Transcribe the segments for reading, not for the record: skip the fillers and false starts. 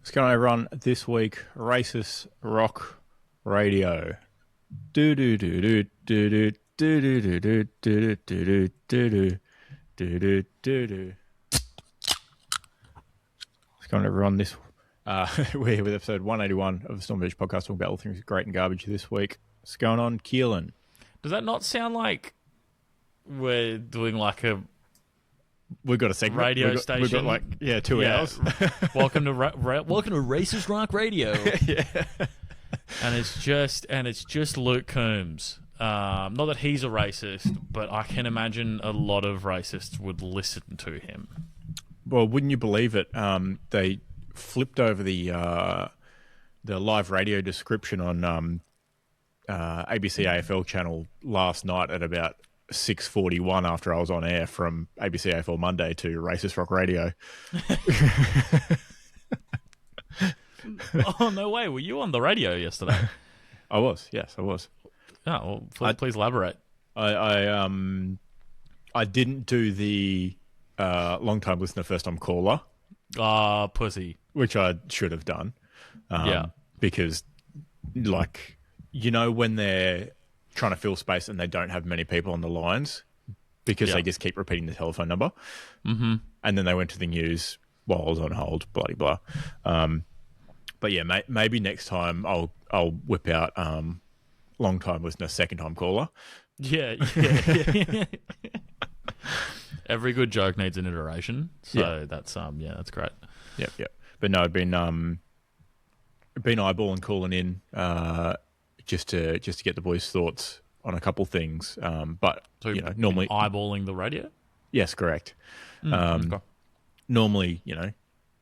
What's going on, everyone? This week, racist rock radio. Do do do do do do do do do do do do do do do do do. What's going on, everyone? We're here with episode 181 of the Storm Beach podcast, talking about all things great and garbage this week. What's going on, Keelan? Does that not sound like we're doing like a We've got a segment. radio station? We've got 2 hours. welcome to Racist Rock Radio. Yeah. And it's just Luke Combs. Not that he's a racist, but I can imagine a lot of racists would listen to him. Well, wouldn't you believe it? They flipped over the live radio description on ABC AFL channel last night at about 6:41 after I was on air from ABC AFL Monday to Racist Rock Radio. Oh, no way. Were you on the radio yesterday? I was. Yes, I was. Oh, well, please elaborate. I didn't do the long-time listener, first-time caller. Ah, pussy. Which I should have done. Because, when they're trying to fill space and they don't have many people on the lines because they just keep repeating the telephone number. Mm-hmm. And then they went to the news while I was on hold, bloody blah. But yeah, maybe next time I'll whip out long-time listener, second-time caller. Yeah. Every good joke needs an iteration. So that's that's great. Yep. But no, I've been eyeballing calling in just to get the boys' thoughts on a couple things. But So normally eyeballing the radio. yes, correct. Okay. Normally,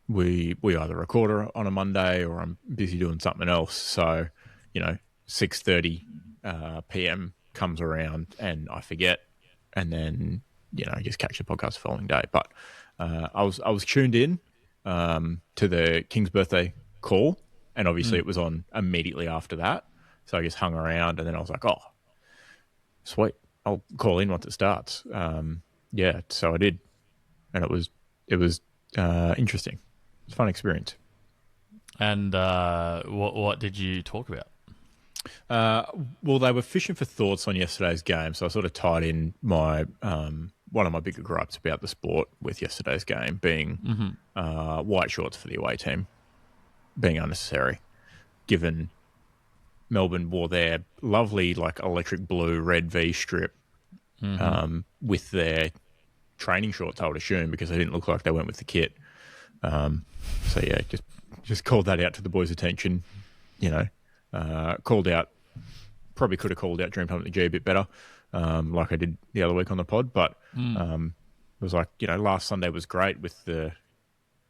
we either record on a Monday or I'm busy doing something else. So, 6:30 p.m. comes around and I forget, and then I just catch the podcast the following day. But I was tuned in to the King's birthday call, and obviously it was on immediately after that. So I just hung around, and then I was like, "Oh, sweet! I'll call in once it starts." So I did, and it was interesting. It's a fun experience. And what did you talk about? Well, they were fishing for thoughts on yesterday's game, so I sort of tied in my one of my bigger gripes about the sport with yesterday's game being white shorts for the away team being unnecessary, given Melbourne wore their lovely electric blue red V strip with their training shorts, I would assume, because they didn't look like they went with the kit. Just called that out to the boys' attention. Called out, probably could have called out Dreamtime at the G a bit better, like I did the other week on the pod. But it was last Sunday was great with the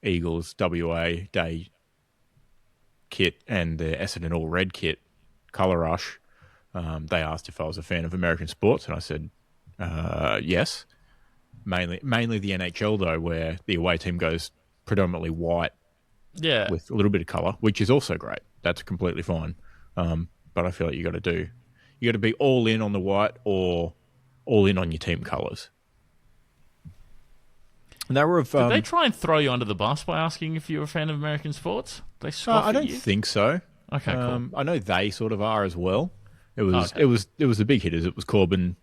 Eagles WA Day kit and the Essendon All Red kit, Colour Rush. They asked if I was a fan of American sports, and I said yes. Mainly the NHL though, where the away team goes predominantly white, with a little bit of colour, which is also great. That's completely fine. But I feel like you got to be all in on the white or all in on your team colours. And Did they try and throw you under the bus by asking if you were a fan of American sports? They scoff I don't at you? think so. Okay, cool. I know they sort of are as well. It was the big hitters. It was Corbin.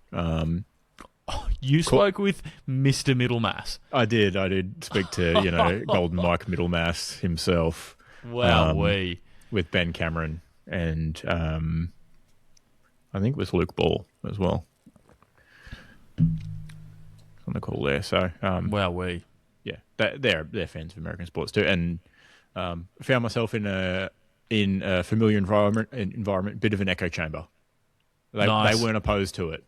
You spoke with Mr. Middlemass. I did speak to Golden Mike Middlemass himself. Wow, with Ben Cameron and I think it was Luke Ball as well on the call there. So yeah, they're fans of American sports too, and found myself in a familiar environment, bit of an echo chamber. They weren't opposed to it.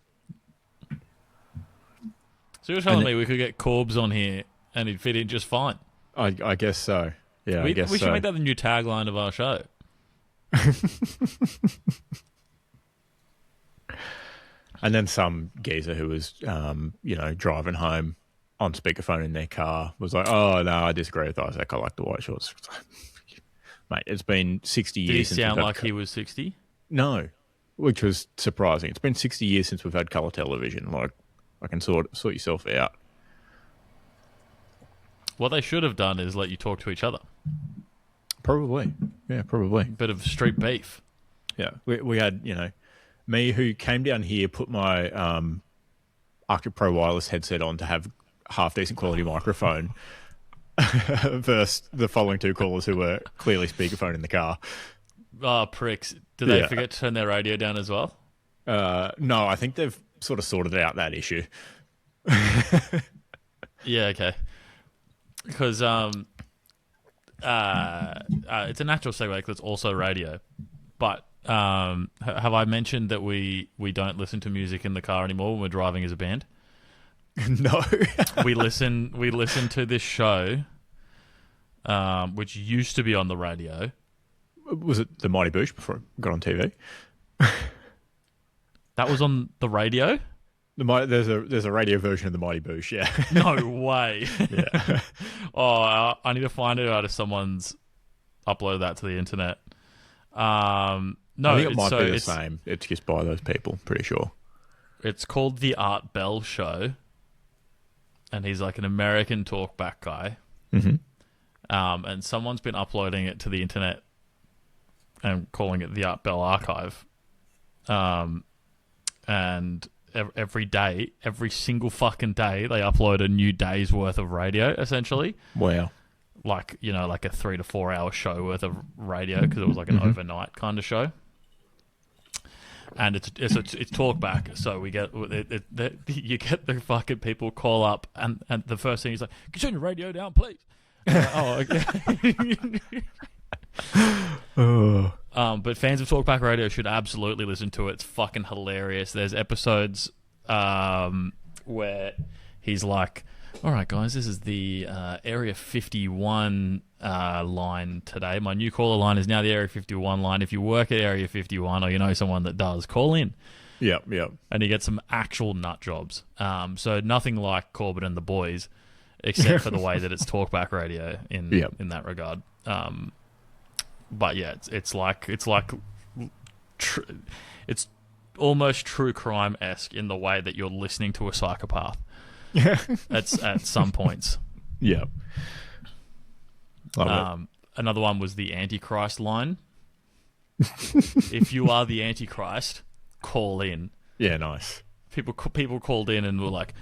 So you're telling me we could get Corbs on here and he'd fit in just fine? I guess so. Yeah, I guess we should make that the new tagline of our show. And then some geezer who was, driving home on speakerphone in their car was like, "Oh no, I disagree with Isaac. I like the white shorts." Mate, it's been 60 years. Did he since sound like he was 60? No, which was surprising. It's been 60 years since we've had colour television. I can sort yourself out. What they should have done is let you talk to each other. Probably. Yeah, probably. Bit of street beef. Yeah. We had, me who came down here, put my Arctic Pro wireless headset on to have half decent quality microphone versus the following two callers who were clearly speakerphone in the car. Oh, pricks. Did they forget to turn their radio down as well? No, I think they've sort of sorted out that issue. Yeah, okay. Because it's a natural segue because it's also radio. But have I mentioned that we don't listen to music in the car anymore when we're driving as a band? No. we listen to this show, which used to be on the radio. Was it the Mighty Boosh before it got on TV? That was on the radio? There's a radio version of the Mighty Boosh, yeah. No way. Yeah. Oh, I need to find it out if someone's uploaded that to the internet. No, I think it might be the same. It's just by those people, pretty sure. It's called The Art Bell Show, and he's like an American talkback guy. Mm-hmm. And someone's been uploading it to the internet and calling it the Art Bell Archive. And every single fucking day, they upload a new day's worth of radio, essentially. Wow. Like a 3 to 4 hour show worth of radio, because it was like an overnight kind of show. And it's talkback, so we get you get the fucking people call up, and the first thing is like, "Can you turn your radio down, please?" Oh, okay. But fans of Talkback Radio should absolutely listen to it. It's fucking hilarious. There's episodes where he's like, "All right, guys, this is the Area 51 line today. My new caller line is now the Area 51 line. If you work at Area 51 or you know someone that does, call in." Yep. And you get some actual nut jobs. So nothing like Corbett and the Boys, except for the way that it's Talkback Radio in that regard. But yeah, it's almost true crime-esque in the way that you're listening to a psychopath. at some points. Yeah. Another one was the Antichrist line. If you are the Antichrist, call in. Yeah, nice. People called in and were like,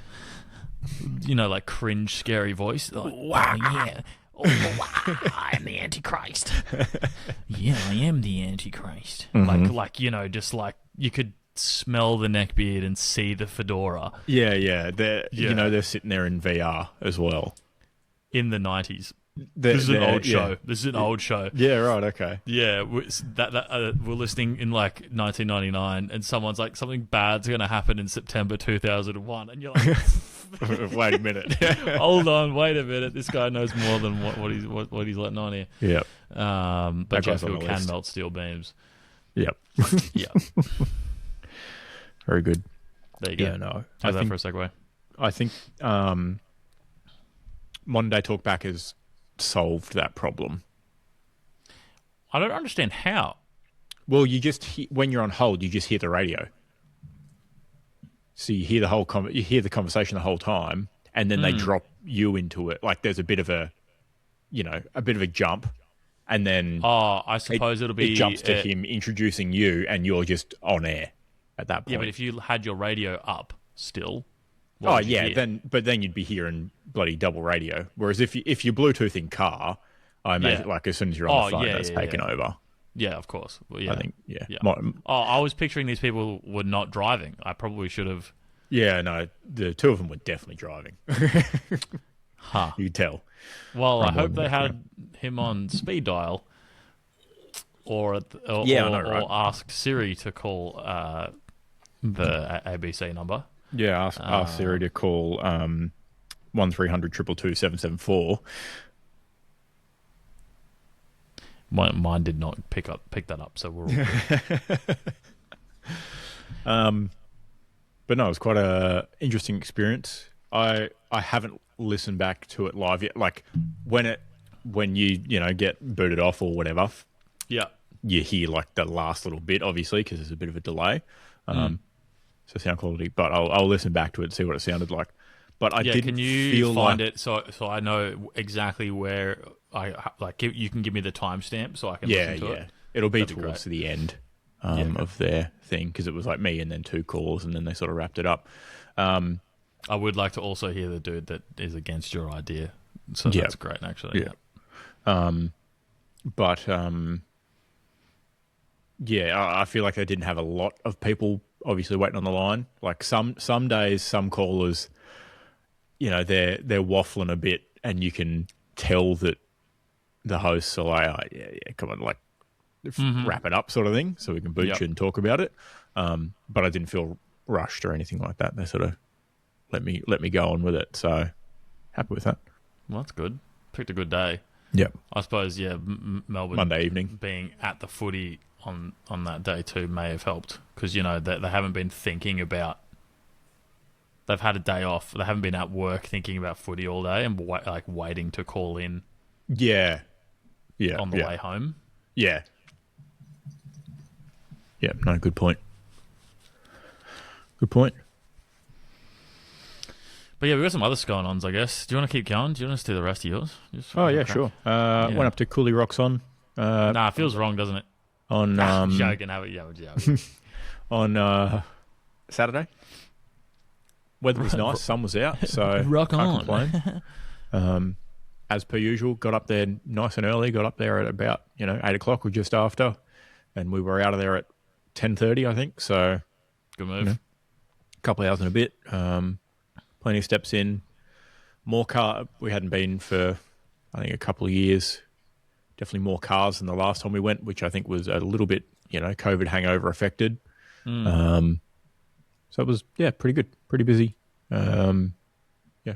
like cringe, scary voice. Like, wow, yeah. Oh, wow, I am the Antichrist. Yeah, I am the Antichrist. Mm-hmm. Just like you could smell the neckbeard and see the fedora. Yeah. They're sitting there in VR as well. In the 90s. This is an old show. This is an old show. Yeah, right, okay. Yeah, we're listening in like 1999 and someone's like, something bad's going to happen in September 2001. And you're like... Wait a minute. Hold on, wait a minute. This guy knows more than what he's letting on here. Yeah. But jet fuel can melt steel beams. Yep. Yeah. Very good. There you go. Yeah, no. How's that for a segue? I think modern day talkback has solved that problem. I don't understand how. Well, you just when you're on hold, you just hear the radio. So you hear the conversation the whole time, and then they drop you into it. Like there's a bit of a jump, and then I suppose it'll be it jumps to him introducing you, and you're just on air at that point. Yeah, but if you had your radio up still, then you'd be hearing bloody double radio. Whereas if you Bluetooth in car, I imagine like as soon as you're on the phone, that's taken over. Yeah, of course. Well, yeah. I think, I was picturing these people were not driving. I probably should have. Yeah, no, the two of them were definitely driving. Huh. You could tell. Well, I hope they had him on speed dial or asked Siri to call the ABC number. Yeah, ask Siri to call 1300 222 774. Mine did not pick that up, so we're all good. But no, it was quite a interesting experience. I haven't listened back to it live yet. Like when you get booted off or whatever, yeah, you hear like the last little bit, obviously, because there's a bit of a delay. So sound quality, but I'll listen back to it and see what it sounded like. But I didn't can you feel find like... it so I know exactly where you can give me the timestamp so I can Yeah, listen to yeah. it. It'll be That'd be towards great. the end Yeah. of their thing because it was like me and then 2 callers and then they sort of wrapped it up. I would like to also hear the dude that is against your idea. So Yeah. that's great, actually. Yeah. But yeah, I feel like they didn't have a lot of people obviously waiting on the line. Like some days, some callers, they're waffling a bit, and you can tell that the hosts are like, oh, yeah, come on, like wrap it up, sort of thing, so we can boot Yep. you and talk about it. But I didn't feel rushed or anything like that. They sort of let me go on with it. So happy with that. Well, that's good. Picked a good day. Yep. I suppose, yeah, Melbourne Monday evening. being at the footy on that day too may have helped because, they haven't been thinking about... They've had a day off. They haven't been at work thinking about footy all day and waiting to call in Yeah. on the way home. Yeah. Yeah, no, good point. Good point. But yeah, we've got some other going-ons, I guess. Do you want to keep going? Do you want us to do the rest of yours? Oh, yeah, sure. Went up to Cooly Rocks on. Nah, it feels wrong, doesn't it? On joking, have it, yeah. on Saturday. Weather was nice, sun was out, so Rock can't on. complain. As per usual, got up there nice and early. Got up there at about 8 o'clock or just after, and we were out of there at 10:30, I think. So Good move. a couple of hours and a bit. Plenty of steps in. More car. We hadn't been for I think a couple of years. Definitely more cars than the last time we went, which I think was a little bit COVID hangover affected. So it was pretty good, pretty busy. Can't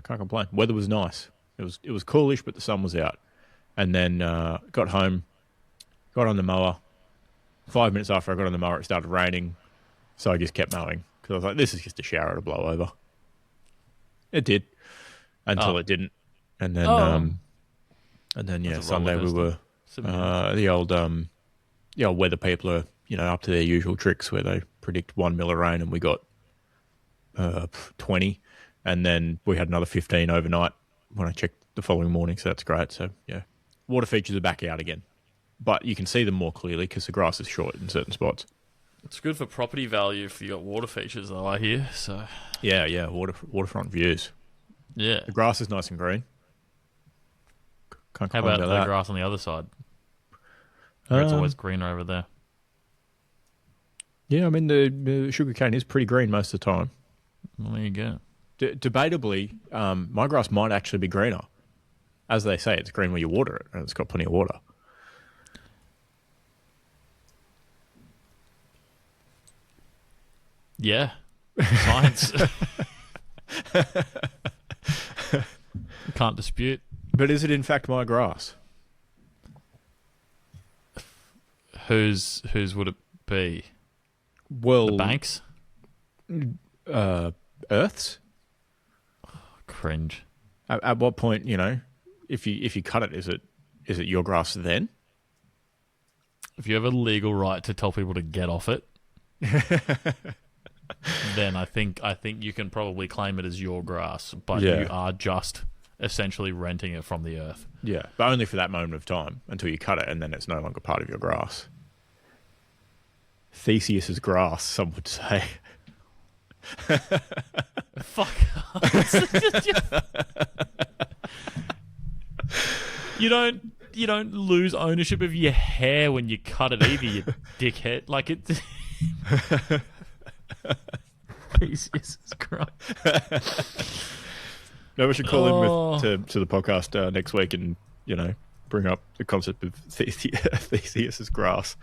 complain. Weather was nice. It was coolish, but the sun was out. And then got home, got on the mower. 5 minutes after I got on the mower, it started raining, so I just kept mowing because I was like, "This is just a shower to blow over." It did until it didn't, and then Sunday we were the old weather people are up to their usual tricks where they predict 1 mil of rain, and we got 20, and then we had another 15 overnight when I checked the following morning. So that's great. So yeah, water features are back out again, but you can see them more clearly because the grass is short in certain spots. It's good for property value if you got water features, though, I hear. So Yeah, waterfront views. yeah. The grass is nice and green. Can't How complain about the grass on the other side? It's always greener over there. Yeah, I mean the sugarcane is pretty green most of the time. Well, there you go. Debatably, my grass might actually be greener. As they say, it's green where you water it, and it's got plenty of water. Yeah. Science. Can't dispute. But is it in fact my grass? Whose would it be? Well, The Banks? Earth's. Cringe. At what point, if you cut it, is it your grass then? If you have a legal right to tell people to get off it, then I think you can probably claim it as your grass, but you are just essentially renting it from the earth. Yeah, but only for that moment of time until you cut it, and then it's no longer part of your grass. Theseus's grass, some would say. Fuck. You don't lose ownership of your hair when you cut it either, you dickhead. Like it. Jesus Christ. No, we should call in to the podcast next week and bring up the concept of Theseus's grass.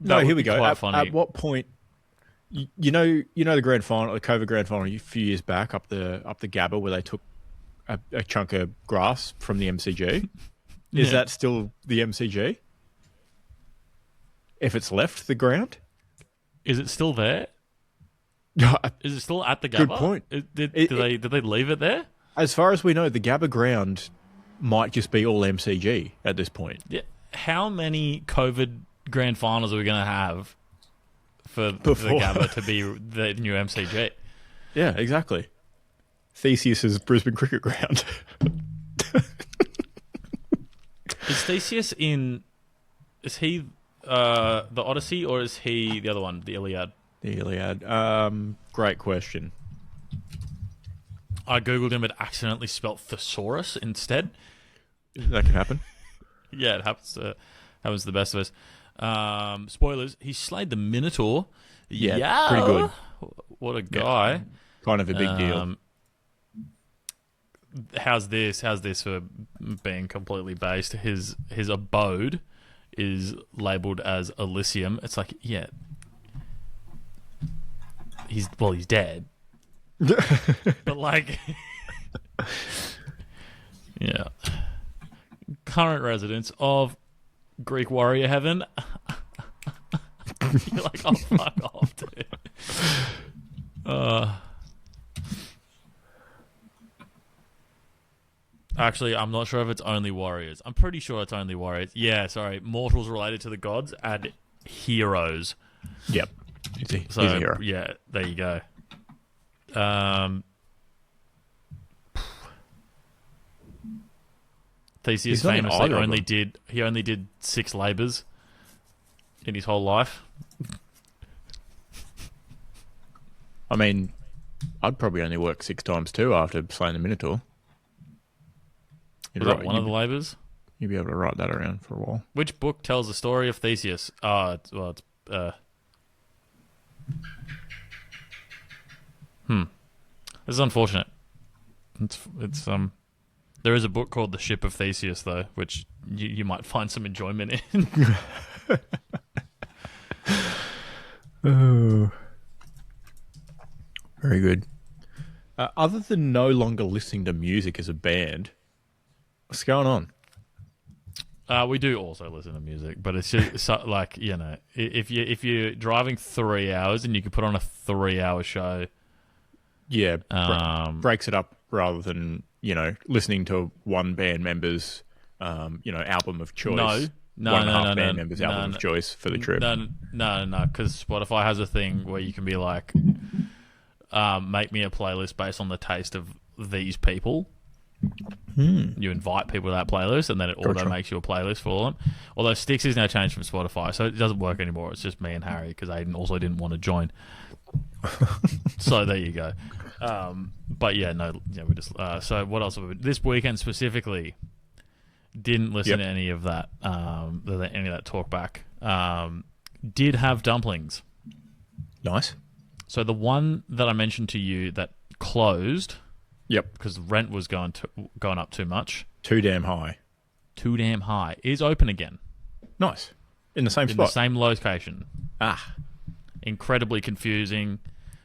Here we go. At what point? You know the grand final, the COVID grand final a few years back up the Gabba where they took a chunk of grass from the MCG. Is that still the MCG? If it's left the ground, is it still there? Is it still at the Gabba? Good point. Did they leave it there? As far as we know, the Gabba ground might just be all MCG at this point. Yeah. How many COVID grand finals are we going to have for the Gabba to be the new MCG? Yeah, exactly. Theseus's Brisbane cricket ground. Is Theseus in? Is he the Odyssey or is he the other one, the Iliad? The Iliad. Great question. I googled him. It accidentally spelt thesaurus instead. That can happen. Yeah, it happens to the best of us. Spoilers: he slayed the Minotaur. Yeah, pretty good. What a guy! Yeah, kind of a big deal. How's this for being completely based? His abode is labelled as Elysium. It's like, yeah, he's dead. But like, yeah. Current residents of Greek warrior heaven. You're like, oh, fuck off, dude. Actually, I'm not sure if it's only warriors. I'm pretty sure it's only warriors. Yeah, sorry. Mortals related to the gods and heroes. Yep. He's a hero. Yeah, there you go. Theseus He's not in famously either of only did 6 labours in his whole life. I mean, I'd probably only work 6 times too after slaying the Minotaur. Was that one of the labours? You'd be able to write that around for a while. Which book tells the story of Theseus? This is unfortunate. It's there is a book called The Ship of Theseus though, which you might find some enjoyment in. Oh, very good. Other than no longer listening to music as a band, what's going on? We do also listen to music, but it's just like, you know, if you're driving 3 hours and you could put on a 3-hour show, yeah, breaks it up rather than, you know, listening to one band member's album of choice. No, one and a half band members' album of choice for the trip. No, because Spotify has a thing where you can be like, make me a playlist based on the taste of these people. You invite people to that playlist, and then it auto makes you a playlist for them. Although Styx is now changed from Spotify, so it doesn't work anymore. It's just me and Harry because Aiden also didn't want to join. So there you go. But yeah, no, yeah, we just. So what else? This weekend specifically, didn't listen to any of that. Any of that talk back. Did have dumplings. Nice. So the one that I mentioned to you that closed. Yep. Because rent was going up too much. Too damn high. Is open again. Nice. In the same spot. In the same location. Incredibly confusing.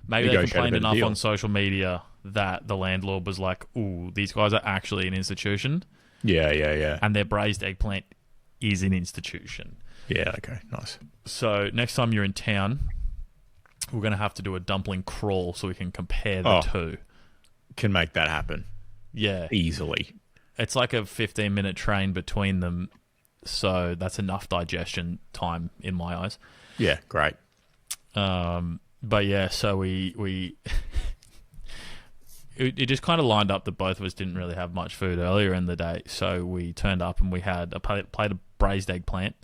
Maybe they complained enough on social media that the landlord was like, ooh, these guys are actually an institution. Yeah. And their braised eggplant is an institution. Yeah, okay. Nice. So next time you're in town, we're going to have to do a dumpling crawl so we can compare the two. Can make that happen. Yeah. Easily. It's like a 15-minute train between them, so that's enough digestion time in my eyes. Yeah, great. But yeah, so we it just kind of lined up that both of us didn't really have much food earlier in the day, so we turned up and we had a plate of braised eggplant,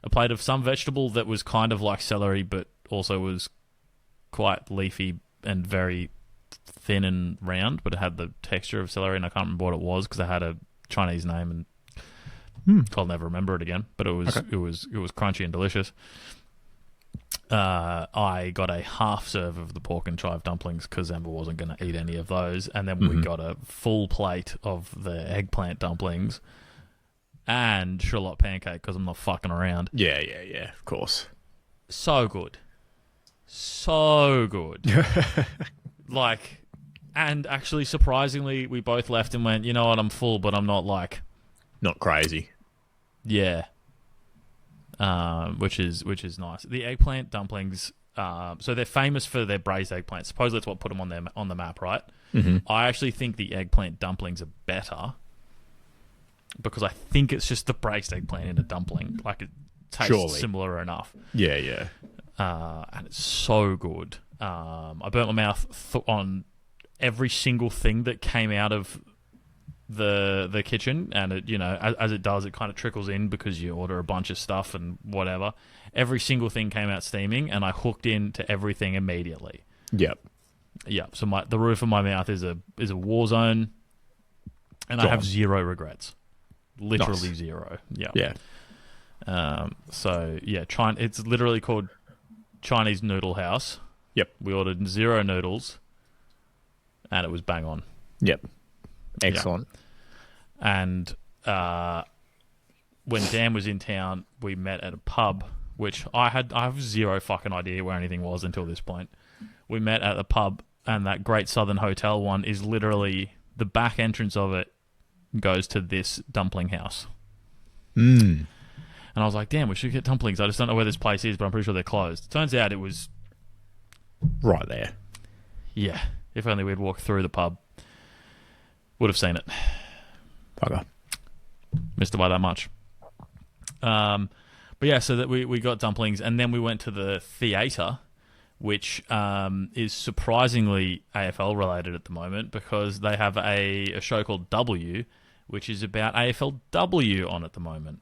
a plate of some vegetable that was kind of like celery but also was quite leafy and very thin and round, but it had the texture of celery, and I can't remember what it was because it had a Chinese name and I'll never remember it again. But it was crunchy and delicious. I got a half serve of the pork and chive dumplings because Amber wasn't going to eat any of those, and then we got a full plate of the eggplant dumplings and shallot pancake because I'm not fucking around. Yeah, of course. So good. Like, and actually, surprisingly, we both left and went, you know what, I'm full, but I'm not like... Not crazy. Yeah. Which is nice. The eggplant dumplings, so they're famous for their braised eggplant. Supposedly that's what put them on the map, right? Mm-hmm. I actually think the eggplant dumplings are better because I think it's just the braised eggplant in a dumpling. Like, it tastes similar enough. Yeah. And it's so good. I burnt my mouth on every single thing that came out of the kitchen, and it, as it does, it kind of trickles in because you order a bunch of stuff and whatever. Every single thing came out steaming, and I hooked into everything immediately. Yep. Yeah. So the roof of my mouth is a war zone, and I have zero regrets. Literally zero. Yeah. Yeah. So yeah, it's literally called Chinese Noodle House. Yep. We ordered 0 noodles, and it was bang on. Yep. Excellent. Yeah. And when Dan was in town, we met at a pub, which I have zero fucking idea where anything was until this point. We met at the pub, and that Great Southern Hotel one is literally the back entrance of it goes to this dumpling house. And I was like, damn, we should get dumplings. I just don't know where this place is, but I'm pretty sure they're closed. Turns out it was right there. Yeah. If only we'd walked through the pub. Would have seen it. Bugger. Missed it by that much. But yeah, so that we got dumplings, and then we went to the theatre, which is surprisingly AFL related at the moment, because they have a show called W, which is about AFLW on at the moment.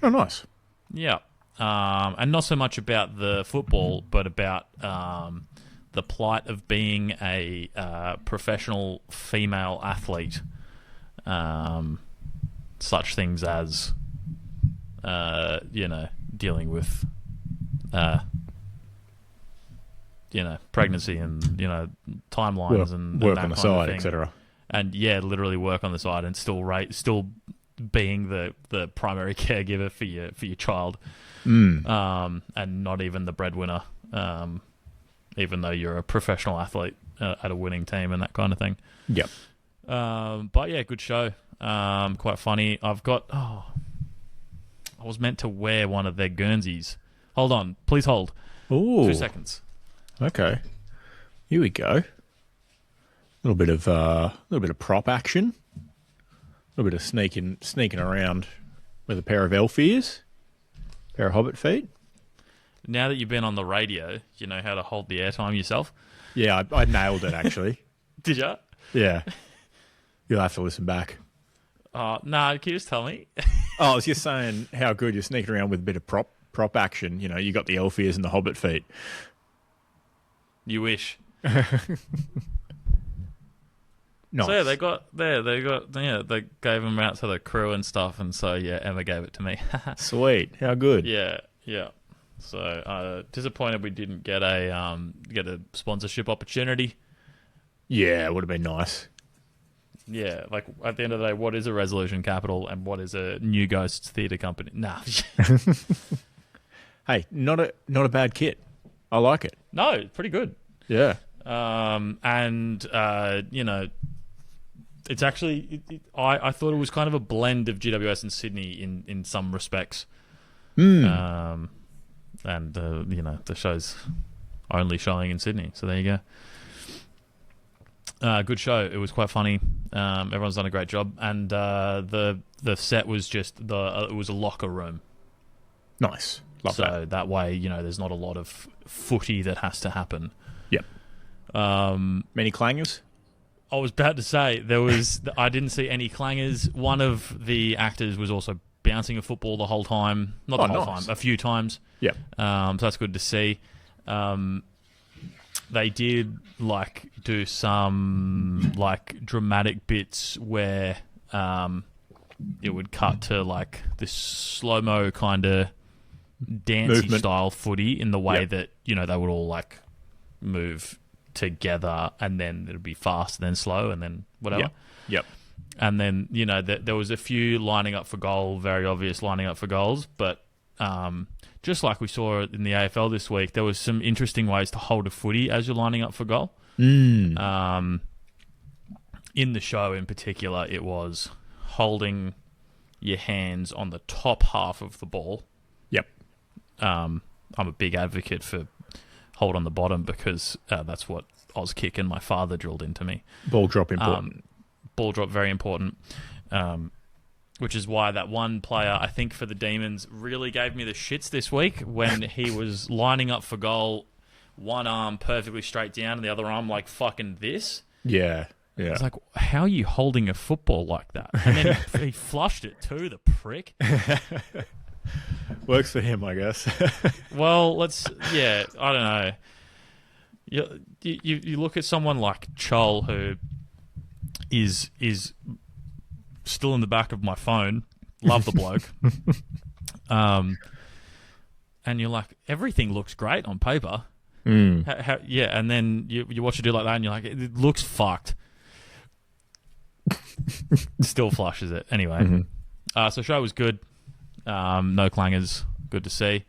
Oh, nice. Yeah. And not so much about the football, but about the plight of being a professional female athlete. Such things as, dealing with, pregnancy and, timelines and work that on the kind side, of etc. And yeah, literally work on the side and still being the primary caregiver for your child, and not even the breadwinner, even though you're a professional athlete at a winning team and that kind of thing. Yep. But yeah, good show. Quite funny. I was meant to wear one of their Guernseys. Hold on, please hold. Ooh. 2 seconds. Okay. Here we go. A little bit of prop action. A little bit of sneaking around with a pair of elf ears, pair of hobbit feet. Now that you've been on the radio, you know how to hold the airtime yourself? Yeah, I nailed it, actually. Did you? Yeah. You'll have to listen back. No, can you just tell me? I was just saying how good you're sneaking around with a bit of prop action. You got the elf ears and the hobbit feet. You wish. Nice. So yeah, they gave them out to the crew and stuff, and so yeah, Emma gave it to me. Sweet. How good. Yeah. So disappointed we didn't get a sponsorship opportunity. Yeah, it would have been nice. Yeah, like at the end of the day, what is a Resolution Capital and what is a New Ghosts Theatre Company? Nah. Hey, not a bad kit. I like it. No, pretty good. Yeah. It's actually I thought it was kind of a blend of GWS and Sydney in some respects. The show's only showing in Sydney, so there you go. Good show. It was quite funny. Everyone's done a great job, and the set was just it was a locker room. Nice. Love that. So that way, there's not a lot of footy that has to happen. Yep. Many clangers? I was about to say I didn't see any clangers. One of the actors was also bouncing a football the whole time. Not the whole time, a few times. Yep. So that's good to see. They did do some dramatic bits where it would cut to this slow-mo kind of dancey style footy in the way that they would all move together, and then it'd be fast and then slow and then whatever. Yep. And then there was a few lining up for goal, very obvious lining up for goals, but just like we saw in the AFL this week, there was some interesting ways to hold a footy as you're lining up for goal. In the show in particular, it was holding your hands on the top half of the ball. Yep. I'm a big advocate for hold on the bottom because that's what Auskick and my father drilled into me. Ball drop important. Ball drop very important. Which is why that one player, I think, for the Demons really gave me the shits this week when he was lining up for goal, one arm perfectly straight down and the other arm fucking this. Yeah. Yeah. It's like, how are you holding a football like that? And then he flushed it too, the prick. Works for him, I guess. Well, I don't know. You look at someone like Chol, who is still in the back of my phone. Love the bloke. And you're like, everything looks great on paper. And then you watch it do like that, and you're like, it looks fucked. Still flushes it. Anyway, so show was good. No clangers. Good to see.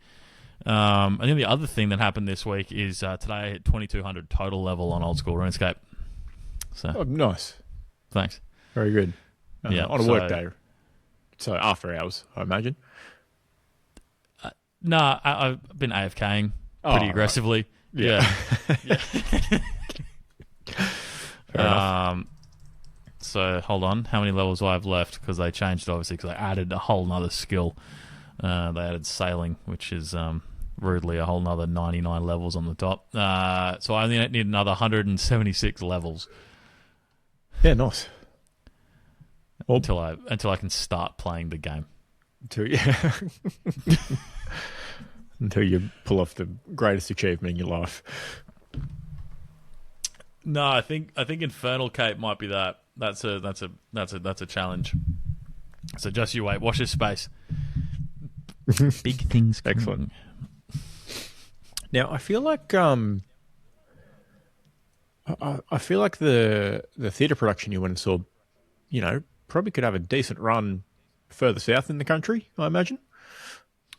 I think the other thing that happened this week is today I hit 2200 total level on old school RuneScape. So nice. Thanks. Very good. On a work day. So after hours, I imagine. Nah, I've been AFKing pretty aggressively. Right. Yeah. Fair enough. So hold on, how many levels do I have left? Because they changed it obviously because they added a whole nother skill. They added sailing, which is rudely a whole nother 99 levels on the top. So I only need another 176 levels. Yeah, nice. Until I can start playing the game. Until you pull off the greatest achievement in your life. No, I think Infernal Cape might be that. That's a challenge. So just you wait. Watch this space. Big things coming. Excellent. Now I feel like I feel like the theatre production you went and saw, probably could have a decent run further south in the country, I imagine.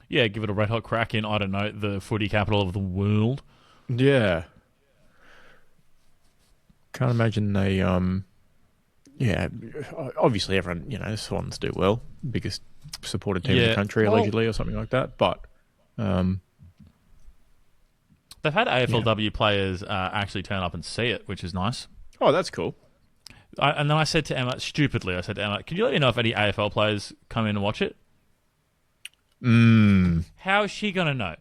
Yeah, give it a red hot crack in, I don't know, the footy capital of the world. Yeah. Can't imagine they, obviously everyone, the Swans do well. Biggest supported team in the country, allegedly, or something like that. But they've had AFLW players actually turn up and see it, which is nice. Oh, that's cool. And then I said to Emma, stupidly, can you let me know if any AFL players come in and watch it? How is she going to know?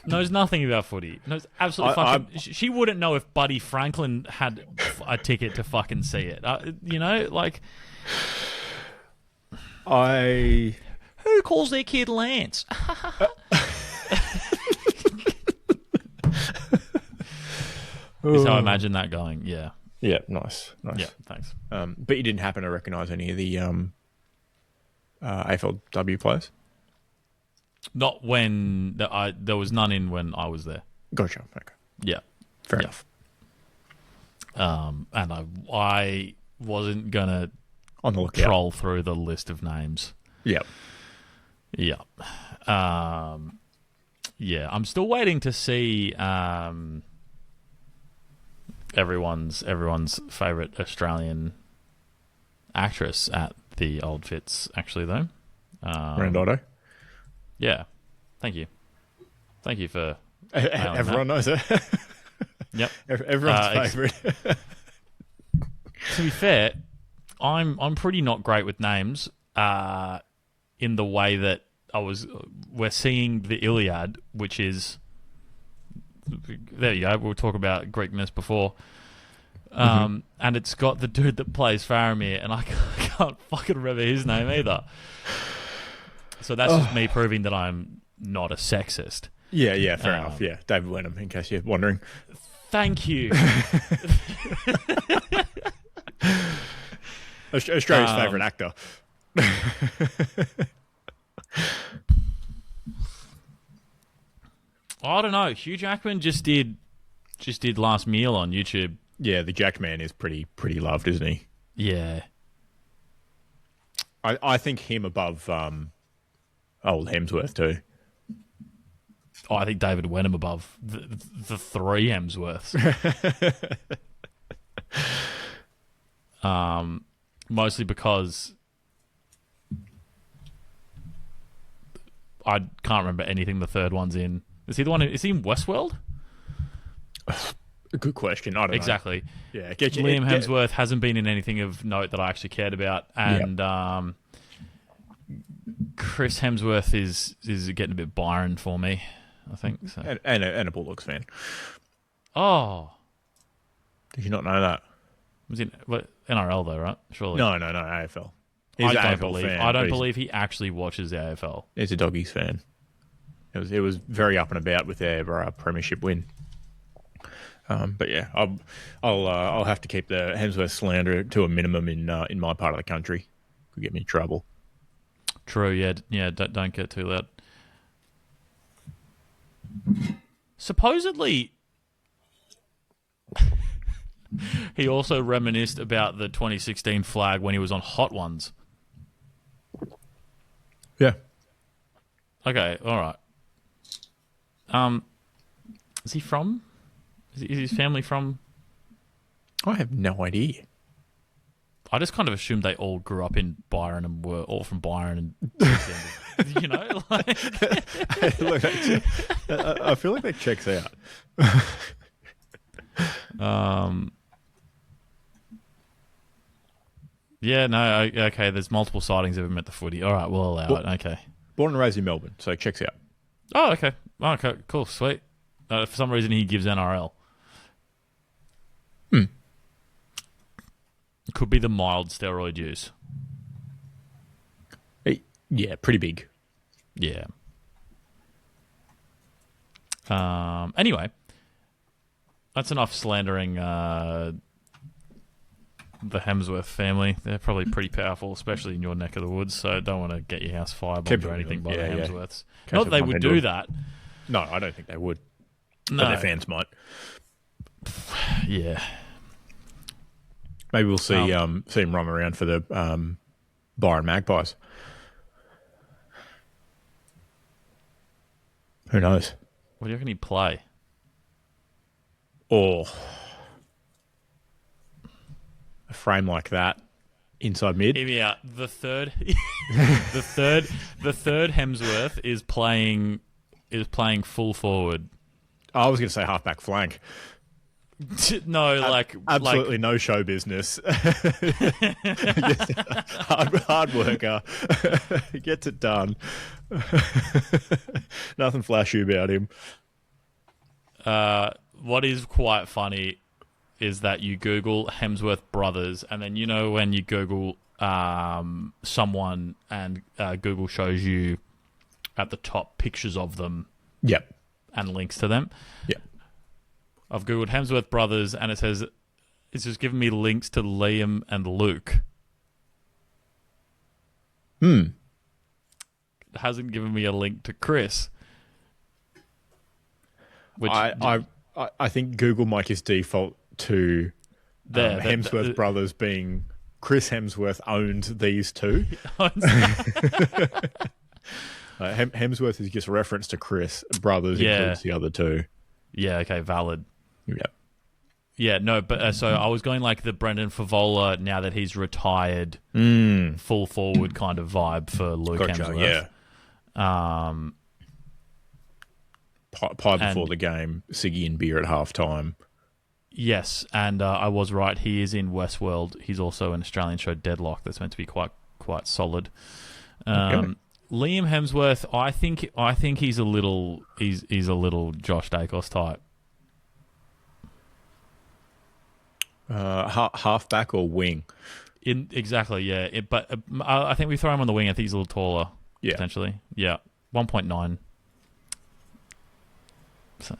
Knows nothing about footy. Knows absolutely fucking... She wouldn't know if Buddy Franklin had a ticket to fucking see it. Who calls their kid Lance? Is how I imagine that going, yeah. Yeah, nice. Yeah, thanks. But you didn't happen to recognise any of the AFLW players? Not when there was none in when I was there. Gotcha. Okay. Yeah. Fair enough. And I wasn't gonna on the lookout. Troll through the list of names. Yep. Yeah. Yeah. I'm still waiting to see everyone's favourite Australian actress at the Old Fits, actually, though. Randotto. Yeah. Thank you. Thank you for... Everyone knows it. Yep. Everyone's favourite. To be fair, I'm pretty not great with names in the way that we're seeing the Iliad, which is... There you go. We'll talk about Greekness before. And it's got the dude that plays Faramir, and I can't fucking remember his name either. So that's just me proving that I'm not a sexist. Yeah, fair enough. Yeah, David Wenham, in case you're wondering. Thank you. Australia's favourite actor. I don't know. Hugh Jackman just did Last Meal on YouTube. Yeah, the Jack Man is pretty loved, isn't he? Yeah. I think him above old Hemsworth too. Oh, I think David Wenham above the three Hemsworths. Mostly because I can't remember anything the third one's in. Is he the one? Is he in Westworld? Good question. I don't know. Exactly. Yeah, Liam Hemsworth hasn't been in anything of note that I actually cared about, and Chris Hemsworth is getting a bit Byron for me, I think. So. And a Bulldogs fan. Oh, did you not know that? Was in NRL though, right? Surely. No, AFL. He's I an don't AFL believe. fan, I don't but believe he actually watches the AFL. he's a Doggies fan. It was very up and about with their premiership win. But yeah, I'll have to keep the Hemsworth slander to a minimum in my part of the country. Could get me in trouble. True. Yeah. Don't get too loud. Supposedly, he also reminisced about the 2016 flag when he was on Hot Ones. Yeah. Okay. All right. Is he from? Is his family from? I have no idea. I just kind of assumed they all grew up in Byron and were all from Byron, and you know, like. Look, I feel like that checks out. Yeah, no, okay. There's multiple sightings of him at the footy. All right, we'll allow it. Okay. Born and raised in Melbourne, so checks out. Oh, okay. Okay, cool, sweet. For some reason, he gives NRL. Could be the mild steroid use. Yeah, pretty big. Yeah. Anyway, that's enough slandering the Hemsworth family. They're probably pretty powerful, especially in your neck of the woods, so don't want to get your house firebombed or anything by the Hemsworths. Not that they would do that. No, I don't think they would. No. But their fans might. Yeah. Maybe we'll see him roam around for the Byron Magpies. Who knows? What do you reckon he'd play? Or a frame like that inside mid. Hear me out. The third Hemsworth is playing full forward. I was going to say halfback flank. No, absolutely no show business. hard worker, gets it done. Nothing flashy about him. What is quite funny is that you Google Hemsworth brothers, and then when you Google someone and Google shows you at the top pictures of them. Yep. And links to them. Yep. I've Googled Hemsworth brothers, and it says it's just giving me links to Liam and Luke. It hasn't given me a link to Chris. Which I think Google might just default to Hemsworth brothers being Chris Hemsworth owned these two. Hemsworth is just a reference to Chris. Brothers includes the other two. Yeah, okay, valid. Yeah. Yeah, no, but so I was going like the Brendan Favola, now that he's retired, full forward kind of vibe for Luke Hemsworth. Yeah. Pie before the game, ciggy and beer at halftime. Yes, and I was right. He is in Westworld. He's also an Australian show, Deadlock, that's meant to be quite solid. Okay. Liam Hemsworth, I think he's a little Josh Dacos type. Halfback or wing? Exactly, yeah. But I think we throw him on the wing. I think he's a little taller, potentially. Yeah, 1.9. So,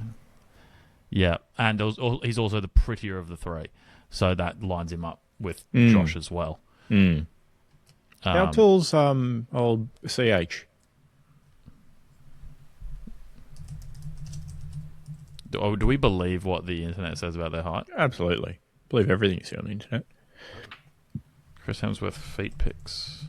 yeah, and he's also the prettier of the three, so that lines him up with Josh as well. How tall's old CH? Do we believe what the internet says about their height? Absolutely. Believe everything you see on the internet. Chris Hemsworth feet pics.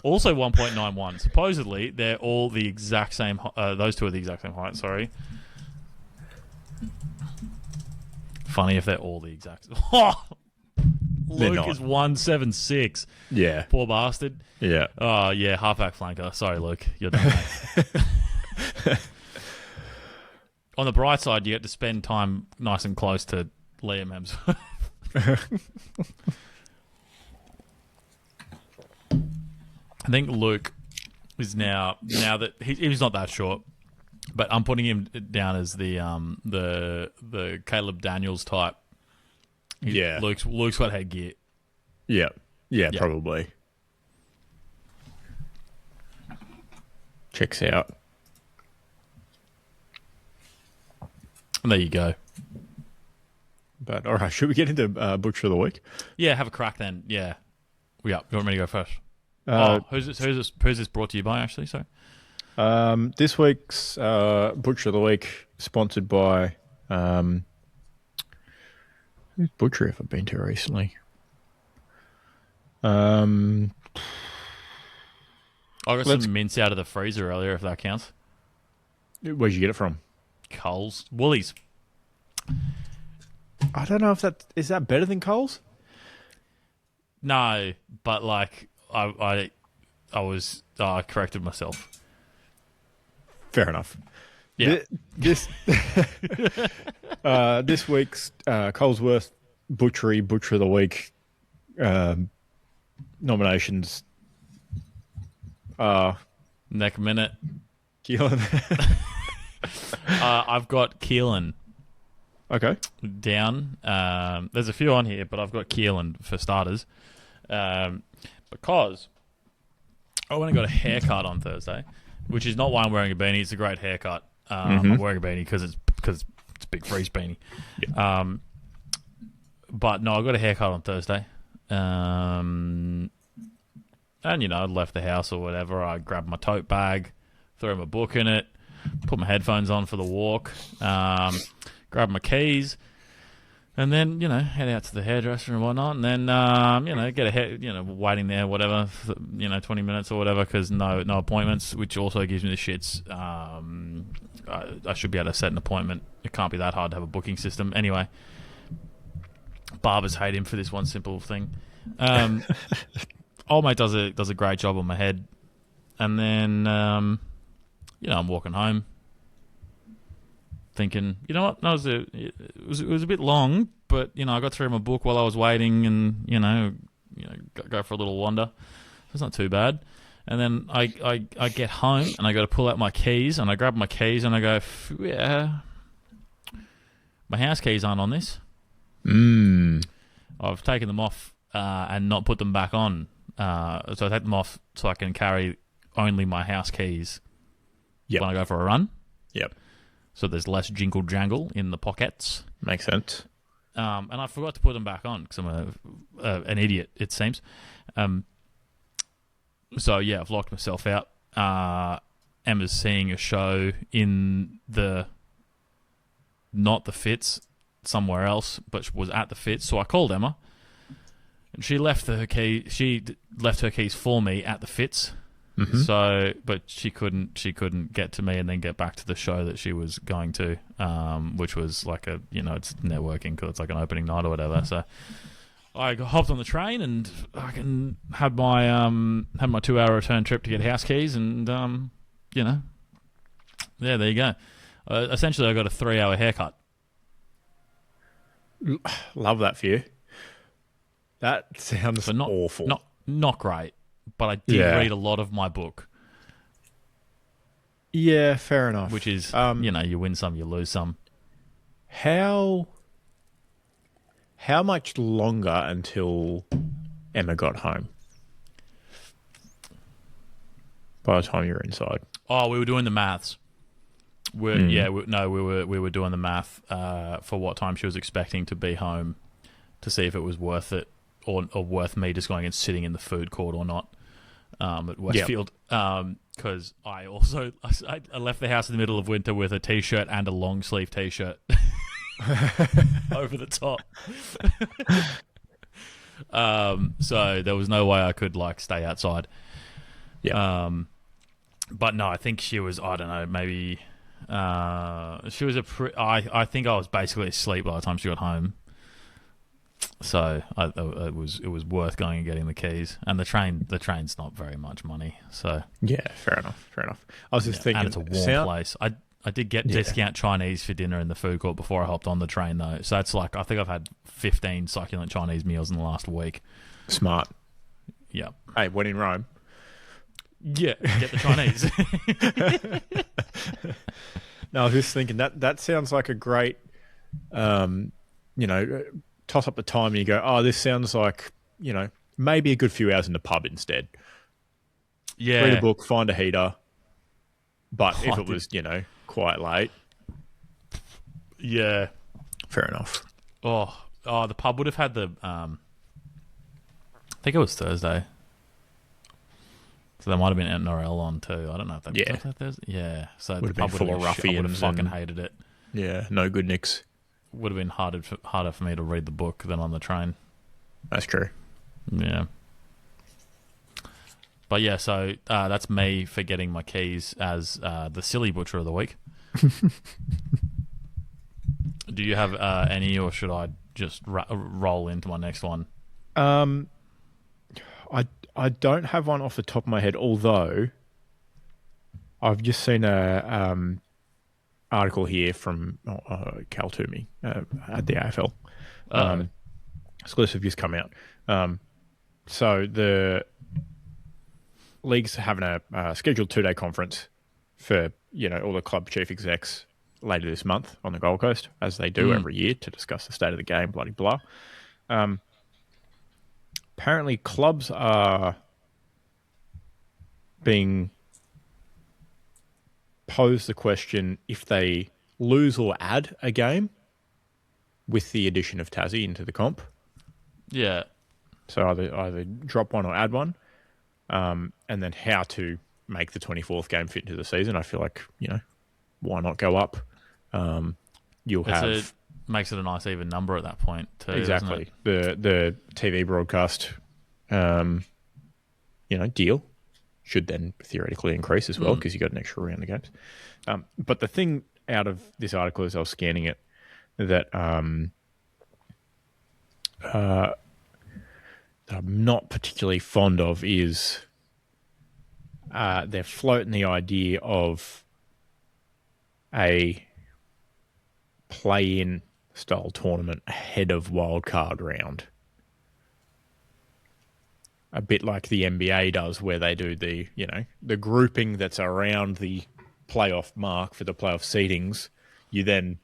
Also 1.91. Supposedly, they're all the exact same... those two are the exact same height, sorry. Funny if they're all the exact... Luke is 176. Yeah. Poor bastard. Yeah. Oh, yeah, halfback flanker. Sorry, Luke. You're done, mate. On the bright side, you get to spend time nice and close to Liam Hemsworth. I think Luke is now that he's not that short, but I'm putting him down as the Caleb Daniels type. Yeah. Luke's got headgear. Yeah. Yeah, Yeah. probably. Checks out. And there you go. But all right, should we get into Butcher of the Week? Yeah, have a crack then. Yeah. Yeah. You want me to go first? Who's this brought to you by, actually? Sorry. This week's Butcher of the Week sponsored by whose butchery have I been to recently? I got some mince out of the freezer earlier, if that counts. Where'd you get it from? Coles. Woolies. I don't know if is that better than Coles? No, but like I corrected myself. Fair enough. Yeah. This week's Colesworth Butcher of the Week nominations are Neck minute. Keelan. I've got Keelan Okay. down. There's a few on here, but I've got Keelan for starters. Because I went and got a haircut on Thursday, which is not why I'm wearing a beanie. It's a great haircut. I'm wearing a beanie because it's a big freeze beanie. Yeah. But no, I got a haircut on Thursday. And I left the house or whatever. I grabbed my tote bag, threw my book in it, put my headphones on for the walk, grabbed my keys, and then, head out to the hairdresser and whatnot, and then, get a hair, waiting there, whatever, 20 minutes or whatever, because no appointments, which also gives me the shits. I should be able to set an appointment. It can't be that hard to have a booking system. Anyway, barbers hate him for this one simple thing. Old mate does a great job on my head, and then, I'm walking home, thinking, you know what? No, it was a bit long, but I got through my book while I was waiting, and go for a little wander. It's not too bad. And then I get home and I got to pull out my keys, and I grab my keys and I go, yeah, my house keys aren't on this. I've taken them off and not put them back on. So I take them off so I can carry only my house keys when I go for a run. Yep. So there's less jingle jangle in the pockets. Makes sense. And I forgot to put them back on because I'm an idiot, it seems. So yeah, I've locked myself out. Emma's seeing a show in not the Fitz, somewhere else, but was at the Fitz. So I called Emma, and she left her keys for me at the Fitz. Mm-hmm. So, but she couldn't get to me and then get back to the show that she was going to, which was like it's networking because it's like an opening night or whatever. So I hopped on the train and I can had my 2-hour return trip to get house keys, and there you go. Essentially, I got a 3-hour haircut. Love that for you. That sounds awful. Not great. But I did read a lot of my book. Yeah, fair enough. Which is, you win some, you lose some. How much longer until Emma got home? By the time you were inside. Oh, we were doing the maths. We were doing the math for what time she was expecting to be home to see if it was worth it or worth me just going and sitting in the food court or not. At Westfield, because I left the house in the middle of winter with a t-shirt and a long sleeve t-shirt over the top. So there was no way I could stay outside. Yeah. But no, I think she was. I don't know. Maybe she was I think I was basically asleep by the time she got home. So it was worth going and getting the keys, and the train's not very much money. So yeah, fair enough. I was just thinking, and it's a warm place. I did get discount Chinese for dinner in the food court before I hopped on the train though. So that's I think I've had 15 succulent Chinese meals in the last week. Smart. Yeah. Hey, when in Rome. Yeah, get the Chinese. No, I was just thinking that sounds like a great, toss up the time and you go, oh, this sounds like, maybe a good few hours in the pub instead. Yeah. Read a book, find a heater. But if it was, quite late. Yeah. Fair enough. Oh, the pub would have had the, I think it was Thursday. So there might have been NRL on too. I don't know if that was that Thursday. Yeah. So would the have pub been full of ruffians. I would have fucking hated it. Yeah, no good nicks. Would have been harder for me to read the book than on the train. That's true. Yeah. But yeah, so that's me for getting my keys as the silly butcher of the week. Do you have any, or should I just roll into my next one? I don't have one off the top of my head, although I've just seen a article here from Cal Toomey at the AFL. Exclusive just come out. So the league's having a scheduled 2-day conference for all the club chief execs later this month on the Gold Coast, as they do every year, to discuss the state of the game, bloody blah. Apparently, clubs are being posed the question if they lose or add a game with the addition of Tassie into the comp. Yeah. So either drop one or add one, and then how to make the 24th game fit into the season. I feel like, why not go up? Makes it a nice even number at that point too. Exactly. The TV broadcast, deal should then theoretically increase as well because you got an extra round of games. But the thing out of this article as I was scanning it that I'm not particularly fond of is they're floating the idea of a play-in style tournament ahead of wildcard round. A bit like the NBA does, where they do the grouping that's around the playoff mark for the playoff seedings. You then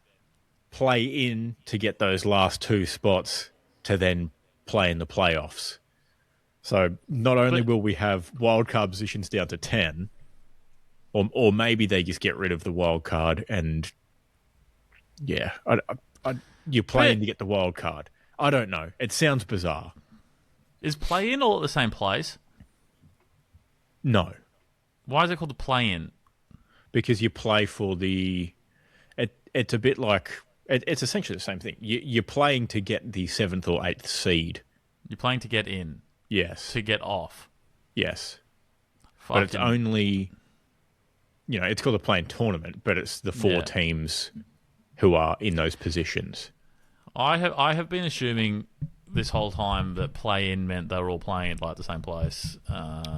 play in to get those last 2 spots to then play in the playoffs. So not only will we have wildcard positions down to 10, or maybe they just get rid of the wildcard and you're playing to get the wildcard. I don't know. It sounds bizarre. Is play-in all at the same place? No. Why is it called the play-in? Because you play for the... It's a bit like... It's essentially the same thing. You're playing to get the 7th or 8th seed. You're playing to get in. Yes. To get off. Yes. But it's only... it's called a play-in tournament, but it's the 4 teams who are in those positions. I have been assuming this whole time that play-in meant they were all playing at the same place.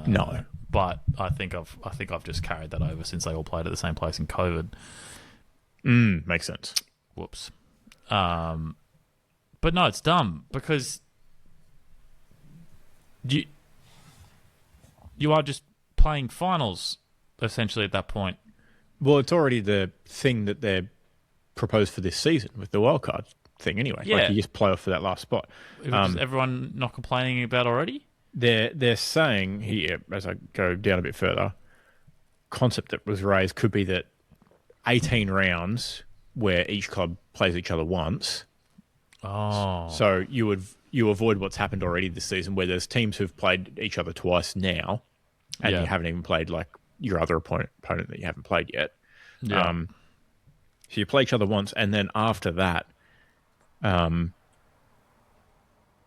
No, but I think I've just carried that over since they all played at the same place in COVID. Makes sense. Whoops. But no, it's dumb because you are just playing finals essentially at that point. Well, it's already the thing that they're proposed for this season with the wildcard thing anyway. Yeah. You just play off for that last spot. Is everyone not complaining about already? They're saying here, as I go down a bit further, concept that was raised could be that 18 rounds where each club plays each other once. Oh. So you avoid what's happened already this season where there's teams who've played each other twice now and you haven't even played your other opponent that you haven't played yet. Yeah. So you play each other once, and then after that, the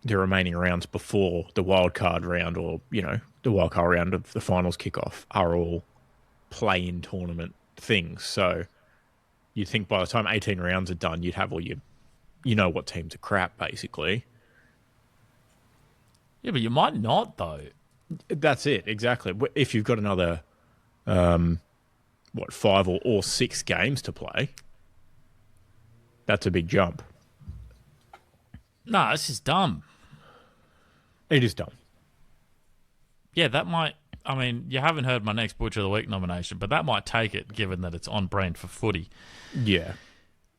remaining rounds before the wildcard round or, the wildcard round of the finals kickoff are all play-in tournament things. So you'd think by the time 18 rounds are done, you'd have all your... what teams are crap, basically. Yeah, but you might not, though. That's it, exactly. If you've got another, 5 or 6 games to play... That's a big jump. Nah, this is dumb. It is dumb. Yeah, that might... I mean, you haven't heard my next Butcher of the Week nomination, but that might take it, given that it's on brand for footy. Yeah.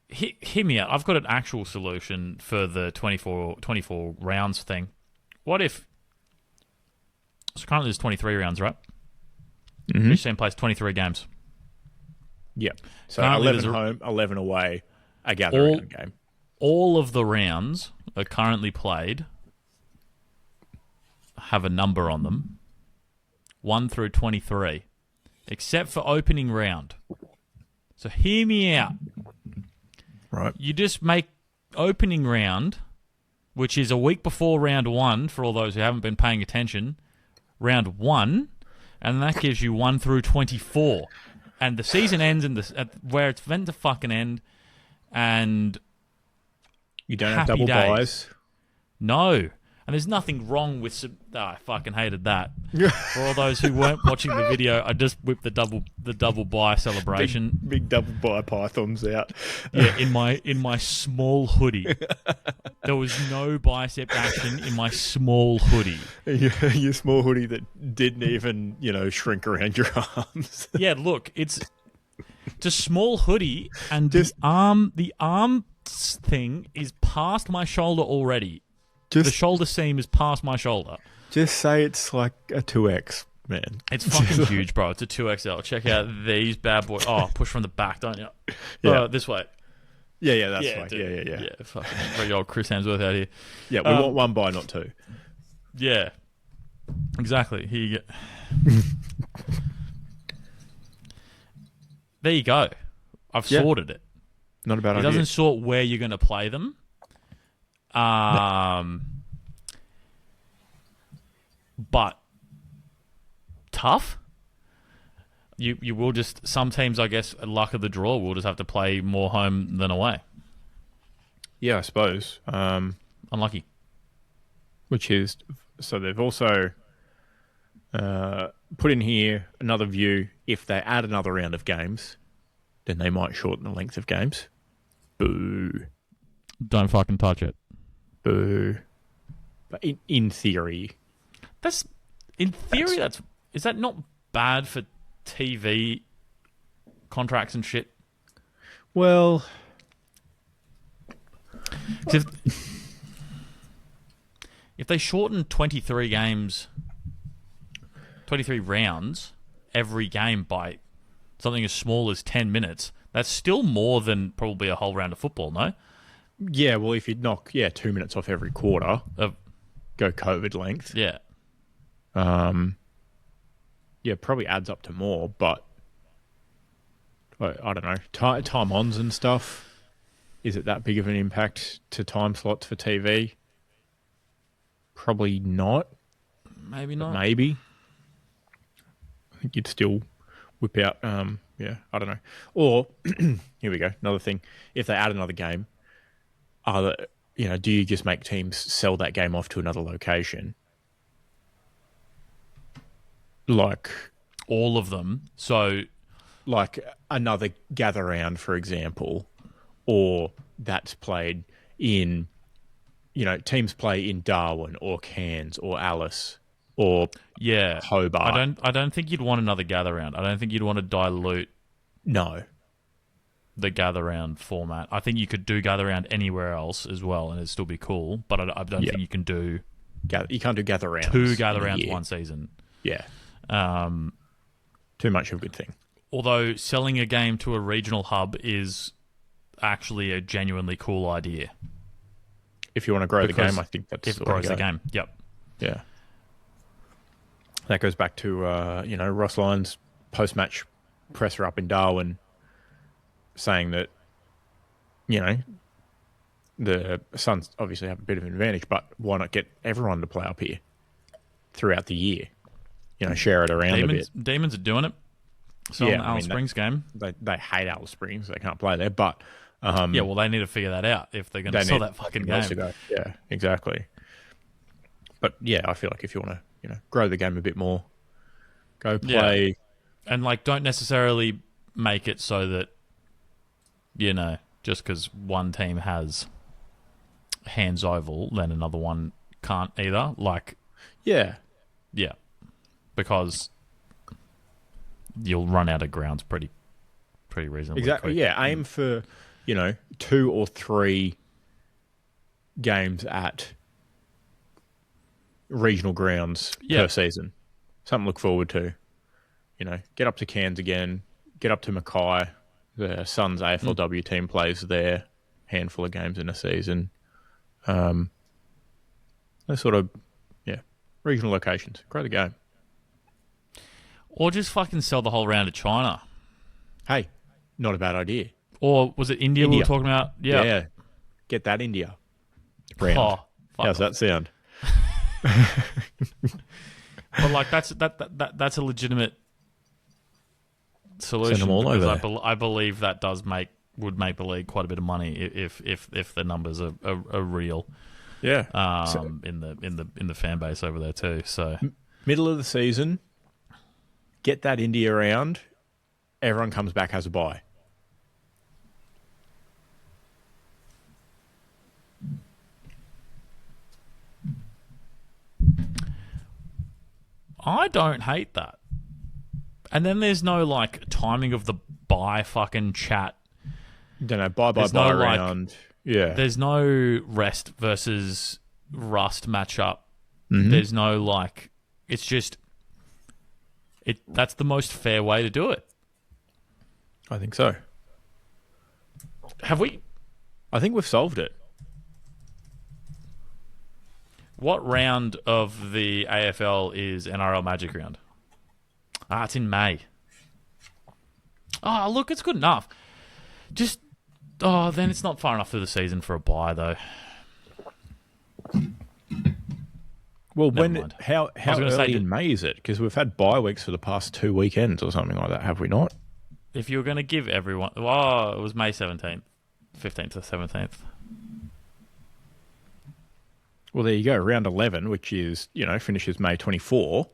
hear me out. I've got an actual solution for the 24 rounds thing. What if... So currently there's 23 rounds, right? Mm-hmm. Each team plays 23 games. Yep. So Currently 11 home, 11 away, a gather-round game. All of the rounds are currently played have a number on them. 1 through 23. Except for opening round. So hear me out. Right. You just make opening round, which is a week before round 1, for all those who haven't been paying attention, round 1, and that gives you 1 through 24. And the season ends where it's meant to fucking end, and you don't have double buys. No. And there's nothing wrong with... I fucking hated that. For all those who weren't watching the video, I just whipped the double buy celebration. Big double buy pythons out. Yeah, in my small hoodie. There was no bicep action in my small hoodie. Your small hoodie that didn't even, shrink around your arms. Yeah, look, it's a small hoodie, and the arm thing is past my shoulder already. The shoulder seam is past my shoulder. Just say it's like a 2X, man. It's fucking huge, bro. It's a 2XL. Check out these bad boys. Oh, push from the back, don't you? Yeah. This way. Yeah, that's right. Dude. Yeah, fucking very old Chris Hemsworth out here. Yeah, we want one buy, not two. Yeah. Exactly. Here you go. There you go. I've sorted it. Not a bad idea. It doesn't sort where you're going to play them. But tough. You will just... Some teams, I guess, luck of the draw, will just have to play more home than away. Yeah, I suppose. Unlucky. Which is... So they've also put in here another view. If they add another round of games, then they might shorten the length of games. Boo. Don't fucking touch it. Boo. But in theory... Is that not bad for TV contracts and shit? Well... If they shorten 23 games, 23 rounds, every game by something as small as 10 minutes, that's still more than probably a whole round of football, no? Yeah, well, if you knock 2 minutes off every quarter, go COVID length. Yeah. Probably adds up to more, but I don't know. Time ons and stuff, is it that big of an impact to time slots for TV? Probably not. Maybe not. Maybe. I think you'd still whip out, I don't know. Or, here we go, another thing. If they add another game, do you just make teams sell that game off to another location? Like... All of them. So... Like another gather round, for example, or that's played in... teams play in Darwin or Cairns or Alice or Hobart. I don't think you'd want another gather round. I don't think you'd want to dilute the gather round format. I think you could do gather round anywhere else as well, and it'd still be cool. But I don't think you can do. You can't do gather rounds. 2 gather rounds one season. Yeah. Too much of a good thing. Although selling a game to a regional hub is actually a genuinely cool idea. If you want to grow the game, I think that's if it grows the game. Yep. Yeah. That goes back to Ross Lyon's post-match presser up in Darwin, saying that the Suns obviously have a bit of an advantage, but why not get everyone to play up here throughout the year? Share it around a bit. Demons are doing it. So on the Alice Springs game, they hate Alice Springs. They can't play there, but they need to figure that out if they're going to sell that fucking game. Yeah, exactly. But I feel like if you want to, grow the game a bit more, go play, and don't necessarily make it so that just because one team has hands oval, then another one can't either. Yeah, because you'll run out of grounds pretty reasonably. Exactly. Quick. Yeah, aim for 2 or 3 games at regional grounds per season. Something to look forward to. Get up to Cairns again, get up to Mackay. The Suns AFLW team plays there, handful of games in a season. Those sort of, regional locations. Grow the game. Or just fucking sell the whole round to China. Hey, not a bad idea. Or was it India we were talking about? Yeah. Get that India round. Oh, how's that sound? But like that's a legitimate solution. Send them all over. I believe that would make the league quite a bit of money if the numbers are real. Yeah. In the fan base over there too. So middle of the season, get that India round. Everyone comes back, has a bye. I don't hate that. And then there's no like timing of the bye fucking chat. Don't know, bye round. Yeah. There's no rest versus rust matchup. Mm-hmm. There's no like, it's just, that's the most fair way to do it. I think so. Have we? I think we've solved it. What round of the AFL is NRL Magic round? It's in May. Oh, look, it's good enough. Then it's not far enough through the season for a bye, though. Well, how early in May is it? Because we've had bye weeks for the past 2 weekends or something like that, have we not? If you were going to give everyone... it was May 17th. 15th to 17th. Well, there you go. Round 11, which is, finishes May 24.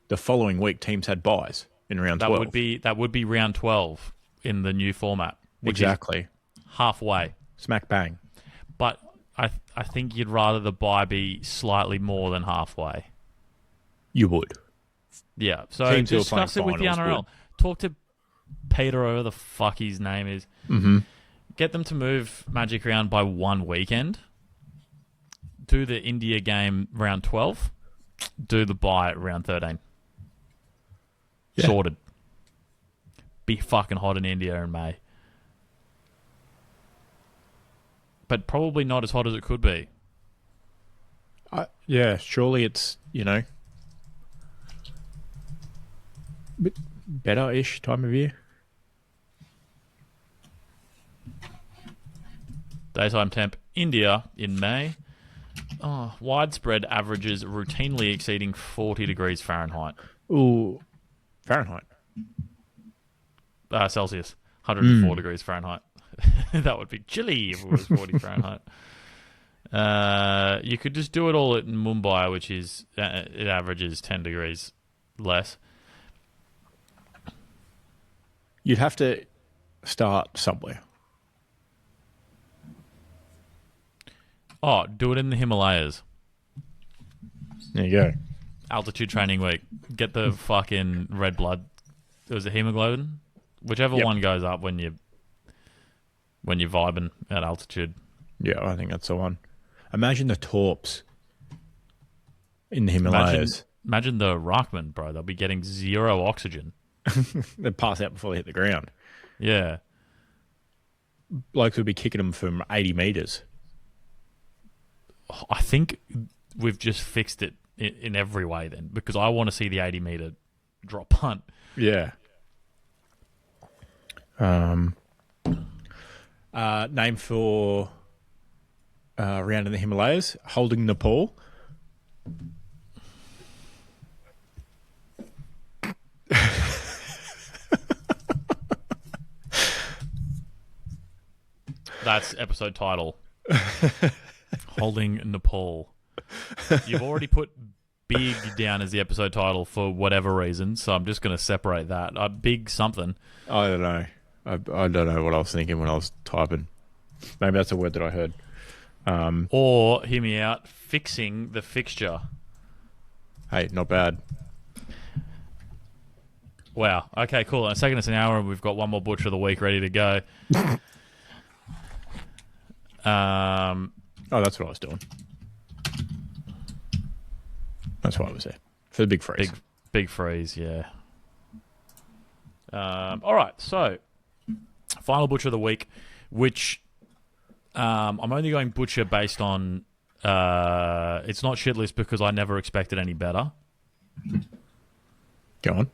The following week, teams had byes in round 12. That would be round 12 in the new format. Exactly. Halfway. Smack bang. But I think you'd rather the bye be slightly more than halfway. You would. Yeah. So teams discuss it with the NRL. Would. Talk to Peter, whoever the fuck his name is. Mm-hmm. Get them to move Magic round by 1 weekend. Do the India game round 12. Do the bye round 13. Yeah. Sorted. Be fucking hot in India in May. But probably not as hot as it could be. Surely it's, bit better-ish time of year. Daytime temp, India in May. Widespread averages routinely exceeding 40 degrees Fahrenheit. Ooh, Fahrenheit? Celsius, 104 degrees Fahrenheit. That would be chilly if it was 40 Fahrenheit. You could just do it all in Mumbai, which is it averages 10 degrees less. You'd have to start somewhere. Do it in the Himalayas. There you go. Altitude training week. Get the fucking red blood. Was it hemoglobin? Whichever one goes up when you're vibing at altitude. Yeah, I think that's the one. Imagine the torps in the Himalayas. Imagine the Ruckman, bro. They'll be getting 0 oxygen. They'd pass out before they hit the ground. Yeah. Blokes would be kicking them from 80 metres. I think we've just fixed it in every way then, because I want to see the 80-metre drop punt. Yeah. Name for round in the Himalayas, holding Nepal. That's episode title. Holding Nepal. You've already put big down as the episode title for whatever reason, so I'm just going to separate that. Big something. I don't know. I don't know what I was thinking when I was typing. Maybe that's a word that I heard. Or, hear me out, fixing the fixture. Hey, not bad. Wow. Okay, cool. It's taken us an hour and we've got one more Butcher of the Week ready to go. Oh, that's what I was doing. That's why I was there. For the big freeze. Big freeze, yeah. All right, so final butcher of the week, which I'm only going butcher based on it's not shit list because I never expected any better. Go on.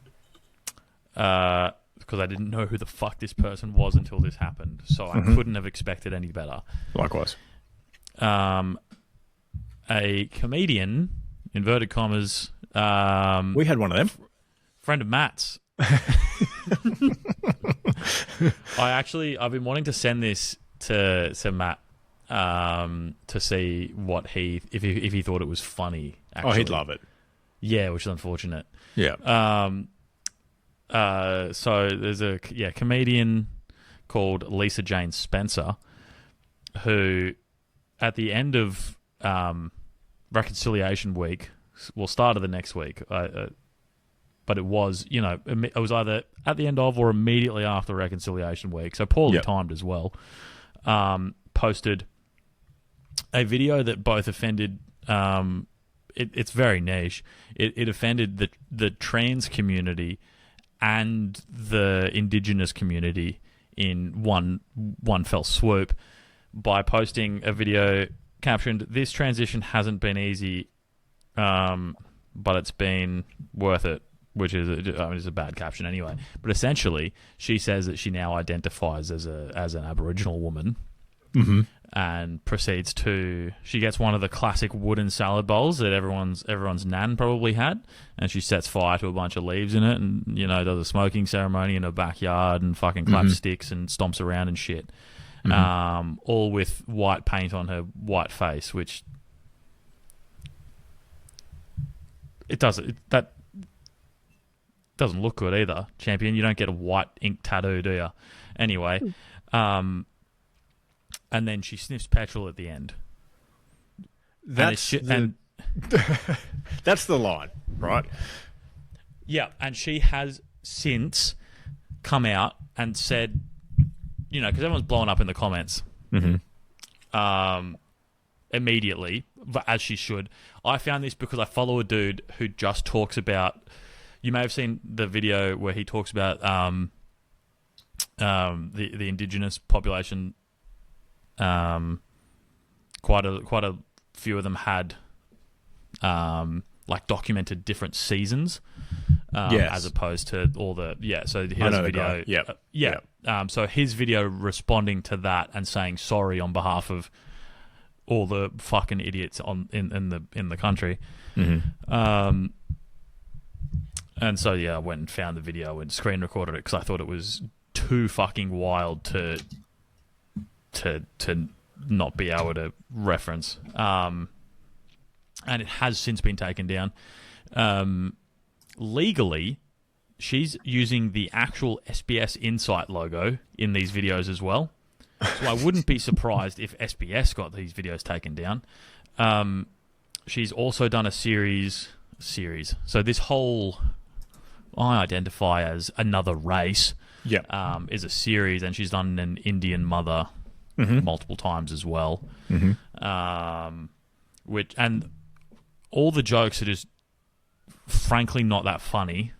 Because I didn't know who the fuck this person was until this happened, so I couldn't have expected any better. Likewise. A comedian, inverted commas. We had one of them. Friend of Matt's. I've been wanting to send this to Matt to see what if he thought it was funny. Actually. Oh, he'd love it. Yeah, which is unfortunate. Yeah. So there's a comedian called Lisa Jane Spencer who, at the end of Reconciliation Week, well, start of the next week, but it was, it was either at the end of or immediately after Reconciliation Week, so poorly timed as well, posted a video that both offended, it's very niche, it offended the trans community and the Indigenous community in one fell swoop by posting a video captioned, "This transition hasn't been easy, but it's been worth it," which is it's a bad caption anyway. But essentially, she says that she now identifies as an Aboriginal woman, and proceeds to. She gets one of the classic wooden salad bowls that everyone's nan probably had, and she sets fire to a bunch of leaves in it, and does a smoking ceremony in her backyard and fucking claps sticks and stomps around and shit, all with white paint on her white face, which. That doesn't look good either, champion. You don't get a white ink tattoo, do you? Anyway, and then she sniffs petrol at the end. That's that's the line, right? Yeah, and she has since come out and said, because everyone's blowing up in the comments. Immediately, as she should. I found this because I follow a dude who just talks about. You may have seen the video where he talks about the Indigenous population. Quite a few of them had documented different seasons, as opposed to all the So here's a video. So his video responding to that and saying sorry on behalf of all the fucking idiots in the country. And so I went and found the video and screen recorded it because I thought it was too fucking wild to not be able to reference. And it has since been taken down. Legally, she's using the actual SBS Insight logo in these videos as well. So I wouldn't be surprised if SBS got these videos taken down. She's also done a series. So this whole I identify as another race is a series, and she's done an Indian mother multiple times as well. Which and all the jokes are just frankly not that funny.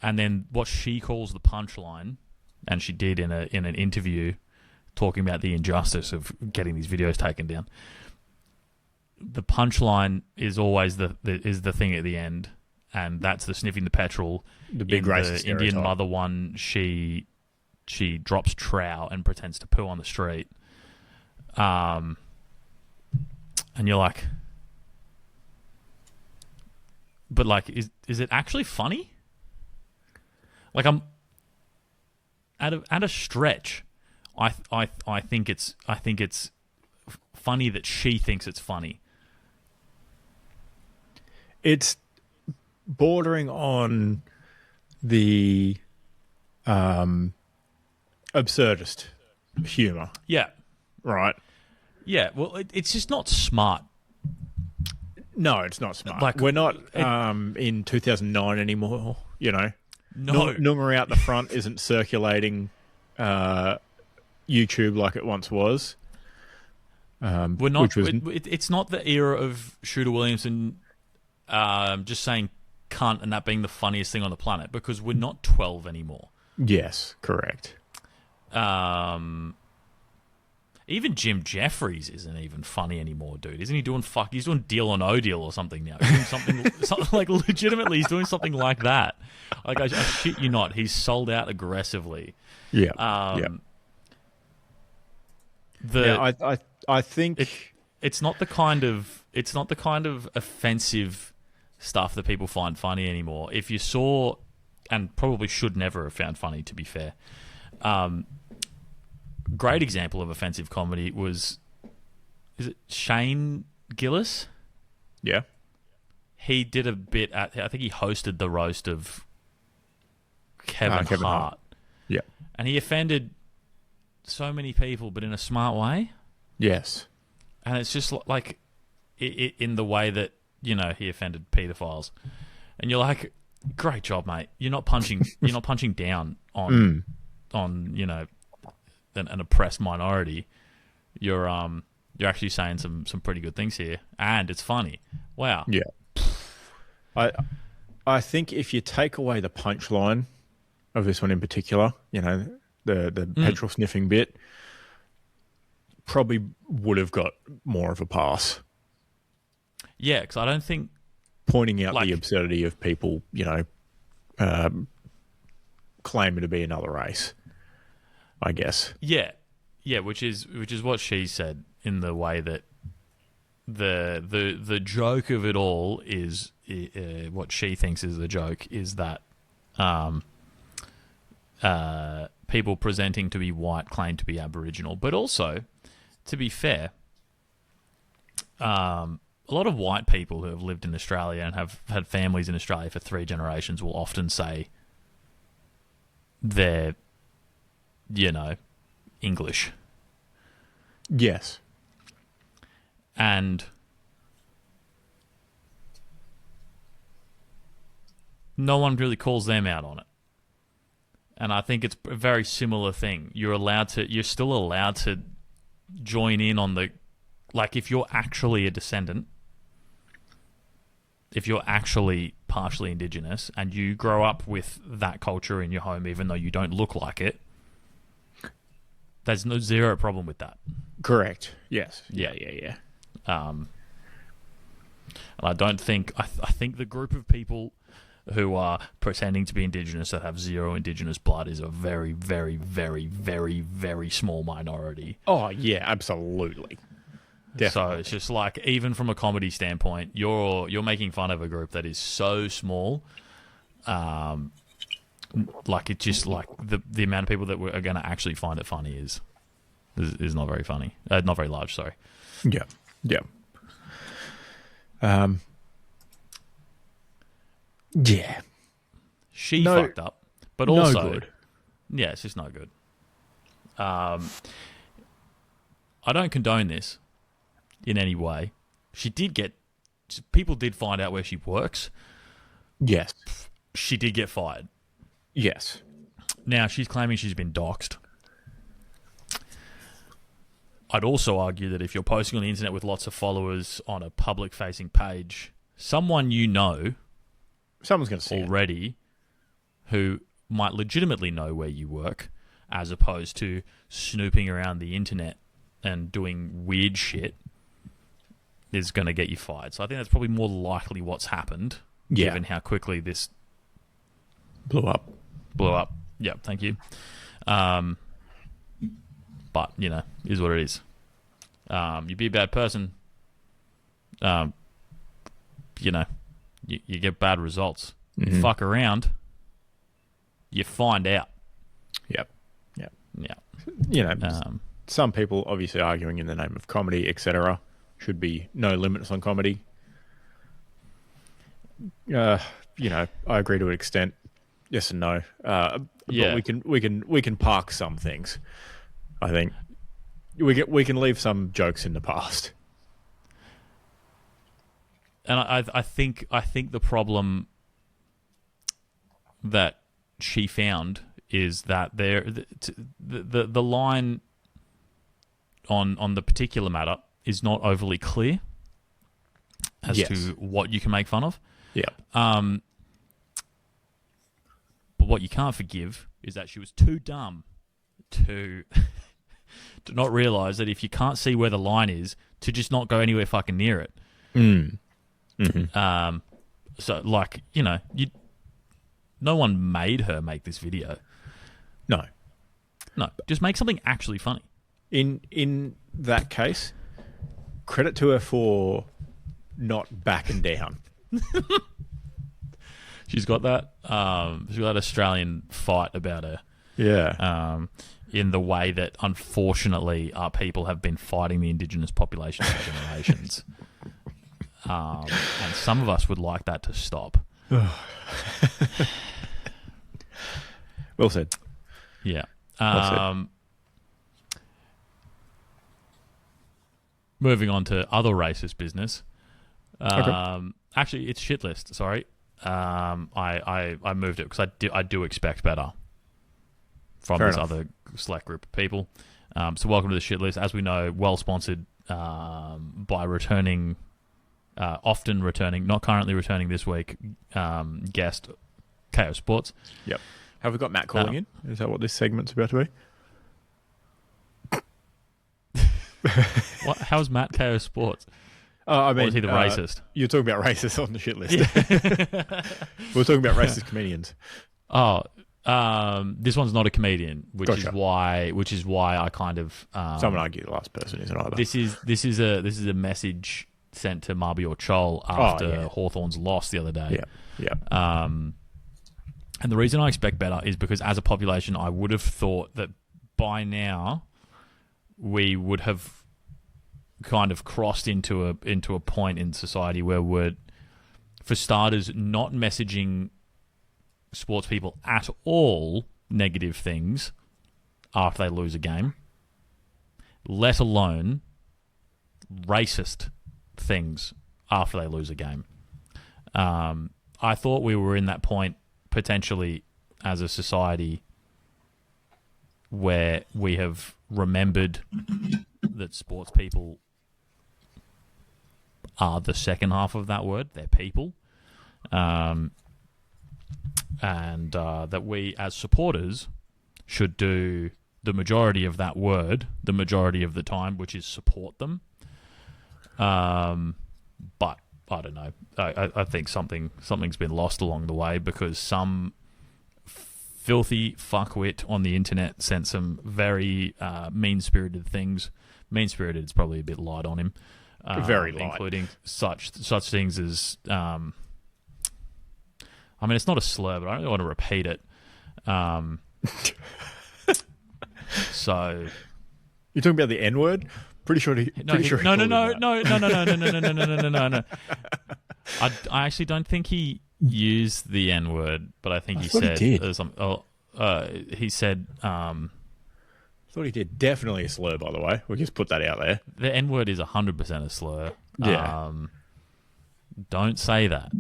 And then what she calls the punchline, and she did in an interview talking about the injustice of getting these videos taken down. The punchline is always the thing at the end, and that's the sniffing the petrol. The big racist Indian mother one. She drops trow and pretends to poo on the street. And you're like, but is it actually funny? I'm at a stretch. I think it's funny that she thinks it's funny. It's bordering on the absurdist humor. Yeah. Right. Yeah. Well, it's just not smart. No, it's not smart. We're not in 2009 anymore. No. Noongar out the front isn't circulating YouTube like it once was. We're not. which was It's not the era of Shooter Williamson just saying cunt and that being the funniest thing on the planet, because we're not 12 anymore. yes, correct. Even Jim Jeffries isn't even funny anymore, dude. Isn't he doing He's doing Deal or No Deal or something now. He's doing something like legitimately. He's doing something like that. Like I shit you not. He's sold out aggressively. Yeah. I think it's not the kind of offensive stuff that people find funny anymore. If you saw, and probably should never have found funny, to be fair. Great example of offensive comedy is it Shane Gillis? Yeah. He did a bit I think he hosted the roast of Kevin Hart. Yeah. And he offended so many people, but in a smart way. Yes. And it's just like in the way that, he offended paedophiles. And you're like, great job, mate. You're not punching down on an oppressed minority. You're actually saying some pretty good things here, and it's funny. Wow. Yeah. I think if you take away the punchline of this one in particular, the petrol sniffing bit, probably would have got more of a pass. Yeah, because I don't think pointing out the absurdity of people, claiming to be another race, I guess. Yeah, which is what she said, in the way that the joke of it all is what she thinks is the joke is that people presenting to be white claim to be Aboriginal, but also, to be fair, a lot of white people who have lived in Australia and have had families in Australia for 3 generations will often say they're, English. Yes. And no one really calls them out on it. And I think it's a very similar thing. You're still allowed to join in on if you're actually a descendant, if you're actually partially Indigenous and you grow up with that culture in your home, even though you don't look like it, there's zero problem with that. Correct. Yes. Yeah. And I don't think... I think the group of people who are pretending to be Indigenous that have zero Indigenous blood is a very, very, very, very, very small minority. Oh, yeah, absolutely. Definitely. So it's just like, even from a comedy standpoint, you're making fun of a group that is so small. It's just like the amount of people that are going to actually find it funny is not very funny. Not very large, sorry. Yeah. Yeah. Yeah. She fucked up. But also... No good. Yeah, it's just no good. I don't condone this in any way. People did find out where she works. Yes. She did get fired. Yes. Now, she's claiming she's been doxxed. I'd also argue that if you're posting on the internet with lots of followers on a public-facing page, someone someone's going to see already who might legitimately know where you work, as opposed to snooping around the internet and doing weird shit, is going to get you fired. So I think that's probably more likely what's happened, given how quickly this blew up. Yeah, thank you. But, is what it is. You be a bad person, you get bad results. Mm-hmm. You fuck around, you find out. Yep. Yeah. Some people obviously arguing in the name of comedy, etc. Should be no limits on comedy. I agree to an extent. Yes and no. But we can park some things. I think we can leave some jokes in the past. And I think the problem that she found is that the line on the particular matter is not overly clear as Yes. to what you can make fun of. Yeah. But what you can't forgive is that she was too dumb to to not realise that if you can't see where the line is, to just not go anywhere fucking near it. Mm-hmm. So, like, you know, no one made her make this video. No. No, just make something actually funny. In that case, credit to her for not backing down. She's got that Australian fight about her. Yeah. In the way that, unfortunately, our people have been fighting the Indigenous population for generations. And some of us would like that to stop. Well said. Yeah. Well said. Moving on to other racist business. Okay. Actually, it's shit list. Sorry. I moved it because I do expect better from Fair this enough. other select group of people. So welcome to the shit list. As we know, well sponsored by returning, often returning, not currently returning this week, guest KO Sports. Yep. Have we got Matt calling in? Is that what this segment's about to be? What? How's Matt KO Sports? I Or mean, is he the racist? You're talking about racists on the shit list. Yeah. We're talking about racist comedians. Oh, this one's not a comedian, which Gotcha. is why I kind of Some would argue the last person isn't either. this is a message sent to Marby or Chol after Hawthorn's loss the other day. Yeah. And the reason I expect better is because as a population, I would have thought that by now we would have kind of crossed into a point in society where we're, for starters, not messaging sports people at all negative things after they lose a game, let alone racist things after they lose a game. I thought we were in that point potentially as a society where we have remembered that sports people are the second half of that word. They're people. And that we as supporters should do the majority of that word the majority of the time, which is support them. But I don't know. I think something's been lost along the way because some filthy fuckwit on the internet sent some very mean-spirited things. Mean-spirited is probably a bit light on him. Very light. Including such things as... I mean, it's not a slur, but I don't want to repeat it. So... You're talking about the N-word? Pretty sure he No. called it that. No. I actually don't think he used the N-word, but I think he thought said... he did. He said... I thought he did. Definitely a slur, by the way. We'll just put that out there. The N-word is 100% a slur. Yeah. Don't say that.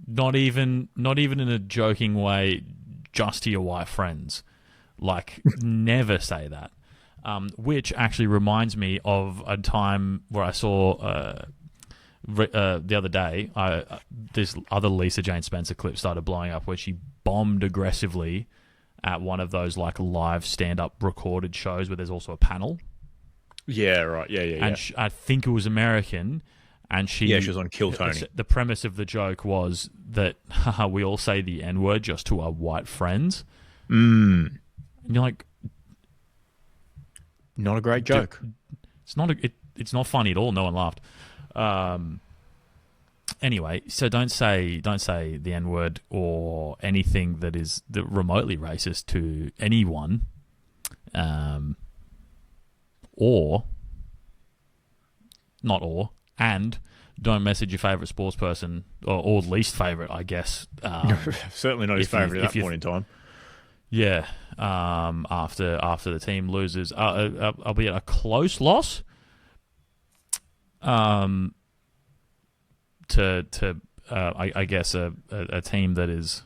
Not even in a joking way, just to your white friends. Like, never say that. Which actually reminds me of a time where I saw the other day, this other Lisa Jane Spencer clip started blowing up where she bombed aggressively at one of those like live stand-up recorded shows where there's also a panel. Yeah, right. Yeah. And I think it was American. And she was on Kill Tony. The premise of the joke was that we all say the N-word just to our white friends. And you're like... Not a great joke. It's not funny at all. No one laughed. Anyway, so don't say the N-word or anything that is remotely racist to anyone. And don't message your favourite sports person or least favourite, I guess. Certainly not his favourite at that point in time. Yeah, after the team loses, albeit a close loss, I guess a team that is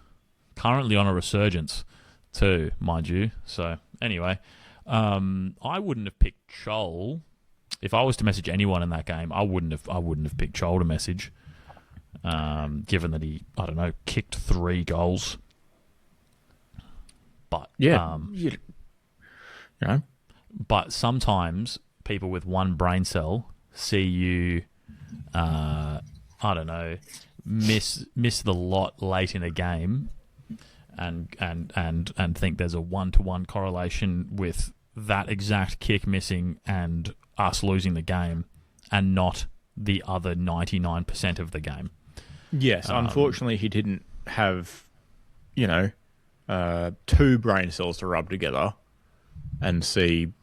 currently on a resurgence too, mind you. So anyway, I wouldn't have picked Chol if I was to message anyone in that game, I wouldn't have picked Chol to message. Given that he, I don't know, kicked 3 goals. But you know, but sometimes people with one brain cell see you, I don't know, miss the lot late in a game, and think there's a 1-to-1 correlation with that exact kick missing and us losing the game, and not the other 99% of the game. Yes, unfortunately, he didn't have, 2 brain cells to rub together and see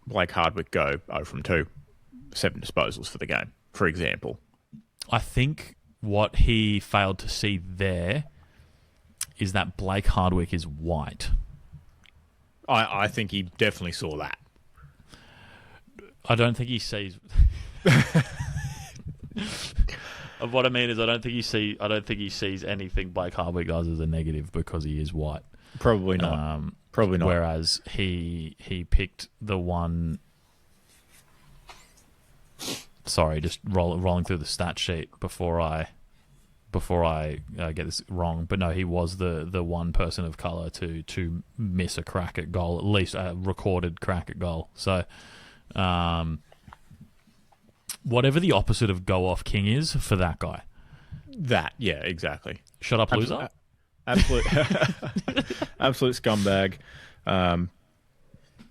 Blake Hardwick go 0 from 2, 7 disposals for the game, for example. I think what he failed to see there is that Blake Hardwick is white. I think he definitely saw that. I don't think he sees. What I mean is, I don't think he sees anything Blake Hardwick does as a negative because he is white. Probably not. Probably not. Whereas he picked the one. Sorry, just rolling through the stat sheet before I get this wrong. But no, he was the one person of colour to miss a crack at goal, at least a recorded crack at goal. So. Whatever the opposite of go off king is for that guy. That, yeah, exactly. Shut up, loser. Absolute scumbag.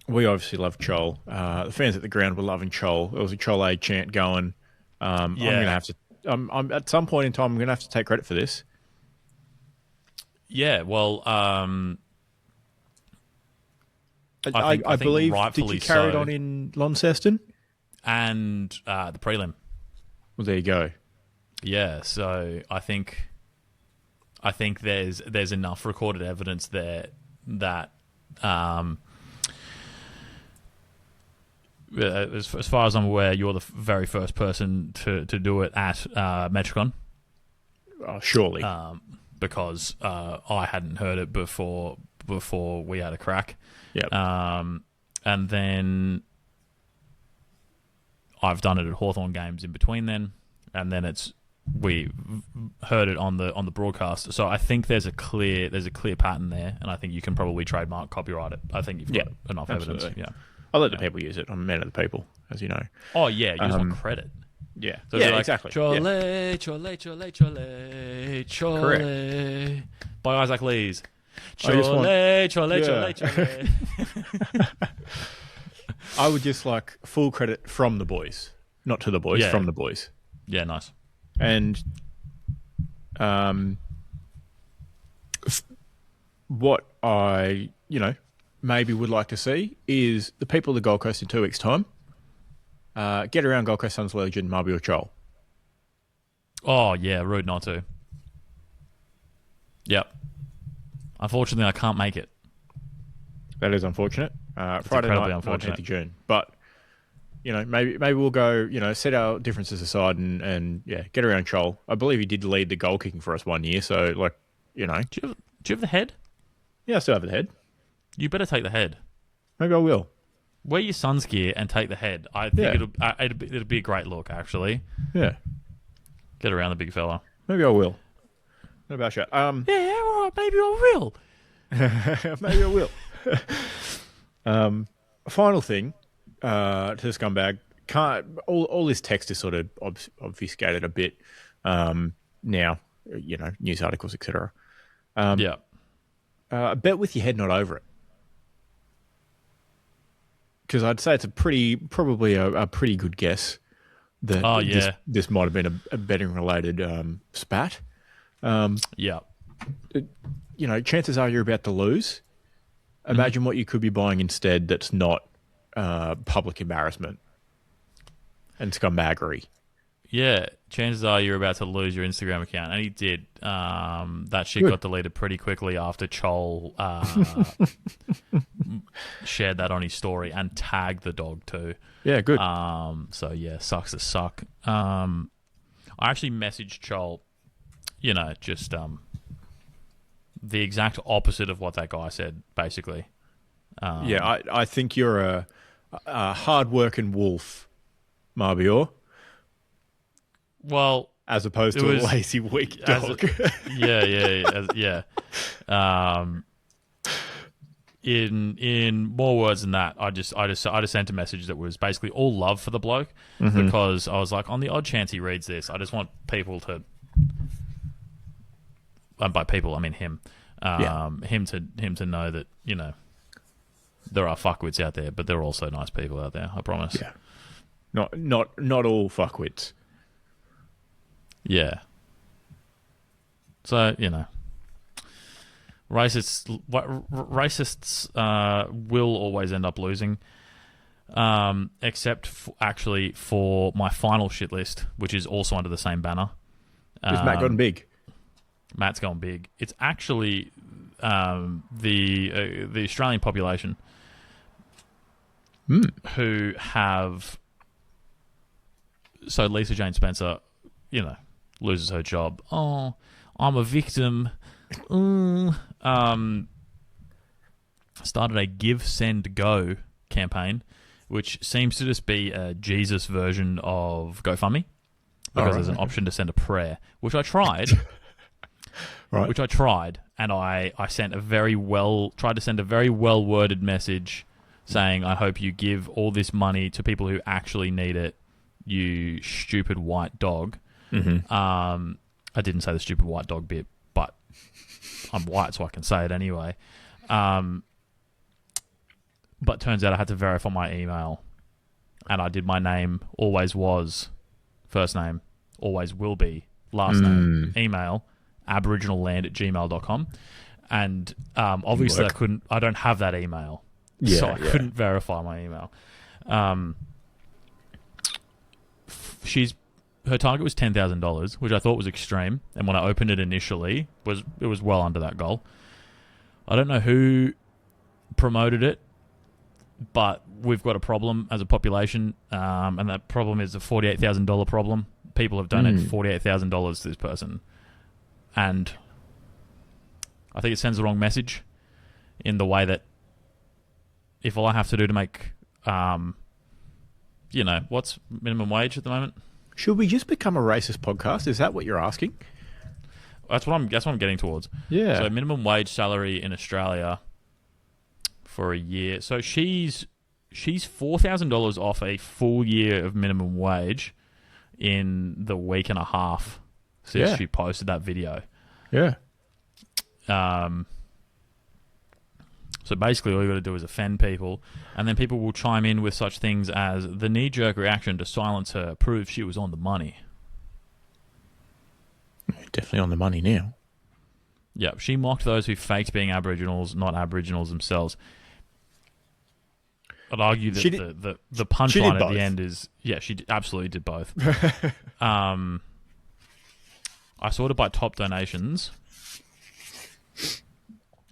We obviously love Chol. The fans at the ground were loving Chol. There was a Chol A chant going. I'm gonna have to. I'm at some point in time. I'm gonna have to take credit for this. Yeah, well, I believe. Did you carry it on in Launceston? And the prelim. Well, there you go. Yeah, so I think there's enough recorded evidence there that as far as I'm aware, you're the very first person to do it at Metricon. Surely, because I hadn't heard it before we had a crack. Yep. And then I've done it at Hawthorn games in between then, and then we heard it on the broadcast. So I think there's a clear pattern there, and I think you can probably trademark, copyright it. I think you've got enough evidence. Yeah, I'll let the people use it. I'm a man of the people, as you know. Oh yeah, you just want credit. Yeah, so yeah, exactly. Chole, chole, chole, chole, chole, by Isaac Lees. Chole, chole, chole. I would just like full credit from the boys, not to the boys, from the boys. Yeah, nice. And what I, maybe would like to see is the people of the Gold Coast in 2 weeks' time get around Gold Coast Suns legend Marby or Chol. Oh, yeah, rude not to. Yep. Unfortunately, I can't make it. That is unfortunate. Friday night, 19th of June. But, maybe we'll go, set our differences aside and get around Chol. I believe he did lead the goal kicking for us one year. So, Do you have the head? Yeah, I still have the head. You better take the head. Maybe I will. Wear your Suns gear and take the head. I think it'll be a great look, actually. Yeah. Get around the big fella. Maybe I will. No about shot. Yeah, all right, maybe I will. Maybe I will. Final thing to the scumbag. All this text is sort of obfuscated a bit now. News articles, etc. Bet with your head not over it, because I'd say it's probably a pretty good guess that this might have been a betting related spat. Chances are you're about to lose. Imagine what you could be buying instead that's not public embarrassment and scumbaggery. Yeah, chances are you're about to lose your Instagram account. And he did. That shit got deleted pretty quickly after Chol shared that on his story and tagged the dog too. Yeah, good. So, yeah, sucks to suck. I actually messaged Chol, just the exact opposite of what that guy said, basically. I think you're a hard-working wolf Marbior, Well, as opposed it to a was lazy, weak as dog. yeah. In more words than that, I just sent a message that was basically all love for the bloke, because I was like, on the odd chance he reads this, I just want people to, and by people I mean him, him to know that, you know, there are fuckwits out there, but there are also nice people out there. I promise. Yeah, not all fuckwits. Yeah. So, you know, racists will always end up losing, except actually for my final shit list, which is also under the same banner. Has Matt gotten big? Matt's gone big. It's actually the Australian population who have. So Lisa Jane Spencer, you know, loses her job. Oh, I'm a victim. Started a Give, Send, Go campaign, which seems to just be a Jesus version of GoFundMe, because there's an option to send a prayer, which I tried. And I sent tried to send a very well worded message saying, I hope you give all this money to people who actually need it, you stupid white dog. I didn't say the stupid white dog bit, but I'm white, so I can say it anyway. But turns out I had to verify my email, and I did my name, always was, first name, always will be, last name, email, aboriginalland@gmail.com. And obviously I don't have that email, so I couldn't verify my email. Her target was $10,000, which I thought was extreme, and when I opened it initially, it was well under that goal. I don't know who promoted it, but we've got a problem as a population, and that problem is a $48,000 problem. People have donated $48,000 to this person, and I think it sends the wrong message in the way that if all I have to do to make, you know, what's minimum wage at the moment? Should we just become a racist podcast? Is that what you're asking? That's what I'm getting towards. Yeah. So minimum wage salary in Australia for a year. So she's $4,000 off a full year of minimum wage in the week and a half since she posted that video. Yeah. So basically all you got to do is offend people, and then people will chime in with such things as the knee-jerk reaction to silence her proves she was on the money. Definitely on the money now. Yeah, she mocked those who faked being Aboriginals, not Aboriginals themselves. I'd argue that the punchline at the end is, she absolutely did both. I sorted by top donations.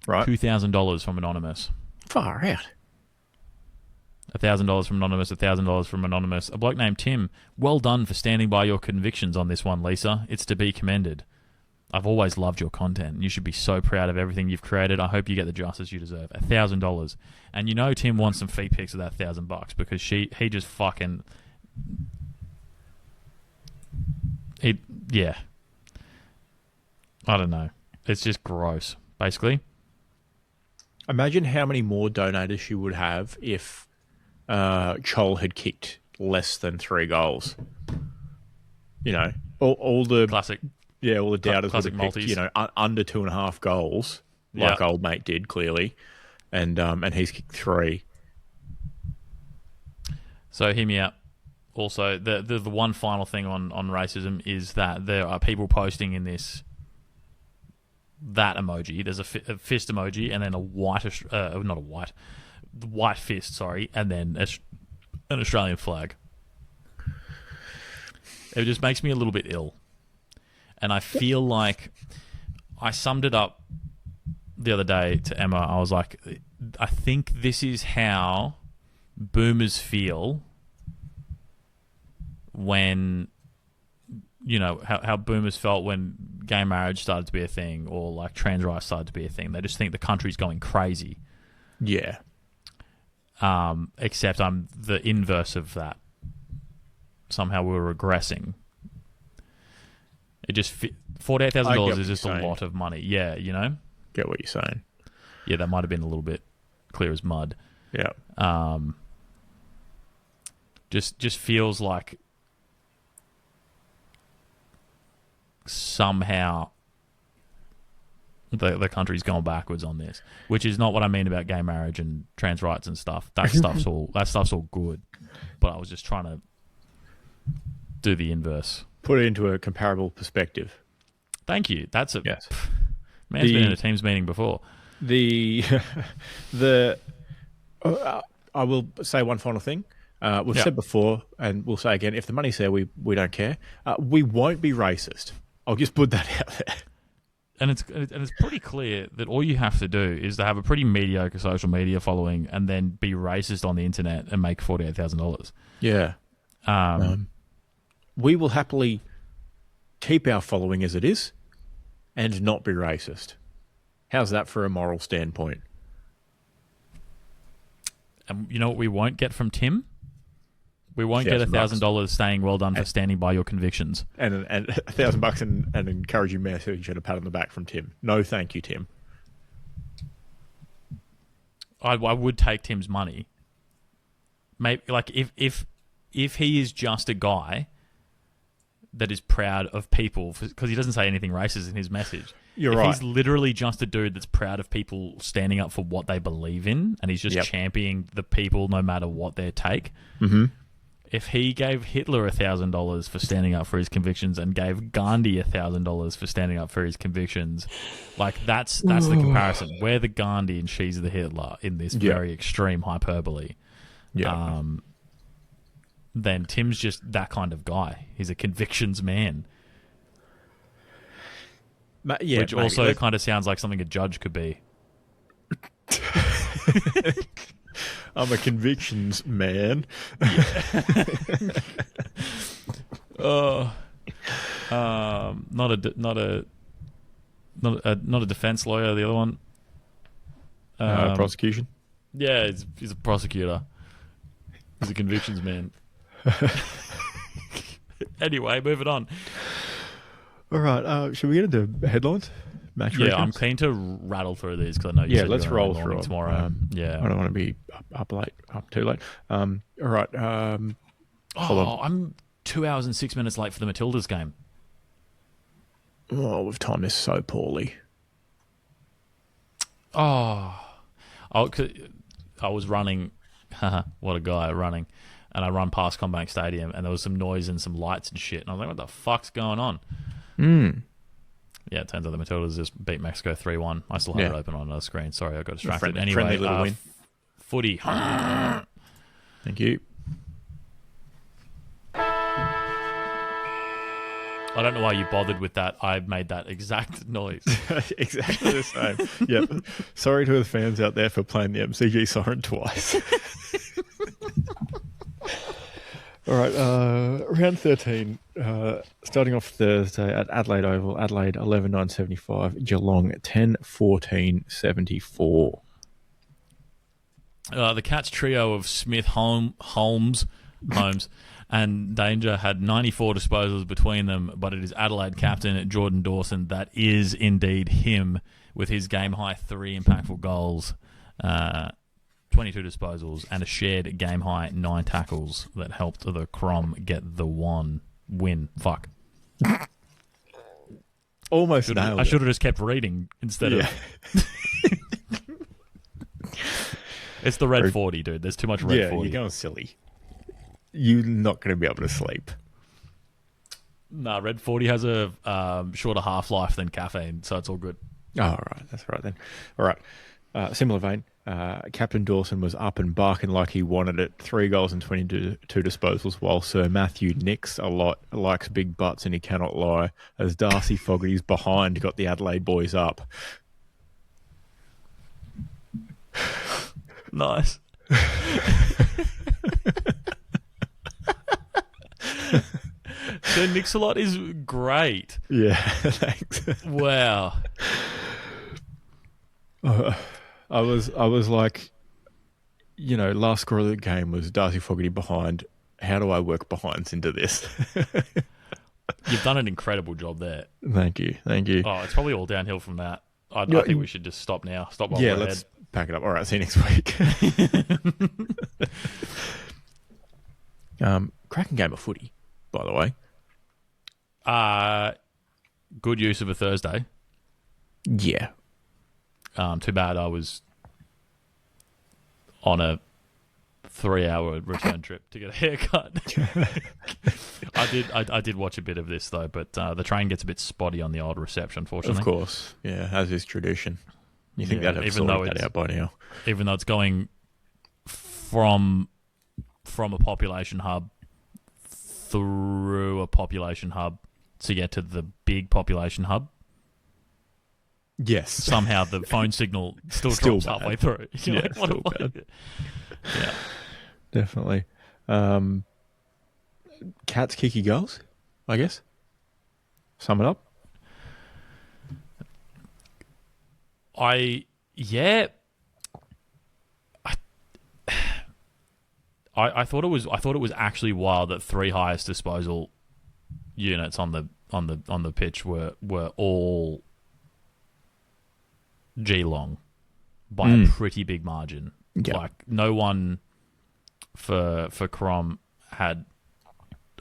Right. $2,000 from Anonymous. Far out. $1,000 from Anonymous, $1,000 from Anonymous. A bloke named Tim. Well done for standing by your convictions on this one, Lisa. It's to be commended. I've always loved your content. You should be so proud of everything you've created. I hope you get the justice you deserve. $1,000. And you know Tim wants some feet pics of that $1,000 because he just fucking... Yeah. I don't know. It's just gross, basically. Imagine how many more donators she would have if Chol had kicked less than 3 goals. You know, all the classic, all the doubters would have picked, multis. you know, under 2.5 goals, like old mate did clearly, and he's kicked 3. So hear me out. Also, the one final thing on racism is that there are people posting in this. That emoji. There's a fist emoji, and then a white fist. Sorry, and then an Australian flag. It just makes me a little bit ill, and I feel like I summed it up the other day to Emma. I was like, I think this is how boomers feel when. You know, how boomers felt when gay marriage started to be a thing, or like trans rights started to be a thing. They just think the country's going crazy. Yeah. Except I'm the inverse of that. somehow we were regressing. It just $48,000 is just a lot of money. Yeah, you know? Get what you're saying. Yeah, that might have been a little bit clear as mud. Yeah. Just feels like somehow the country's gone backwards on this, which is not what I mean about gay marriage and trans rights and stuff. That stuff's all good, but I was just trying to do the inverse. Put it into a comparable perspective. Thank you. That's a yes. Man's been in a Teams meeting before. I will say one final thing. We've said before, and we'll say again, if the money's there, we don't care. We won't be racist. I'll just put that out there. And it's pretty clear that all you have to do is to have a pretty mediocre social media following and then be racist on the internet and make $48,000. Yeah. We will happily keep our following as it is and not be racist. How's that for a moral standpoint? And you know what we won't get from Tim? We won't get $1,000 saying well done for standing by your convictions. And $1,000 and an encouraging message and a pat on the back from Tim. No, thank you, Tim. I would take Tim's money. Maybe like if he is just a guy that is proud of people, because he doesn't say anything racist in his message. You're right. He's literally just a dude that's proud of people standing up for what they believe in, and he's just championing the people no matter what their take. Mm-hmm. If he gave Hitler $1,000 for standing up for his convictions and gave Gandhi $1,000 for standing up for his convictions, like that's the comparison. We're the Gandhi and she's the Hitler in this very extreme hyperbole. Yeah. Then Tim's just that kind of guy. He's a convictions man. Which also kind of sounds like something a judge could be. I'm a convictions man. Not a defense lawyer. The other one, prosecution. Yeah, he's a prosecutor. He's a convictions man. Anyway, moving on. All right, should we get into headlines? Match recaps? I'm keen to rattle through these because I know you said let's roll through tomorrow. I don't want to be up too late. All right. I'm 2 hours and 6 minutes late for the Matildas game. Oh, we've timed this so poorly. I was running. What a guy running. And I run past Combank Stadium, and there was some noise and some lights and shit. And I was like, what the fuck's going on? Yeah, it turns out the Matildas just beat Mexico 3-1. I still have it open on another screen. Sorry, I got distracted. Friendly little win. Footy. Thank you. I don't know why you bothered with that. I made that exact noise. Exactly the same. Yep. Sorry to the fans out there for playing the MCG siren twice. All right, round 13, starting off Thursday at Adelaide Oval. Adelaide 11-9-75, Geelong 10-14-74. The Cats trio of Smith, Holmes, and Danger had 94 disposals between them, but it is Adelaide captain Jordan Dawson that is indeed him with his game-high 3 impactful goals. 22 disposals, and a shared game-high 9 tackles that helped the Crom get the win. Fuck. Almost nailed it. I should have just kept reading instead of... It's the red 40, dude. There's too much red 40. Yeah, you're going silly. You're not going to be able to sleep. Nah, red 40 has a shorter half-life than caffeine, so it's all good. Oh, all right. That's right then. All right. Similar vein. Captain Dawson was up and barking like he wanted it. 3 goals and 22 disposals, while Sir Matthew Nicks likes big butts and he cannot lie, as Darcy Fogarty's behind got the Adelaide boys up. Nice. Sir Nicks-a-lot is great. Yeah, thanks. Wow. I was like, last score of the game was Darcy Fogarty behind, how do I work behinds into this? You've done an incredible job there. Thank you. Oh, it's probably all downhill from that. I Yeah, think we should just stop now. Stop while Yeah, we're let's pack it up. All right, see you next week. Cracking game of footy, by the way. Good use of a Thursday. Yeah. Too bad I was on a 3-hour return trip to get a haircut. I did watch a bit of this though, but the train gets a bit spotty on the old reception, unfortunately. Of course. Yeah, as is tradition. You think they'd have sorted that out by now. Even though it's going from a population hub through a population hub to get to the big population hub. Yes. Somehow the phone signal still drops bad. halfway through. You're Yeah, like, what still the fuck? bad. Yeah. Definitely. Cats kicky goals, I guess. Sum it up. I thought it was actually wild that 3 highest disposal units on the pitch were all Geelong by a pretty big margin. Yeah. Like no one for Crom had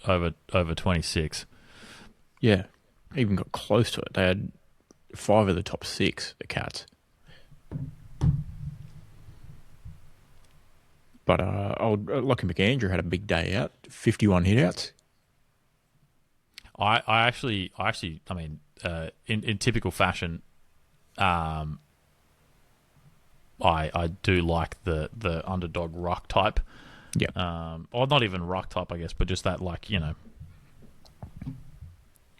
over 26. Yeah. Even got close to it. They had 5 of the top 6, the Cats. But old Lockie McAndrew had a big day out, 51 hitouts. I mean, in typical fashion, I do like the underdog ruck type. Yeah. Or not even ruck type, I guess, but just that, like, you know,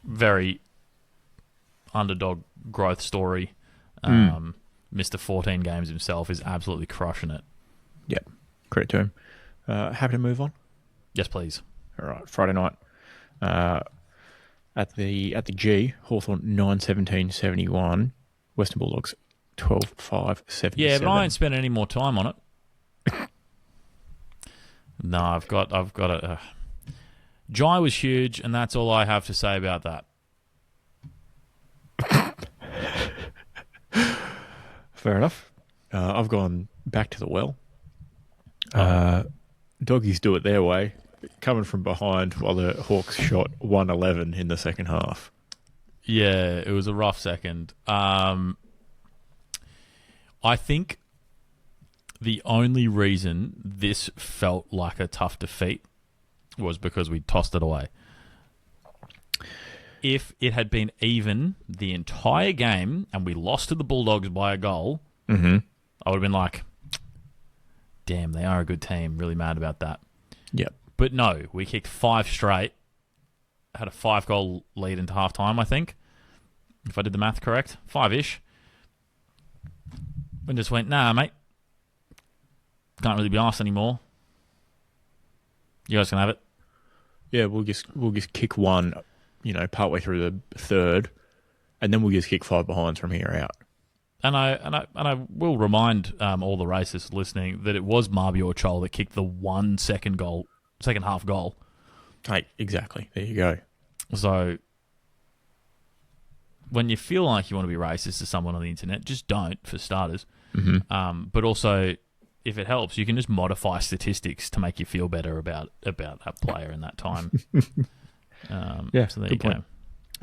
very underdog growth story. Mr. 14 games himself is absolutely crushing it. Yep. Credit to him. Happy to move on? Yes, please. All right. Friday night. At the G, Hawthorn 9-17-71. Western Bulldogs 12-5-77. Yeah, but I ain't spent any more time on it. No, I've got a... Jai was huge, and that's all I have to say about that. Fair enough. I've gone back to the well. Doggies do it their way, coming from behind while the Hawks shot 111 in the second half. Yeah, it was a rough second. I think the only reason this felt like a tough defeat was because we tossed it away. If it had been even the entire game and we lost to the Bulldogs by a goal, I would have been like, damn, they are a good team. Really mad about that. Yep. But no, we kicked 5 straight, had a 5-goal lead into halftime, I think, if I did the math correct. 5-ish. And just went, nah, mate. Can't really be asked anymore. You guys can have it. Yeah, we'll just kick one, partway through the third, and then we'll just kick 5 behinds from here out. And I will remind all the racists listening that it was Marbior Chol that kicked the second half goal. Hey, exactly. There you go. So when you feel like you want to be racist to someone on the internet, just don't, for starters. But also, if it helps, you can just modify statistics to make you feel better about that player in that time. Yeah, so there you point. go.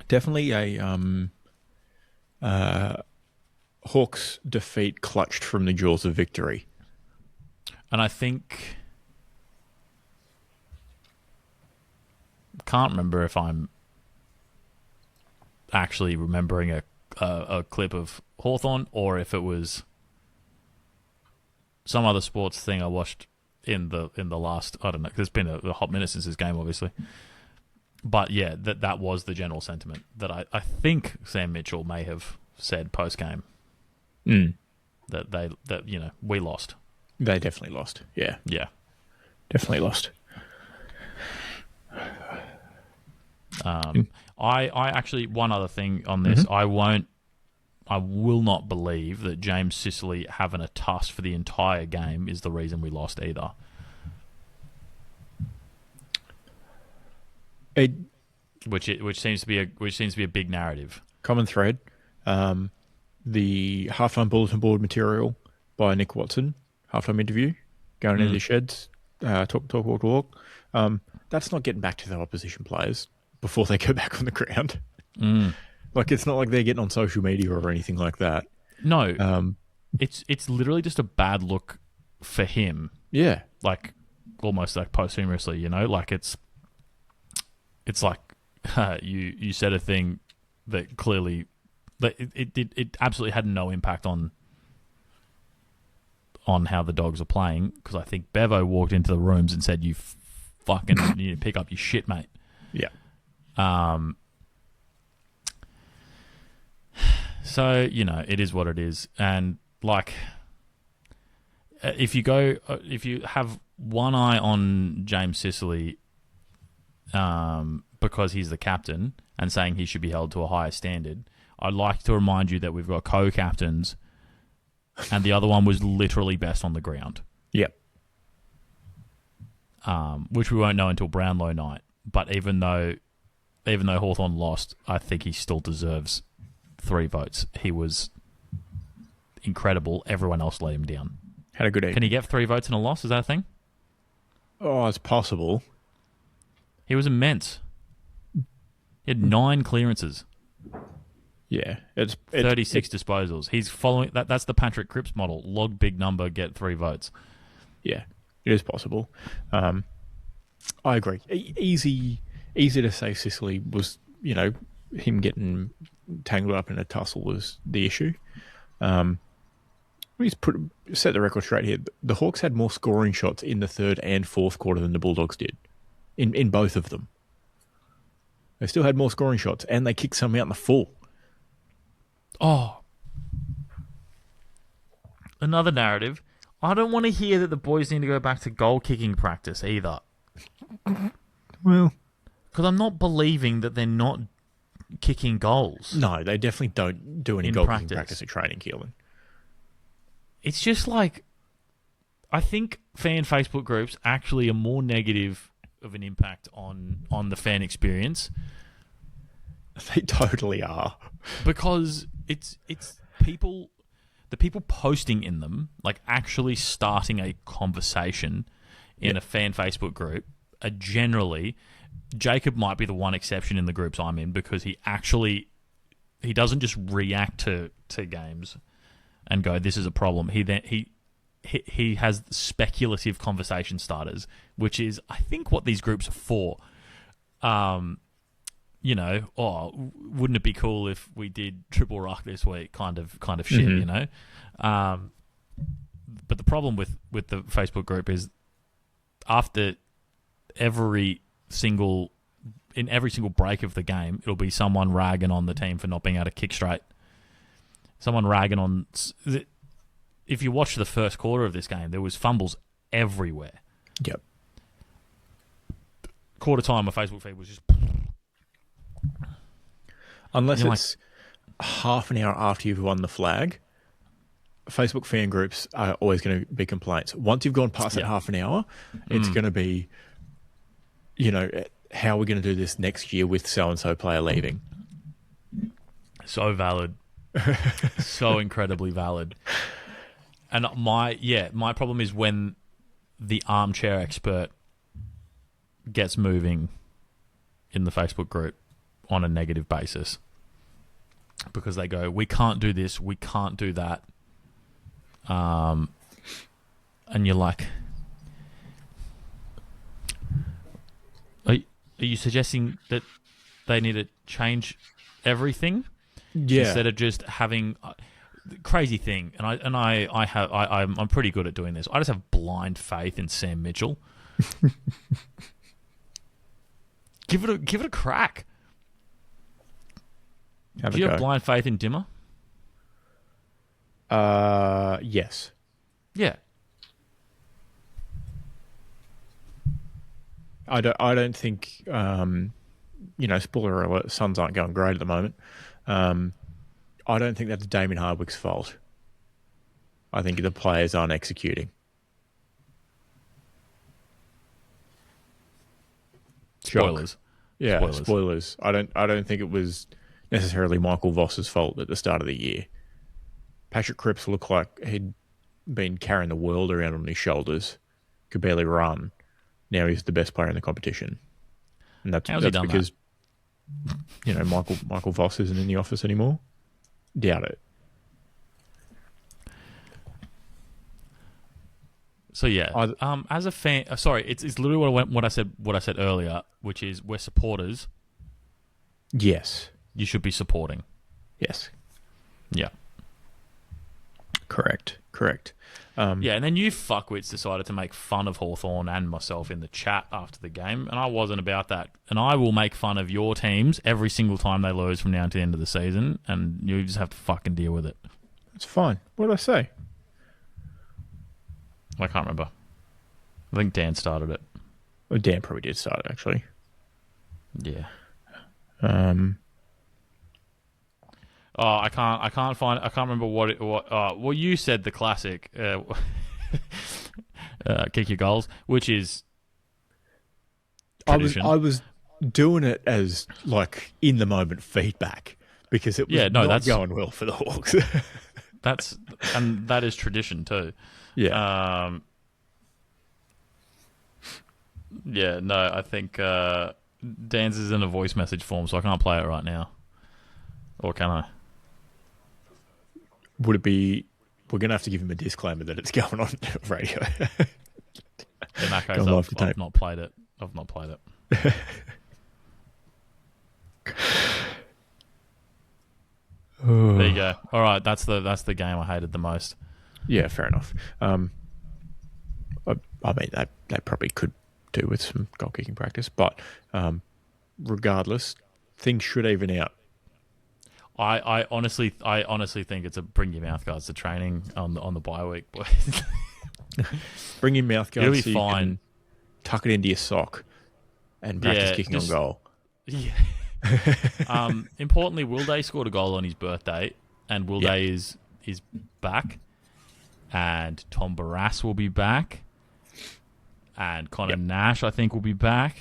Definitely a Hawks defeat clutched from the jaws of victory. And I think... Can't remember if I'm actually remembering a clip of Hawthorn or if it was some other sports thing I watched in the last, I don't know, 'cause it's been a hot minute since this game, obviously. But yeah, that was the general sentiment that I think Sam Mitchell may have said post game. That we lost. They definitely lost. Yeah. Yeah. Definitely lost. I actually, one other thing on this, I will not believe that James Sicily having a tuss for the entire game is the reason we lost either. A which seems to be a big narrative. common thread. The halftime bulletin board material by Nick Watson, halftime interview, going into the sheds, walk. That's not getting back to the opposition players before they go back on the ground. Like, it's not like they're getting on social media or anything like that. No, it's literally just a bad look for him. Yeah, Like almost like posthumously, you know, like it's like you said a thing that clearly that it absolutely had no impact on how the Dogs are playing, because I think Bevo walked into the rooms and said, "You fucking need to pick up your shit, mate." yeah. So, you know, it is what it is. And, like, if you have one eye on James Sicily because he's the captain and saying he should be held to a higher standard, I'd like to remind you that we've got co-captains and the other one was literally best on the ground. Yep. Which we won't know until Brownlow night. But even though Hawthorn lost, I think he still deserves 3 votes. He was incredible. Everyone else let him down. Had a good evening. Can he get 3 votes in a loss? Is that a thing? Oh, it's possible. He was immense. He had 9 clearances. Yeah, it's 36 disposals. He's following that. That's the Patrick Cripps model. Log big number, get 3 votes. Yeah, it is possible. I agree. Easy to say Sicily was, you know, him getting tangled up in a tussle was the issue. He's set the record straight here. The Hawks had more scoring shots in the third and fourth quarter than the Bulldogs did, in both of them. They still had more scoring shots, and they kicked some out in the full. Oh. Another narrative. I don't want to hear that the boys need to go back to goal kicking practice either. Well, because I'm not believing that they're not kicking goals. No, they definitely don't do any goal kicking practice at training, Keelan. It's just like, I think fan Facebook groups actually are more negative of an impact on the fan experience. They totally are. Because it's people, the people posting in them, like actually starting a conversation in a fan Facebook group, are generally, Jacob might be the one exception in the groups I'm in, because he doesn't just react to games and go, this is a problem. He has speculative conversation starters, which is, I think, what these groups are for. You know, wouldn't it be cool if we did triple ruck this week? Kind of shit, you know. But the problem with the Facebook group is, after every single break of the game, it'll be someone ragging on the team for not being able to kick straight. Someone ragging on. If you watch the first quarter of this game, there was fumbles everywhere. Yep. Quarter time, my Facebook feed was just. Unless it's half an hour after you've won the flag, Facebook fan groups are always going to be complaints. Once you've gone past that half an hour, it's going to be, you know, how are we going to do this next year with so-and-so player leaving? So valid. So incredibly valid. And my problem is when the armchair expert gets moving in the Facebook group on a negative basis, because they go, we can't do this, we can't do that. And you're like, are you suggesting that they need to change everything? Yeah. Instead of just having crazy thing, I'm pretty good at doing this. I just have blind faith in Sam Mitchell. Give it a crack. Do you have blind faith in Dimmer? Yes. Yeah. I don't think, you know, spoiler alert, Suns aren't going great at the moment. I don't think that's Damien Hardwick's fault. I think the players aren't executing. Spoilers. Yeah, spoilers. I don't think it was necessarily Michael Voss's fault at the start of the year. Patrick Cripps looked like he'd been carrying the world around on his shoulders, could barely run. Now he's the best player in the competition, and that's because Michael Voss isn't in the office anymore. Doubt it. So yeah, as a fan, sorry, it's literally what I said earlier, which is we're supporters. Yes, you should be supporting. Yes. Yeah. Correct. Yeah, and then you fuckwits decided to make fun of Hawthorn and myself in the chat after the game, and I wasn't about that. And I will make fun of your teams every single time they lose from now to the end of the season, and you just have to fucking deal with it. It's fine. What did I say? I can't remember. I think Dan started it. Well, Dan probably did start it, actually. Yeah. I can't remember what. Well, you said the classic, kick your goals, which is tradition. I was doing it as like in the moment feedback because it was not going well for the Hawks. that is tradition too. Yeah. Yeah. No, I think Dan's is in a voice message form, so I can't play it right now. Or can I? Would it be... We're going to have to give him a disclaimer that it's going on radio. In that case, I've not played it. There you go. All right, that's the game I hated the most. Yeah, fair enough. I mean, they probably could do with some goal kicking practice, but regardless, things should even out. I honestly think it's a bring your mouth guards to training on the bye week, boys. Bring your mouth guards. It'll be so fine. You can tuck it into your sock and practice kicking on goal. Yeah. Importantly, Will Day scored a goal on his birthday, and Will Day is back, and Tom Barrass will be back, and Connor Nash I think will be back.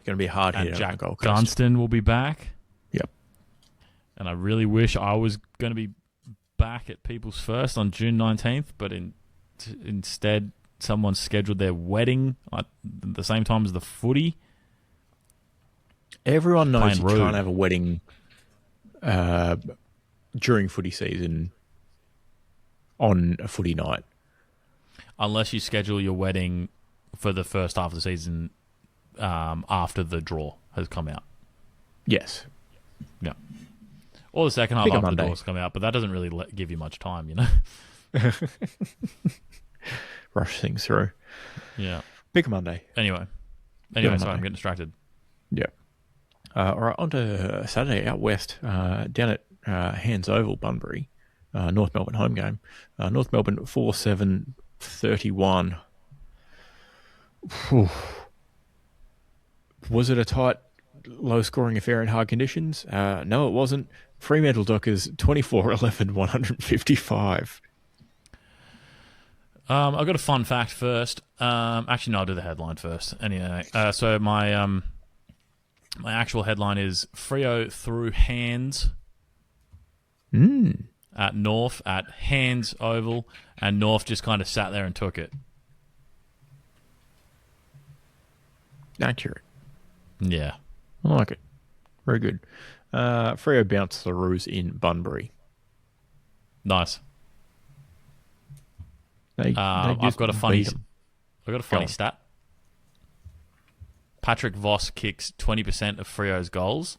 Going to be a hard hit. And Jack Dunstan will be back. Yep. And I really wish I was going to be back at People's First on June 19th, but instead someone scheduled their wedding at the same time as the footy. Everyone knows you can't have a wedding during footy season on a footy night. Unless you schedule your wedding for the first half of the season after the draw has come out. Yes. Yeah. Or the second half Pick after the draw has come out, but that doesn't really give you much time, you know? Rush things through. Yeah. Pick a Monday. Anyway, sorry, I'm getting distracted. Yeah. All right, on to Saturday out west, down at Hands Oval, Bunbury, North Melbourne home game. North Melbourne 4-7-31. Was it a tight, low-scoring affair in hard conditions? No, it wasn't. Fremantle Dockers 24-11-155. I've got a fun fact first. Actually, no, I'll do the headline first. Anyway, so my actual headline is Freo threw hands at North at Hands Oval, and North just kind of sat there and took it. Accurate. Yeah. I like it. Very good. Freo bounced the Roos in Bunbury. Nice. I've got a funny stat. Patrick Voss kicks 20% of Freo's goals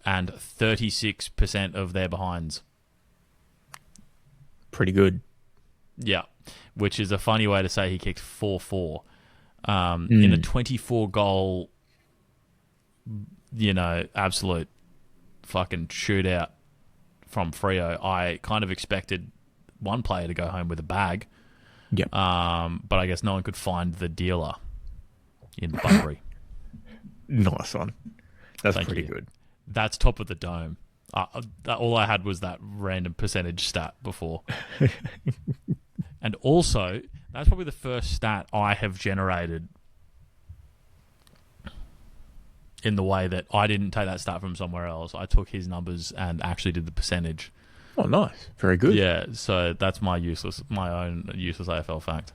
and 36% of their behinds. Pretty good. Yeah, which is a funny way to say he kicked 4-4. In a 24-goal, absolute fucking shootout from Freo, I kind of expected one player to go home with a bag. Yep. But I guess no one could find the dealer in Bunbury. Nice one. That's pretty good. That's top of the dome. All I had was that random percentage stat before. And also, that's probably the first stat I have generated in the way that I didn't take that stat from somewhere else. I took his numbers and actually did the percentage. Oh, nice. Very good. Yeah, so that's my own useless AFL fact.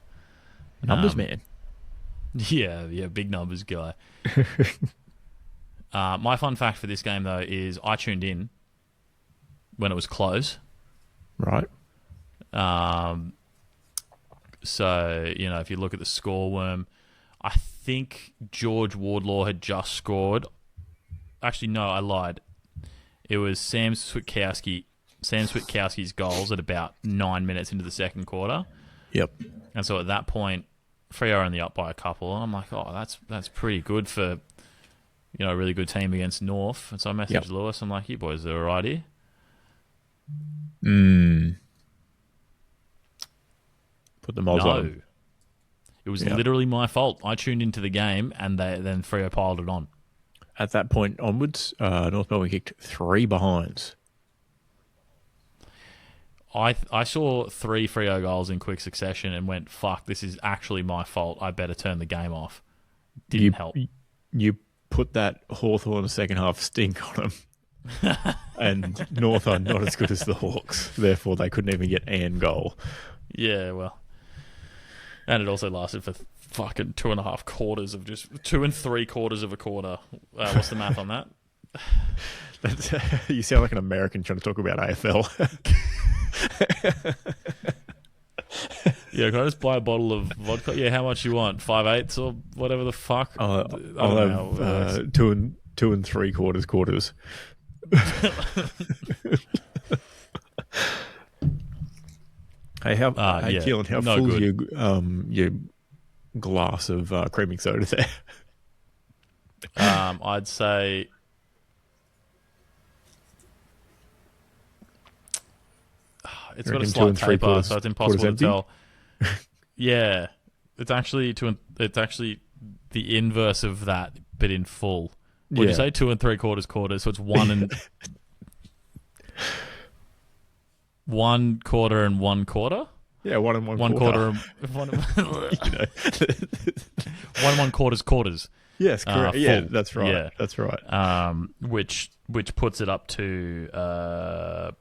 Numbers man. Yeah, big numbers guy. My fun fact for this game, though, is I tuned in when it was close. Right. So, if you look at the score worm, I think George Wardlaw had just scored. Actually, no, I lied. It was Sam Switkowski's goals at about 9 minutes into the second quarter. Yep. And so at that point, Freo are only up by a couple. And I'm like, oh, that's pretty good for, a really good team against North. And so I messaged Lewis. I'm like, you boys are all right here. Put the mods on. It was literally my fault. I tuned into the game and then Freo piled it on. At that point onwards, North Melbourne kicked 3 behinds. I saw 3 Freo goals in quick succession and went, fuck, this is actually my fault. I better turn the game off. Didn't help. You put that Hawthorn second half stink on them. And North are not as good as the Hawks. Therefore, they couldn't even get an goal. Yeah, well. And it also lasted for fucking 2.5 quarters of just 2 3/4 of a quarter. What's the math on that? You sound like an American trying to talk about AFL. Yeah, can I just buy a bottle of vodka? Yeah, how much you want? 5/8 or whatever the fuck? I'll have 2 3/4 quarters. Hey, Keelan, how full is your glass of creaming soda there? I'd say it's got a slight taper, so it's impossible to tell. Yeah, it's actually the inverse of that, but in full. Would you say 2 3/4 quarters? So it's 1 and 1/4 and 1/4. Yeah, 1 and 1/4. 1 1/4 quarters. Yes, correct. Yeah, that's right. Yeah. That's right. Which puts it up to the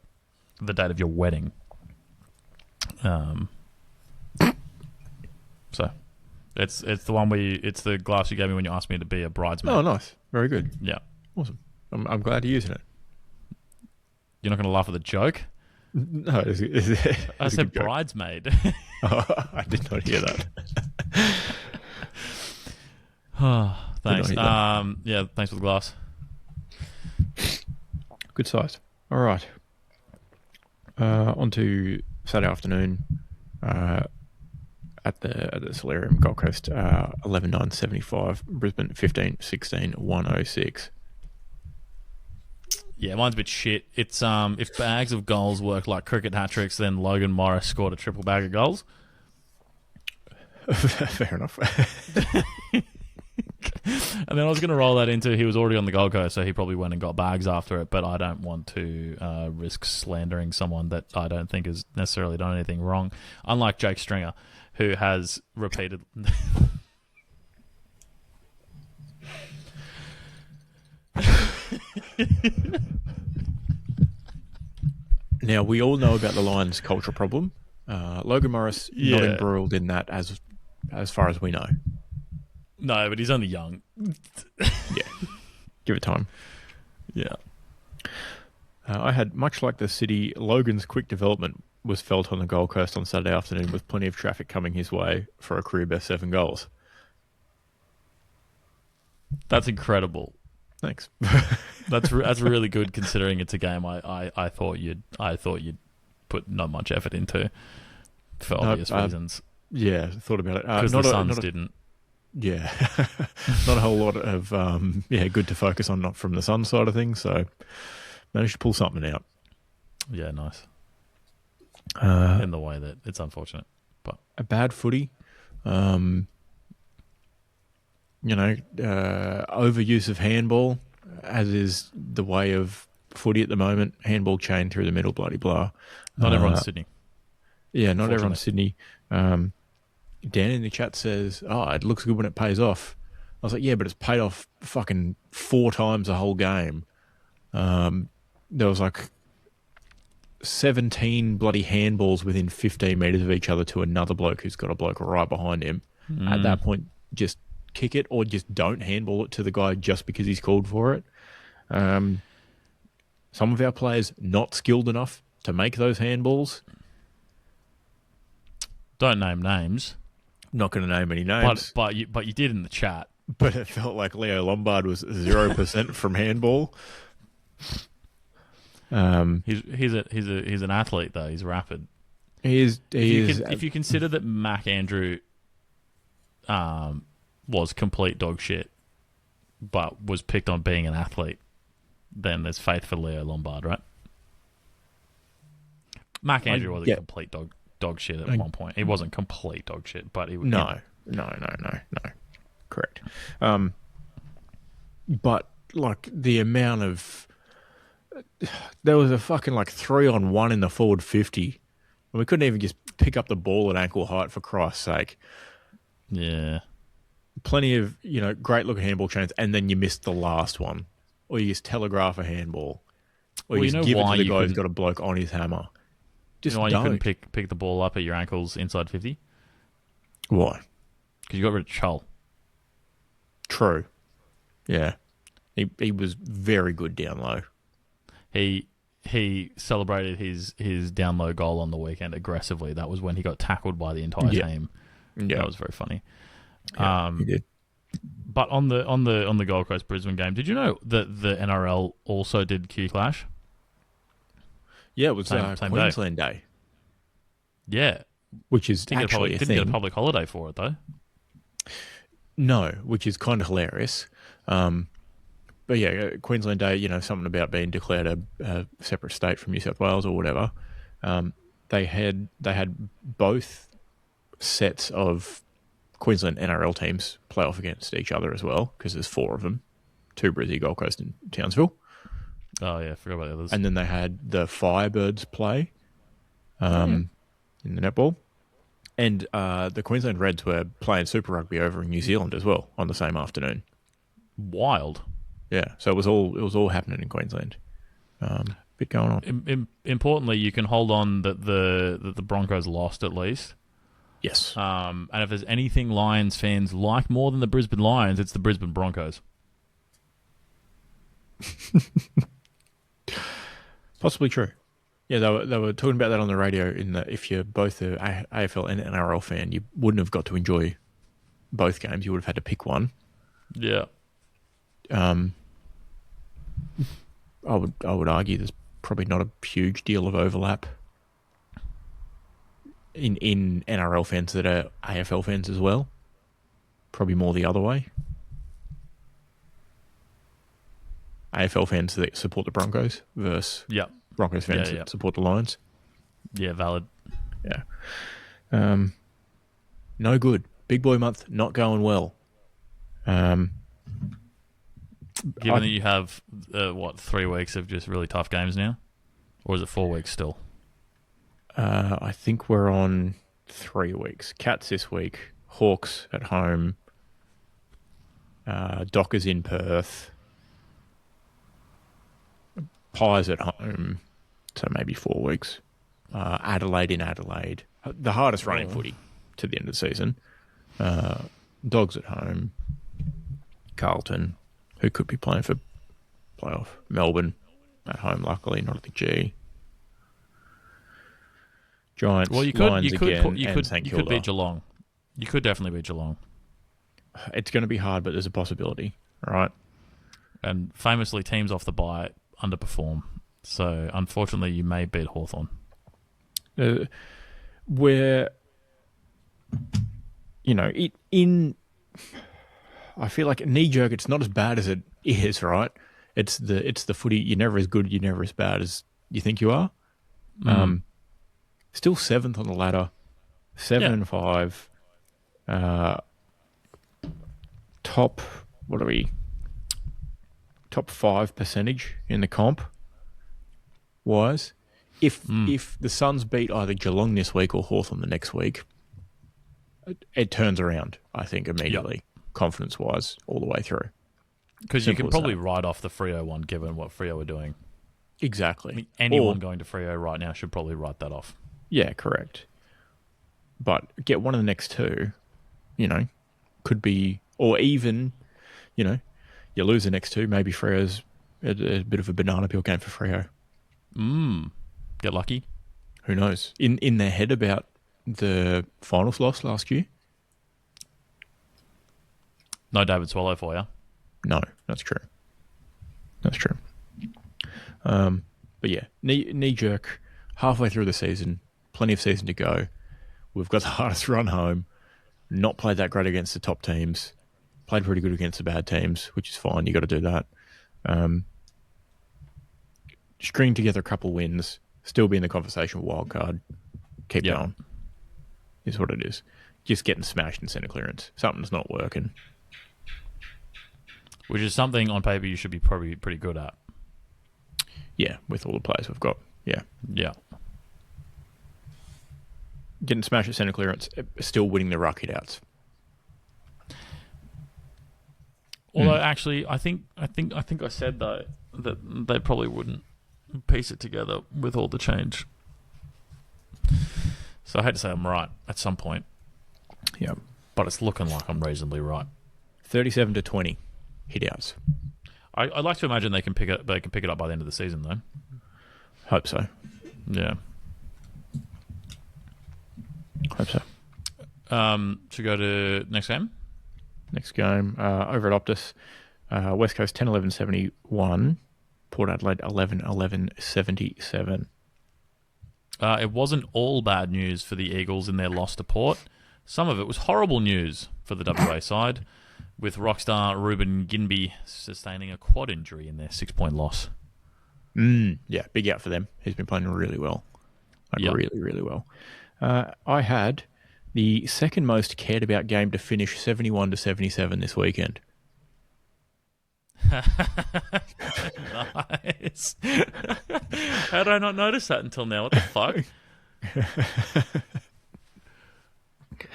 date of your wedding. So it's the one where it's the glass you gave me when you asked me to be a bridesmaid. Oh, nice. Very good. Yeah. Awesome. I'm glad you're using it. You're not going to laugh at the joke? No, I said bridesmaid. Oh, I did not hear that. Oh, thanks. Thanks for the glass. Good size. All right. On to Saturday afternoon at the Solarium, Gold Coast, 11/9/75, Brisbane 15/16/106. Yeah, mine's a bit shit. It's if bags of goals work like cricket hat tricks, then Logan Morris scored a triple bag of goals. Fair enough. And then I was going to roll that into he was already on the Gold Coast, so he probably went and got bags after it, but I don't want to risk slandering someone that I don't think has necessarily done anything wrong. Unlike Jake Stringer, who has repeated... Now, we all know about the Lions' culture problem. Logan Morris not embroiled in that as far as we know. No, but he's only young. Yeah. Give it time. Yeah. I had, much like the city, Logan's quick development was felt on the Gold Coast on Saturday afternoon with plenty of traffic coming his way for a career best 7 goals. That's incredible. Thanks. That's really good considering it's a game I thought you'd put not much effort into for obvious reasons. Yeah, thought about it. Because the Suns didn't. Yeah. Not a whole lot of good to focus on, not from the Sun side of things, so managed to pull something out. Yeah, nice. In the way that it's unfortunate. But a bad footy. Overuse of handball, as is the way of footy at the moment. Handball chain through the middle, bloody blah. Not everyone's Sydney. Yeah, not everyone's Sydney. Dan in the chat says, it looks good when it pays off. I was like, yeah, but it's paid off fucking 4 times the whole game. There was like 17 bloody handballs within 15 metres of each other to another bloke who's got a bloke right behind him. At that point, just kick it or just don't handball it to the guy just because he's called for it. Some of our players not skilled enough to make those handballs. Don't name names. Not going to name any names. But you did in the chat. But it felt like Leo Lombard was 0% from handball. He's an athlete though. He's rapid. If you consider that Mac Andrew was complete dog shit, but was picked on being an athlete, then there's faith for Leo Lombard, right? Mac Andrew was a complete dog shit at one point. He wasn't complete dog shit, but he was. No. Correct. But like the amount of there was a fucking like 3-on-1 in the forward 50. And we couldn't even just pick up the ball at ankle height for Christ's sake. Yeah. Plenty of, great looking handball chains, and then you missed the last one. Or you just telegraph a handball. Or you just give it to the guy who's got a bloke on his hammer. Just why don't. You couldn't pick the ball up at your ankles inside 50? Why? Because you got rid of Chull. True. Yeah. He was very good down low. He celebrated his down low goal on the weekend aggressively. That was when he got tackled by the entire team. Yeah. That was very funny. Yeah, he did. But on the Gold Coast Brisbane game, did you know that the NRL also did Q Clash? Yeah, it was same Queensland Day. Yeah, which is actually didn't get a public holiday for it though. No, which is kind of hilarious. But yeah, Queensland Day, something about being declared a separate state from New South Wales or whatever. They had both sets of Queensland NRL teams play off against each other as well, because there's 4 of them, 2 Brizzy, Gold Coast and Townsville. Oh yeah, I forgot about the others. And then they had the Firebirds play in the netball. And the Queensland Reds were playing Super Rugby over in New Zealand as well on the same afternoon. Wild. Yeah, so it was all happening in Queensland. Bit going on. Importantly, you can hold on that the Broncos lost at least. Yes. And if there's anything Lions fans like more than the Brisbane Lions, it's the Brisbane Broncos. Possibly true. Yeah, they were talking about that on the radio. In that if you're both a AFL and NRL fan, you wouldn't have got to enjoy both games. You would have had to pick one. Yeah. I would argue there's probably not a huge deal of overlap in NRL fans that are AFL fans as well. Probably more the other way. AFL fans that support the Broncos versus Broncos fans that support the Lions. Yeah, valid. Yeah. No good. Big boy month not going well. Given that you have 3 weeks of just really tough games now, or is it 4 weeks still? I think we're on 3 weeks. Cats this week, Hawks at home, Dockers in Perth, Pies at home, so maybe 4 weeks. Adelaide in Adelaide, the hardest running footy to the end of the season. Dogs at home, Carlton, who could be playing for playoff, Melbourne at home, luckily not at the G. Giants, well, you Lions could beat Geelong. You could definitely beat Geelong. It's going to be hard, but there's a possibility, right? And famously, teams off the bye underperform. So, unfortunately, you may beat Hawthorn. Where, I feel like knee-jerk, it's not as bad as it is, right? It's the footy, you're never as good, you're never as bad as you think you are. Still 7th on the ladder, 7 and 5. Top 5 percentage in the comp wise. If the Suns beat either Geelong this week or Hawthorn the next week, it turns around, I think, immediately. confidence-wise all the way through. Because you Simple can as probably that. write off the Freo one, given what Freo are doing. Exactly. I mean, anyone Or, going to Freo right now should probably write that off. yeah, correct. But get one of the next two, could be, or even, you lose the next two, maybe Freo's a bit of a banana peel game for Freo. Get lucky. Who knows? In their head about the finals loss last year? No David Swallow for you. No, that's true. That's true. But yeah, knee jerk, halfway through the season, plenty of season to go. We've got the hardest run home, not played that great against the top teams, played pretty good against the bad teams, which is fine. You got to do that. String together a couple wins, still be in the conversation with wildcard. Keep going. Is what it is. Just getting smashed in centre clearance. Something's not working. Which is something on paper you should be probably pretty good at. Yeah, with all the players we've got. Yeah. Yeah. Getting smashed at centre clearance, still winning the ruck hit-outs. Although actually, I think I said though that they probably wouldn't piece it together with all the change. So I hate to say I'm right at some point. Yeah. But it's looking like I'm reasonably right. 37-20 hit-outs. I'd like to imagine they can pick it. They can pick it up by the end of the season, though. Hope so. Yeah. Hope so. Should we go to next game? Next game, over at Optus, West Coast 10-11-71, Port Adelaide 11-11-77. It wasn't all bad news for the Eagles in their loss to Port. Some of it was horrible news for the WA side, with rockstar Ruben Ginby sustaining a quad injury in their 6-point loss. Yeah, big out for them. He's been playing really well. Really, really well. I had the second most cared about game to finish 71-77 this weekend. Nice. How did I not notice that until now? What the fuck?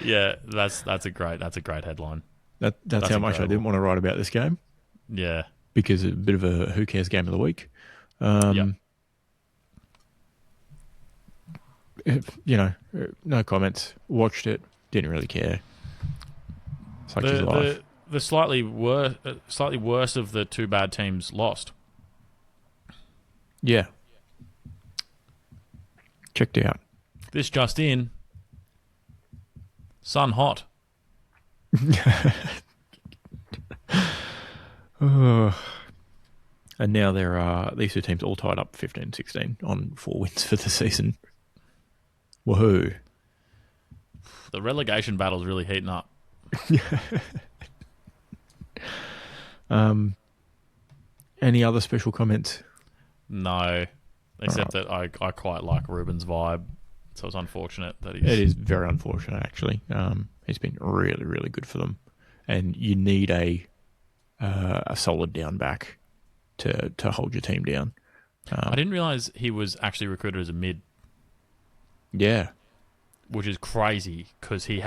Yeah, that's a great headline. That's how much I didn't want to write about this game. Yeah, because it's a bit of a who cares game of the week. No comments. Watched it. Didn't really care. Such is life. The slightly worse of the two bad teams lost. Yeah. Checked out. This just in. Sun hot. And now there are these two teams all tied up 15-16 on 4 wins for the season. Woohoo. The relegation battle's really heating up. Any other special comments? No. Except that I quite like Ruben's vibe. So it's unfortunate that he's... It is very unfortunate, actually. He's been really, really good for them. And you need a solid down back to hold your team down. I didn't realise he was actually recruited as a mid. Yeah. Which is crazy, because he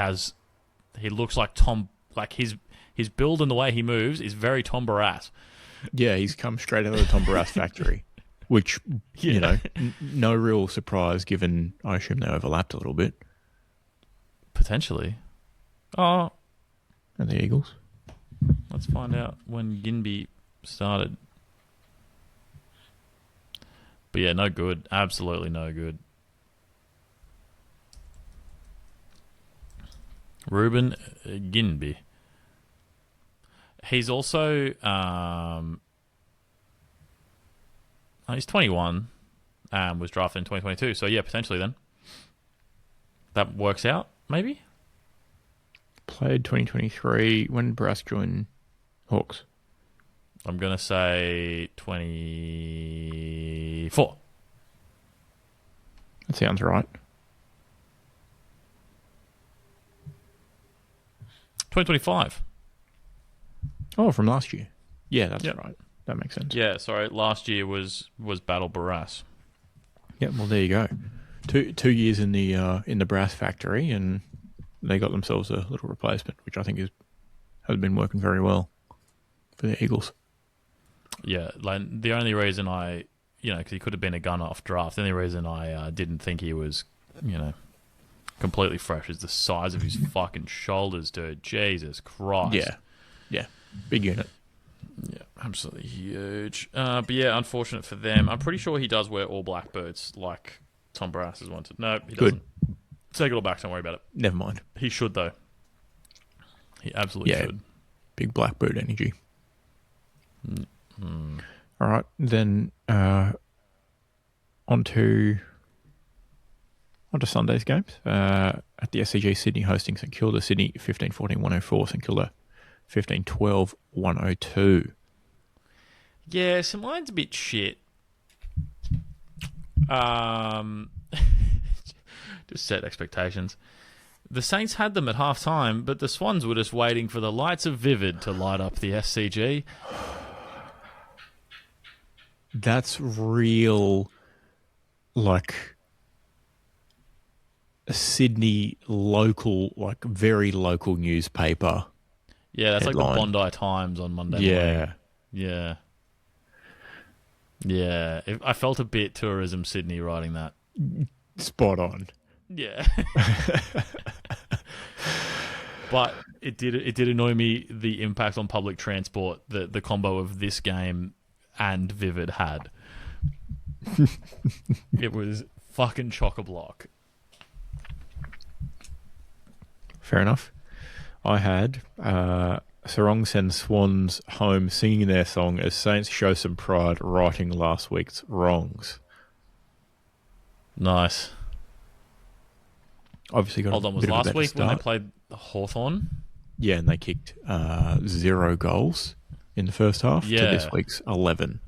looks like Tom... Like, his build and the way he moves is very Tom Barras. Yeah, he's come straight out of the Tom Barras factory. Which, no real surprise given I assume they overlapped a little bit. Potentially. Oh. And the Eagles. Let's find out when Ginby started. But yeah, no good. Absolutely no good. Ruben Ginby. He's also... he's 21. Was drafted in 2022. So yeah, potentially then. That works out, maybe? Played 2023. When did Barras join Hawks? I'm going to say 24. That sounds right. 2025. Oh, from last year. Yeah, that's right. That makes sense. Yeah, sorry. Last year was Battle Barras. Yeah, well, there you go. 2 years in the brass factory, and they got themselves a little replacement, which I think is has been working very well for the Eagles. Yeah, like the only reason because he could have been a gun off draft. The only reason I didn't think he was, completely fresh is the size of his fucking shoulders, dude. Jesus Christ. Yeah. Big unit. Yeah, absolutely huge. But yeah, unfortunate for them. I'm pretty sure he does wear all black boots like Tom Barras has wanted. No, he doesn't. Take it all back. Don't worry about it. Never mind. He should, though. He absolutely should. Big black boot energy. All right, then on to Sunday's games. At the SCG, Sydney hosting St Kilda. Sydney 15-14-104. St Kilda 15-12-102. Yeah, so mine's a bit shit. Just set expectations. The Saints had them at half time, but the Swans were just waiting for the lights of Vivid to light up the SCG. That's real, like, a Sydney local, like, very local newspaper. Yeah, that's headline. like the Bondi Times on Monday morning. Yeah. I felt a bit Tourism Sydney writing that. Spot on. Yeah. But it did annoy me the impact on public transport that the combo of this game and Vivid had. It was fucking chock-a-block. Fair enough. I had Sarong sends Swans home singing their song as Saints show some pride righting last week's wrongs. Nice. Obviously got Hold on, was last week when they played Hawthorn? Yeah, and they kicked 0 goals in the first half to this week's 11.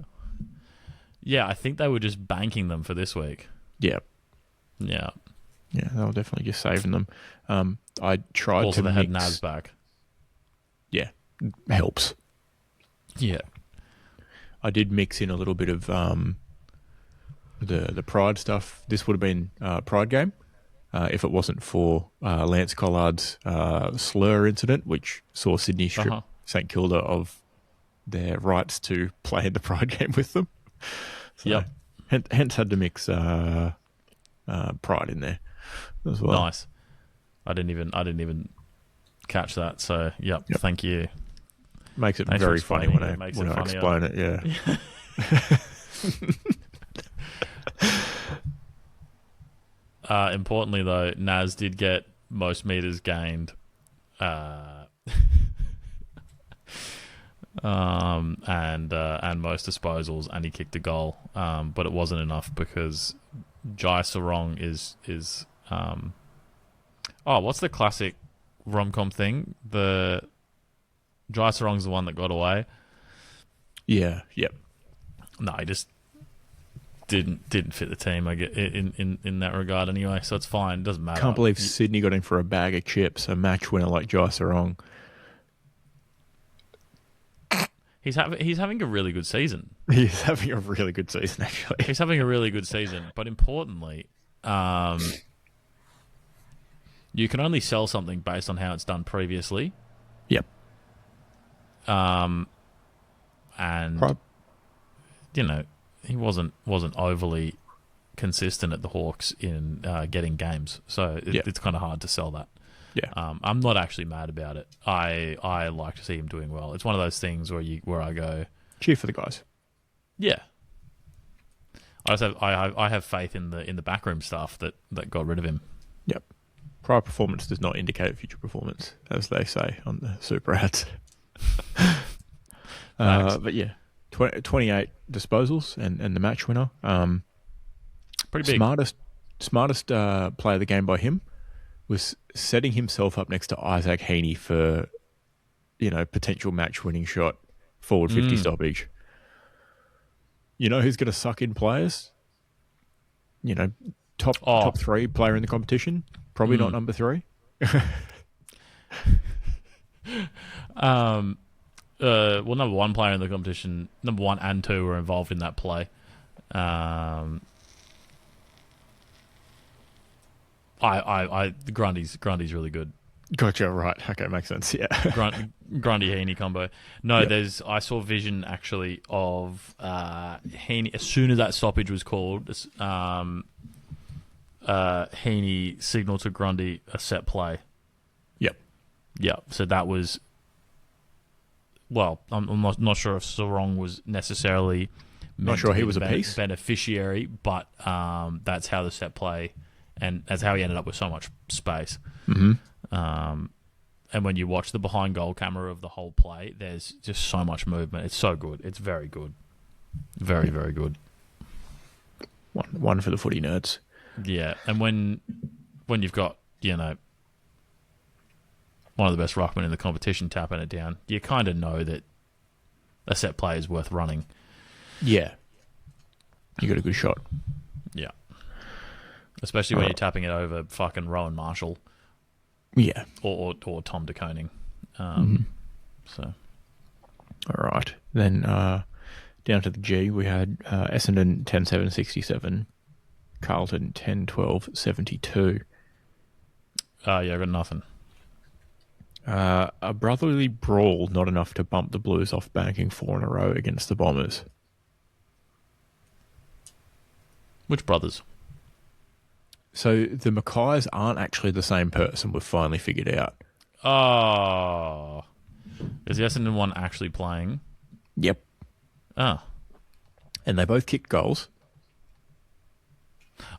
Yeah, I think they were just banking them for this week. Yeah. Yeah. Yeah, they were definitely just saving them. I tried also, to they mix... had Naz back. Yeah, helps. Yeah. I did mix in a little bit of the Pride stuff. This would have been Pride game if it wasn't for Lance Collard's slur incident, which saw Sydney strip St Kilda of their rights to play in the Pride game with them. So, hence had to mix Pride in there as well. Nice. I didn't even catch that. So yep. Thank you. Makes it very funny when I explain it. Yeah. Importantly, though, Naz did get most meters gained, and most disposals, and he kicked a goal. But it wasn't enough because Jai Sarong is what's the classic rom-com thing? The Jai Sarong's the one that got away. Yeah. Yep. No, he just didn't fit the team. I get in that regard anyway. So it's fine. It doesn't matter. Can't believe Sydney got in for a bag of chips. A match winner like Jai Sarong. He's having a really good season. He's having a really good season, actually. He's having a really good season. But importantly, you can only sell something based on how it's done previously. Yep. And right. He wasn't overly consistent at the Hawks in getting games, so it's kind of hard to sell that. Yeah. I'm not actually mad about it. I like to see him doing well. It's one of those things where I go, cheer for the guys. Yeah. I have faith in the backroom staff that got rid of him. Yep. Prior performance does not indicate future performance, as they say on the super ads. But yeah, 28 disposals and the match winner. Pretty big. Smartest play of the game by him was setting himself up next to Isaac Heaney for, potential match winning shot, forward 50 stoppage. You know who's going to suck in players? Top 3 player in the competition. Probably not number 3. Well, number 1 player in the competition, number 1 and 2 were involved in that play. Grundy's really good. Gotcha. Right. Okay, makes sense. Yeah. Grundy Heaney combo. No, Yep. I saw vision actually of Heaney as soon as that stoppage was called. Heaney signaled to Grundy a set play. Yep. Yeah, so that was. Well, I'm not sure if Sarong was necessarily. Not sure he was a piece. Beneficiary, but that's how the set play, and that's how he ended up with so much space. Mm-hmm. And when you watch the behind goal camera of the whole play, there's just so much movement. It's so good. It's very good. Very, very good. One for the footy nerds. Yeah, and when you've got, one of the best ruckmen in the competition tapping it down, you kind of know that a set play is worth running. Yeah. You got a good shot. Yeah. Especially when you're tapping it over fucking Rowan Marshall. Yeah. Or Tom de Koning. So. All right. Then down to the G, we had Essendon 10-7-67, Carlton 10-12-72. Yeah, I got nothing. A brotherly brawl, not enough to bump the Blues off banking 4 in a row against the Bombers. Which brothers? So the Mackays aren't actually the same person, we've finally figured out. Oh. Is the Essendon one actually playing? Yep. Oh. And they both kicked goals.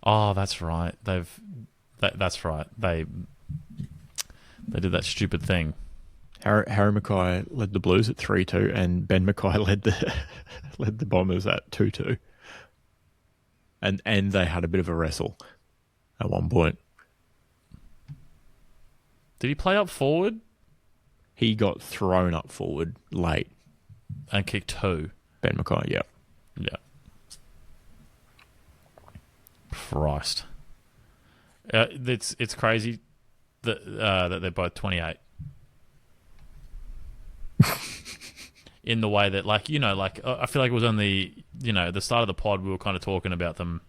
Oh, that's right. That's right. They did that stupid thing. Harry Mackay led the Blues at 3-2, and Ben Mackay led the Bombers at 2-2. And they had a bit of a wrestle at one point. Did he play up forward? He got thrown up forward late. And kicked 2. Ben Mackay, yeah. Yeah. Christ. It's crazy that they're both 28. In the way that, I feel like it was on the start of the pod, we were kind of talking about them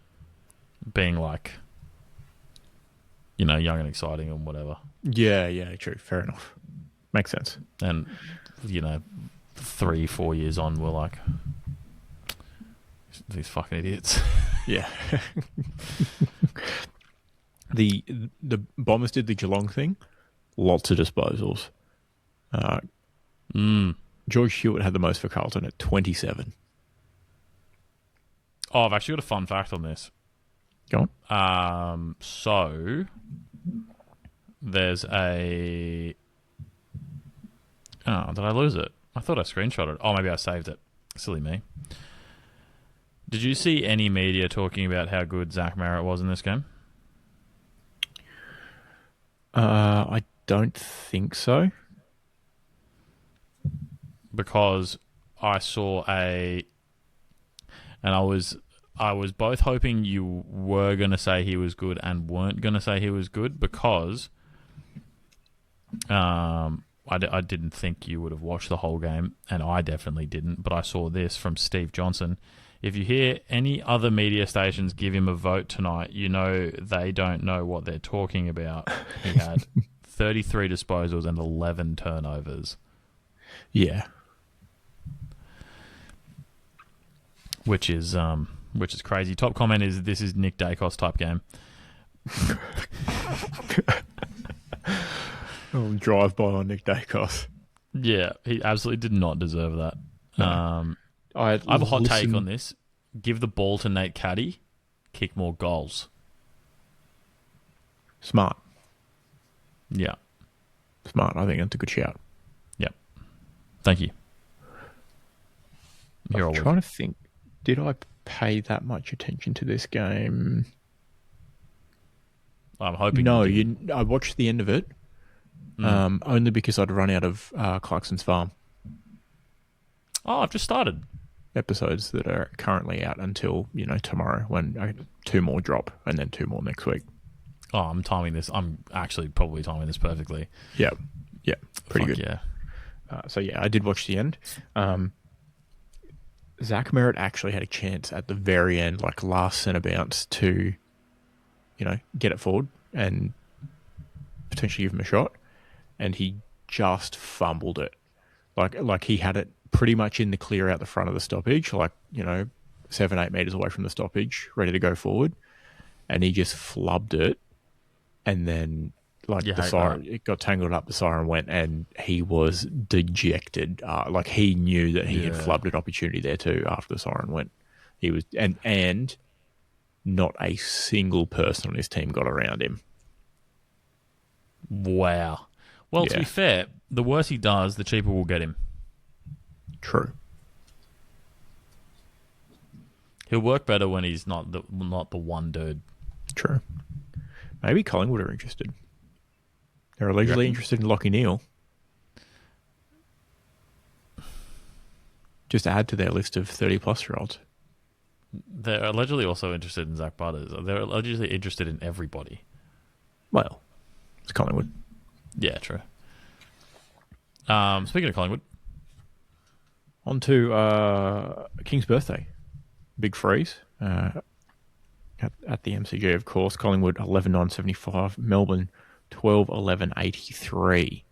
being young and exciting and whatever. Yeah, true. Fair enough. Makes sense. And, 3-4 years on, we're like, these fucking idiots. Yeah. The Bombers did the Geelong thing. Lots of disposals. George Hewitt had the most for Carlton at 27. Oh, I've actually got a fun fact on this. Go on. So there's a... Oh, did I lose it? I thought I screenshotted it. Oh, maybe I saved it. Silly me. Did you see any media talking about how good Zach Merritt was in this game? I don't think so. Because I saw and I was both hoping you were going to say he was good and weren't going to say he was good, because I didn't think you would have watched the whole game, and I definitely didn't, but I saw this from Steve Johnson. If you hear any other media stations give him a vote tonight, they don't know what they're talking about. He had 33 disposals and 11 turnovers. Yeah. Which is crazy. Top comment is, this is Nick Dacos type game. Drive by on Nick Dacos. Yeah, he absolutely did not deserve that. No. I have a hot take on this. Give the ball to Nate Caddy, kick more goals. Smart. Yeah. Smart. I think that's a good shout. Yep. Thank you. I'm trying to think. Did I pay that much attention to this game? I'm hoping. No, I watched the end of it, only because I'd run out of Clarkson's Farm. Oh, I've just started episodes that are currently out until tomorrow, when 2 more drop, and then 2 more next week. Oh, I'm timing this. I'm actually probably timing this perfectly. Yeah, pretty good. Yeah. So I did watch the end. Zach Merritt actually had a chance at the very end, last centre bounce, to, get it forward and potentially give him a shot. and he just fumbled it. Like he had it pretty much in the clear out the front of the stoppage, 7-8 meters away from the stoppage, ready to go forward, and he just flubbed it, and then the siren, it got tangled up. The siren went, and he was dejected. He knew that he had flubbed an opportunity there too. After the siren went, he was, and not a single person on his team got around him. Wow. Well, to be fair, the worse he does, the cheaper we'll get him. True. He'll work better when he's not the one dude. True. Maybe Collingwood are interested. They're allegedly interested in Lachie Neale. Just add to their list of 30-plus-year-olds. They're allegedly also interested in Zach Butters. They're allegedly interested in everybody. Well, it's Collingwood. Yeah, true. Speaking of Collingwood. On to King's birthday. Big freeze. At the MCG, of course. Collingwood 11-9-75. Melbourne 12-11-83.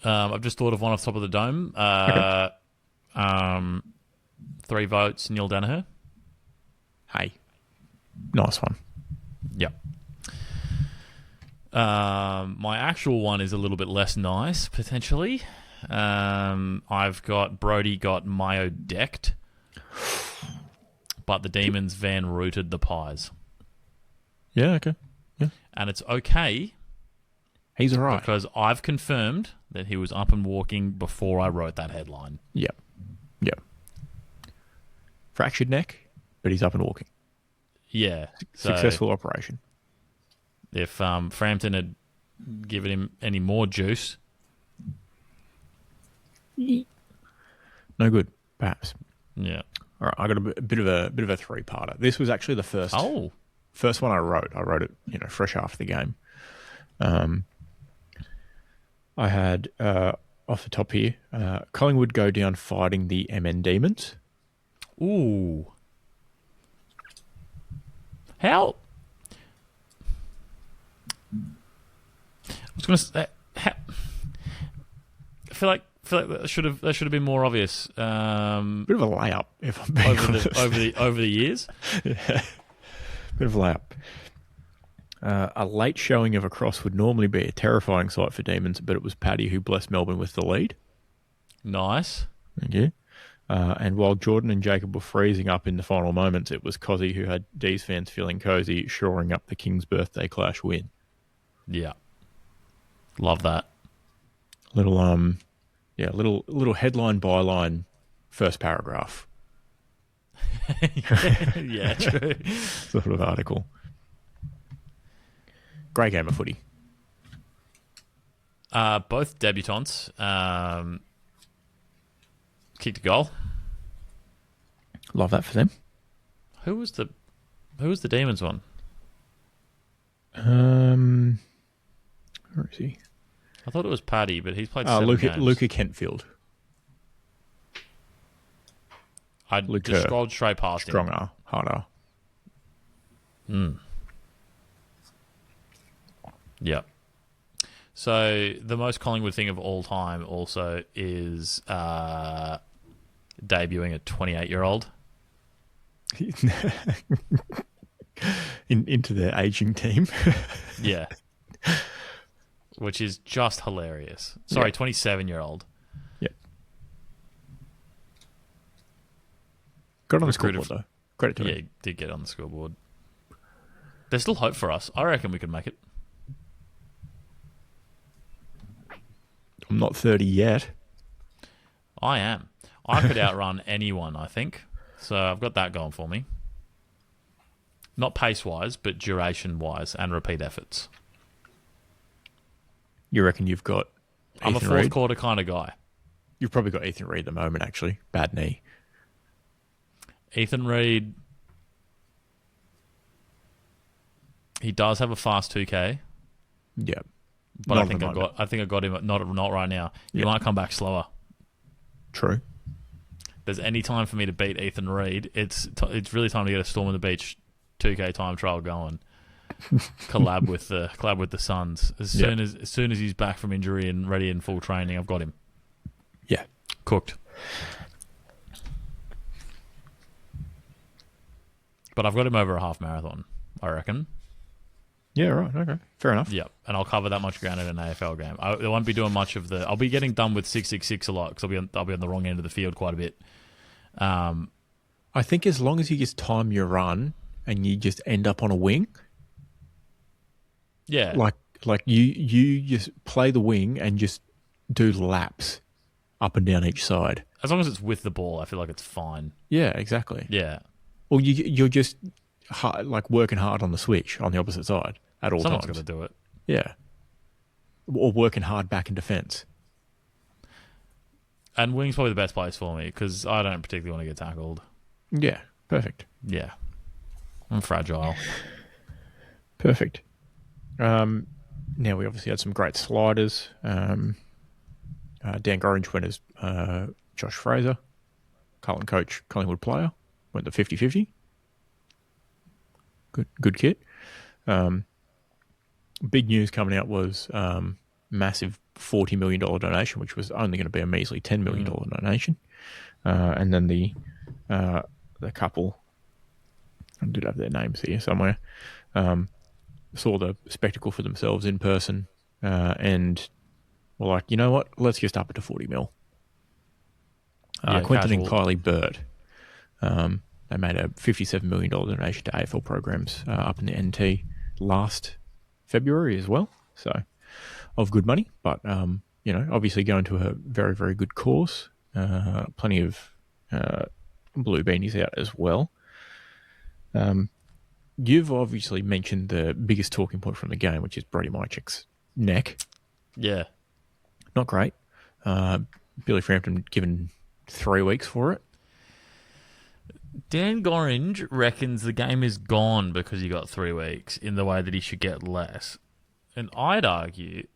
I've just thought of one off the top of the dome. 3 votes, Neil Danaher. Hey. Nice one. Yep. My actual one is a little bit less nice, potentially. I've got Brody got Mayo decked, but the Demons Van Rooted the Pies. Yeah, okay. Yeah. And it's okay. He's all right. Because I've confirmed that he was up and walking before I wrote that headline. Yep. Fractured neck, but he's up and walking. Yeah. Successful operation. If Frampton had given him any more juice... No good, perhaps. Yeah. All right, I got a bit of a 3-parter. This was actually the first one I wrote. I wrote it, fresh after the game. I had off the top here, Collingwood go down fighting the MN Demons. Ooh. How? I was going to say, I feel like that should have been more obvious. Bit of a layup, if I'm being honest. over the years. Yeah, bit of a layup. A late showing of a cross would normally be a terrifying sight for Demons, but it was Paddy who blessed Melbourne with the lead. Nice. Thank you. And while Jordan and Jacob were freezing up in the final moments, it was Cozzy who had D's fans feeling cozy, shoring up the King's birthday clash win. Yeah. Love that. Little headline byline, first paragraph. Yeah, true. Sort of article. Great game of footy. Both debutants kicked a goal. Love that for them. Who was the Demons one? Where is he? I thought it was Paddy, but he's played 7 games. Luca Kentfield. I just scrolled straight past stronger, him. harder. Yeah. So the most Collingwood thing of all time also is debuting a 28-year-old. Into their aging team. Yeah. Which is just hilarious. Sorry, 27-year-old. Yeah. Got on the scoreboard, though. Credit to him. Yeah, he did get on the scoreboard. There's still hope for us. I reckon we could make it. I'm not 30 yet. I am. I could outrun anyone, I think. So I've got that going for me. Not pace-wise, but duration-wise and repeat efforts. You reckon you've got I'm Ethan a fourth Reid? quarter kind of guy. You've probably got Ethan Reid at the moment, actually. Bad knee. Ethan Reid, he does have a fast 2K. Yeah. But I think I got him not right now. He might come back slower. True. There's any time for me to beat Ethan Reid, it's really time to get a Storm on the Beach 2K time trial going. collab with the Suns. As soon as he's back from injury and ready in full training, I've got him. Yeah. Cooked. But I've got him over a half marathon, I reckon. Yeah, right. Okay. Fair enough. Yep, and I'll cover that much ground in an AFL game. I won't be doing much of the... I'll be getting done with 666 a lot because I'll be on the wrong end of the field quite a bit. I think as long as you just time your run and you just end up on a wing... Yeah. Like you just play the wing and just do laps up and down each side. As long as it's with the ball, I feel like it's fine. Yeah, exactly. Yeah. Or you're just working hard on the switch on the opposite side at all Someone's times. got to do it. Yeah. Or working hard back in defence. And wing's probably the best place for me because I don't particularly want to get tackled. Yeah, perfect. Yeah. I'm fragile. Perfect. Now we obviously had some great sliders. Dan Gorringe went as Josh Fraser. Carlton coach, Collingwood player, went the 50-50. Good kit. Big news coming out was massive $40 million donation, which was only going to be a measly $10 million donation. And then the couple, I did have their names here somewhere, saw the spectacle for themselves in person and were like, you know what, let's just up it to 40 mil. Quentin and Kylie Bird, they made a $57 million donation to AFL programs up in the NT last February as well. So, of good money, but, obviously going to a very, very good cause. Plenty of blue beanies out as well. You've obviously mentioned the biggest talking point from the game, which is Brody Mychik's neck. Yeah. Not great. Billy Frampton given 3 weeks for it. Dan Gorringe reckons the game is gone because he got 3 weeks in the way that he should get less. And I'd argue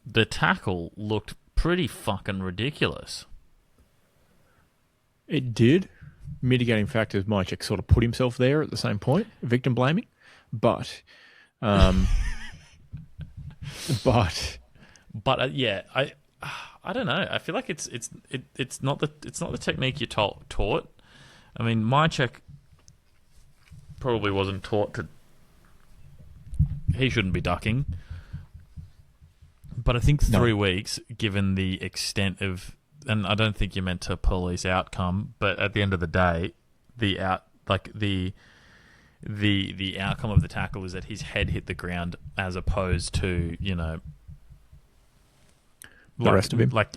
the tackle looked pretty fucking ridiculous. It did. Mitigating factors, Mychik sort of put himself there at the same point, victim blaming. But, yeah, I don't know. I feel like it's not the technique you're taught. I mean, Mychik probably wasn't taught to. He shouldn't be ducking. But I think 3 weeks, given the extent of, and I don't think you're meant to police outcome, but at the end of the day, the outcome of the tackle is that his head hit the ground as opposed to, the rest of him. Like,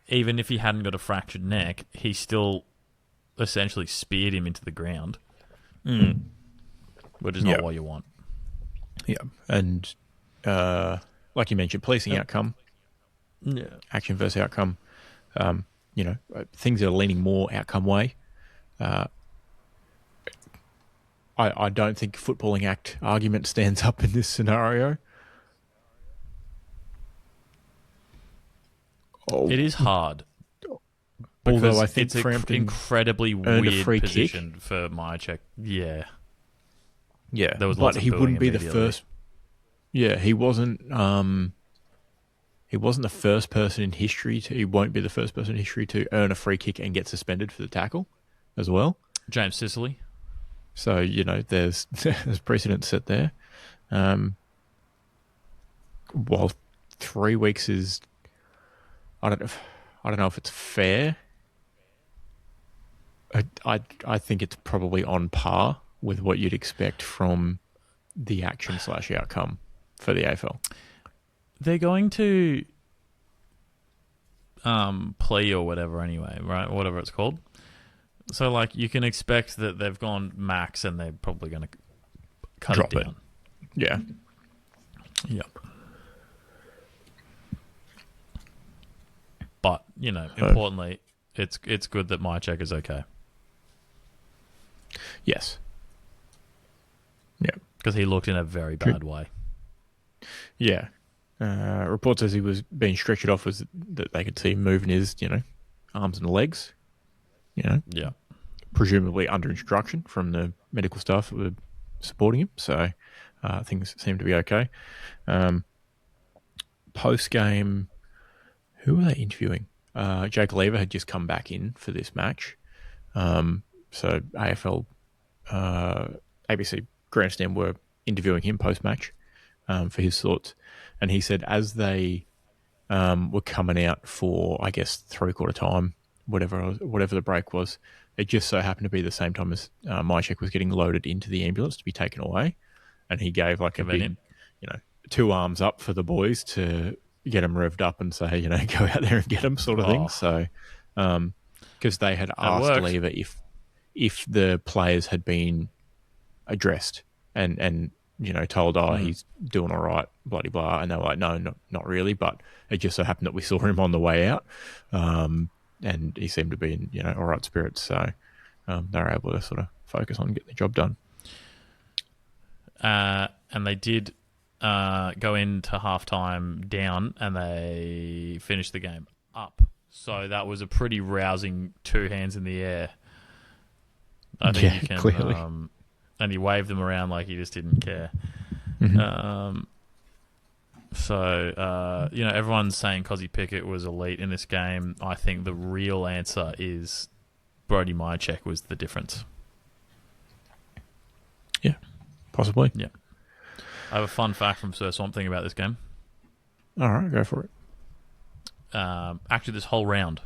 even if he hadn't got a fractured neck, he still essentially speared him into the ground, which is not what you want. Yeah, and like you mentioned, policing outcome, action versus outcome. Things that are leaning more outcome way. I don't think Footballing Act argument stands up in this scenario. It is hard. Although I think it's Frampton an incredibly weird position for Mychik. Yeah. Yeah, there was but he wouldn't be the first. Yeah, he wasn't. He wasn't the first person in history to. He won't be the first person in history to earn a free kick and get suspended for the tackle, as well. James Sicily. So there's precedent set there. While 3 weeks is, I don't know if it's fair. I think it's probably on par with what you'd expect from the action/outcome for the AFL. They're going to plea or whatever anyway, right? Whatever it's called. So, you can expect that they've gone max and they're probably going to cut it down. Yeah. Yep. But, importantly, it's good that Mychik is okay. Yes. Yeah. Because he looked in a very bad way. Yeah. Report says he was being stretched off was that they could see him moving his, arms and legs. Yeah. presumably under instruction from the medical staff that were supporting him. So things seem to be okay. Post game, who were they interviewing? Jake Lever had just come back in for this match. So AFL, ABC Grandstand were interviewing him post match for his thoughts, and he said as they were coming out for, I guess, 3/4 time, whatever the break was, it just so happened to be the same time as Mychek was getting loaded into the ambulance to be taken away, and he gave like a big, 2 arms up for the boys to get them revved up and say, go out there and get them, sort of thing. So, because they had asked Lever if the players had been addressed and told, he's doing all right, bloody blah, and they were like, no, not really, but it just so happened that we saw him on the way out, and he seemed to be in all right spirits, so they were able to sort of focus on getting the job done. And they did go into halftime down, and they finished the game up. So that was a pretty rousing 2 hands in the air. I think you can, clearly. And he waved them around like he just didn't care. Mm-hmm. Everyone's saying Cozzy Pickett was elite in this game. I think the real answer is Brody Mychek was the difference. Yeah, possibly. Yeah. I have a fun fact from Sir Swamp Thing about this game. All right, go for it. Actually, this whole round,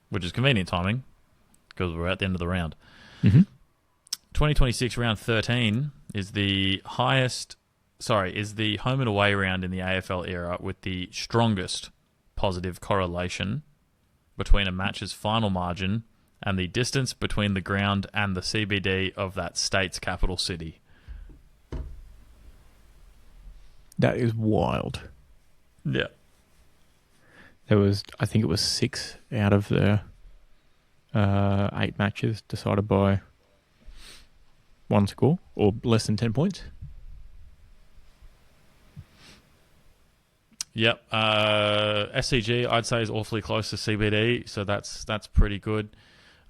which is convenient timing because we're at the end of the round. Mm-hmm. 2026 round 13 is the home and away round in the AFL era with the strongest positive correlation between a match's final margin and the distance between the ground and the CBD of that state's capital city. That is wild. Yeah. I think it was 6 out of the 8 matches decided by 1 score or less than 10 points. Yep. SCG, I'd say, is awfully close to CBD, so that's pretty good.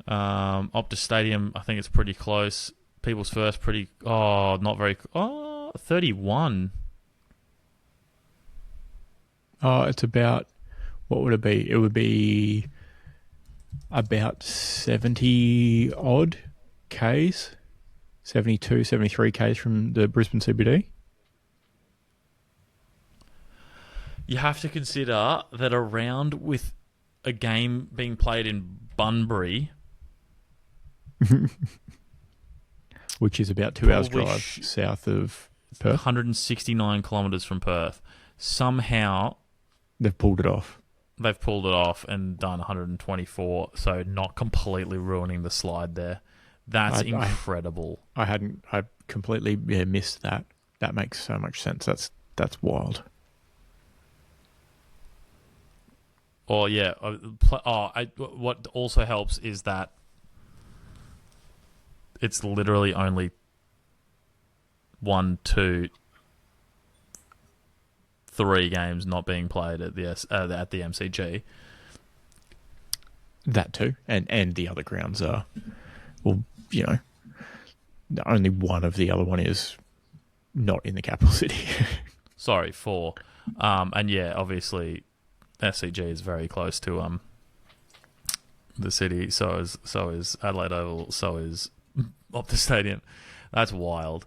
Optus Stadium, I think it's pretty close. People's First, not very... 31. It's about... What would it be? It would be about 70-odd Ks. 72, 73 Ks from the Brisbane CBD. You have to consider that a round with a game being played in Bunbury, which is about 2 hours drive south of Perth, 169 kilometres from Perth, somehow they've pulled it off. They've pulled it off and done 124, so not completely ruining the slide there. That's incredible. I completely missed that. That makes so much sense. That's wild. Oh yeah. What also helps is that it's literally only 1, 2, 3 games not being played at the MCG. That too, and the other grounds are, only one of the other one is not in the capital city. Sorry, 4. And yeah, obviously, SCG is very close to the city. So is Adelaide Oval. So is Optus Stadium. That's wild.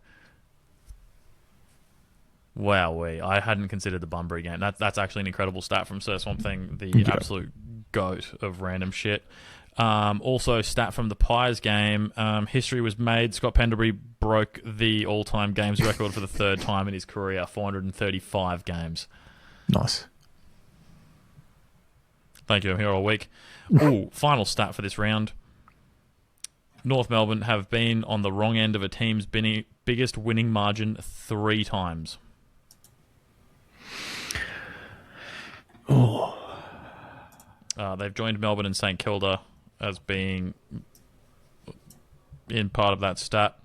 Wowee. I hadn't considered the Bunbury game. That's actually an incredible stat from Sir Swamp Thing, the absolute goat of random shit. Also, stat from the Pies game. History was made. Scott Pendlebury broke the all-time games record for the 3rd time in his career, 435 games. Nice. Thank you. I'm here all week. Ooh, final stat for this round. North Melbourne have been on the wrong end of a team's biggest winning margin 3 times. Oh. They've joined Melbourne and St Kilda as being in part of that stat.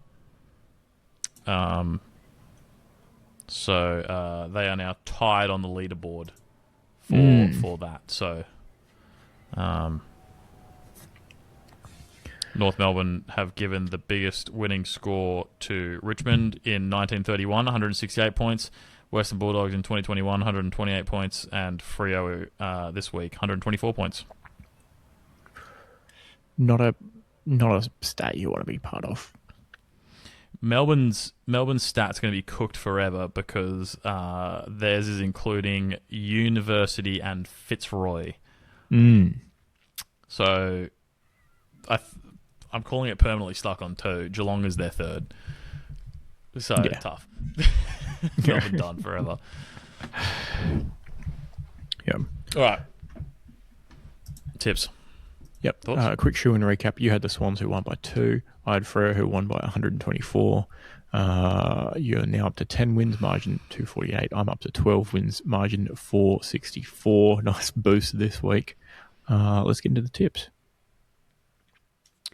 So they are now tied on the leaderboard for that. So North Melbourne have given the biggest winning score to Richmond in 1931, 168 points. Western Bulldogs in 2021, 128 points. And Freo this week, 124 points. Not a stat you want to be part of. Melbourne's stats going to be cooked forever because theirs is including University and Fitzroy. So I'm calling it permanently stuck on 2. Geelong is their 3rd. So tough. Melbourne done forever. Yep. All right. Tips. Yep. Quick shoe and recap. You had the Swans who won by 2. I had Freo who won by 124. You're now up to 10 wins, margin 248. I'm up to 12 wins, margin 464. Nice boost this week. Let's get into the tips.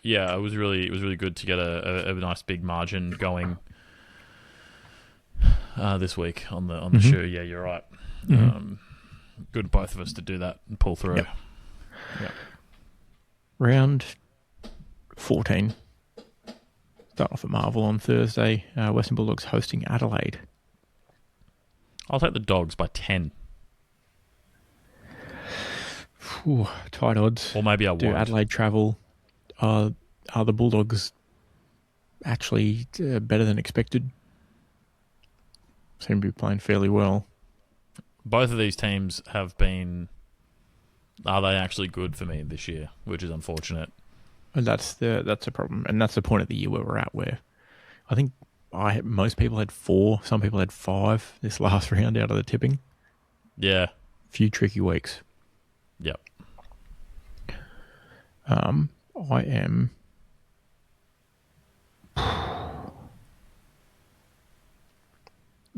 Yeah, it was really good to get a nice big margin going this week on the shoe. Yeah, you're right. Good both of us to do that and pull through. Yep. Round 14. Start off at Marvel on Thursday. Western Bulldogs hosting Adelaide. I'll take the Dogs by 10. Ooh, tight odds. Or maybe I won't. Do Adelaide travel? Are the Bulldogs actually better than expected? Seem to be playing fairly well. Both of these teams have been... Are they actually good for me this year? Which is unfortunate. And that's a problem. And that's the point of the year where we're at, where I think most people had 4. Some people had 5 this last round out of the tipping. Yeah. Few tricky weeks. Yep. I am... I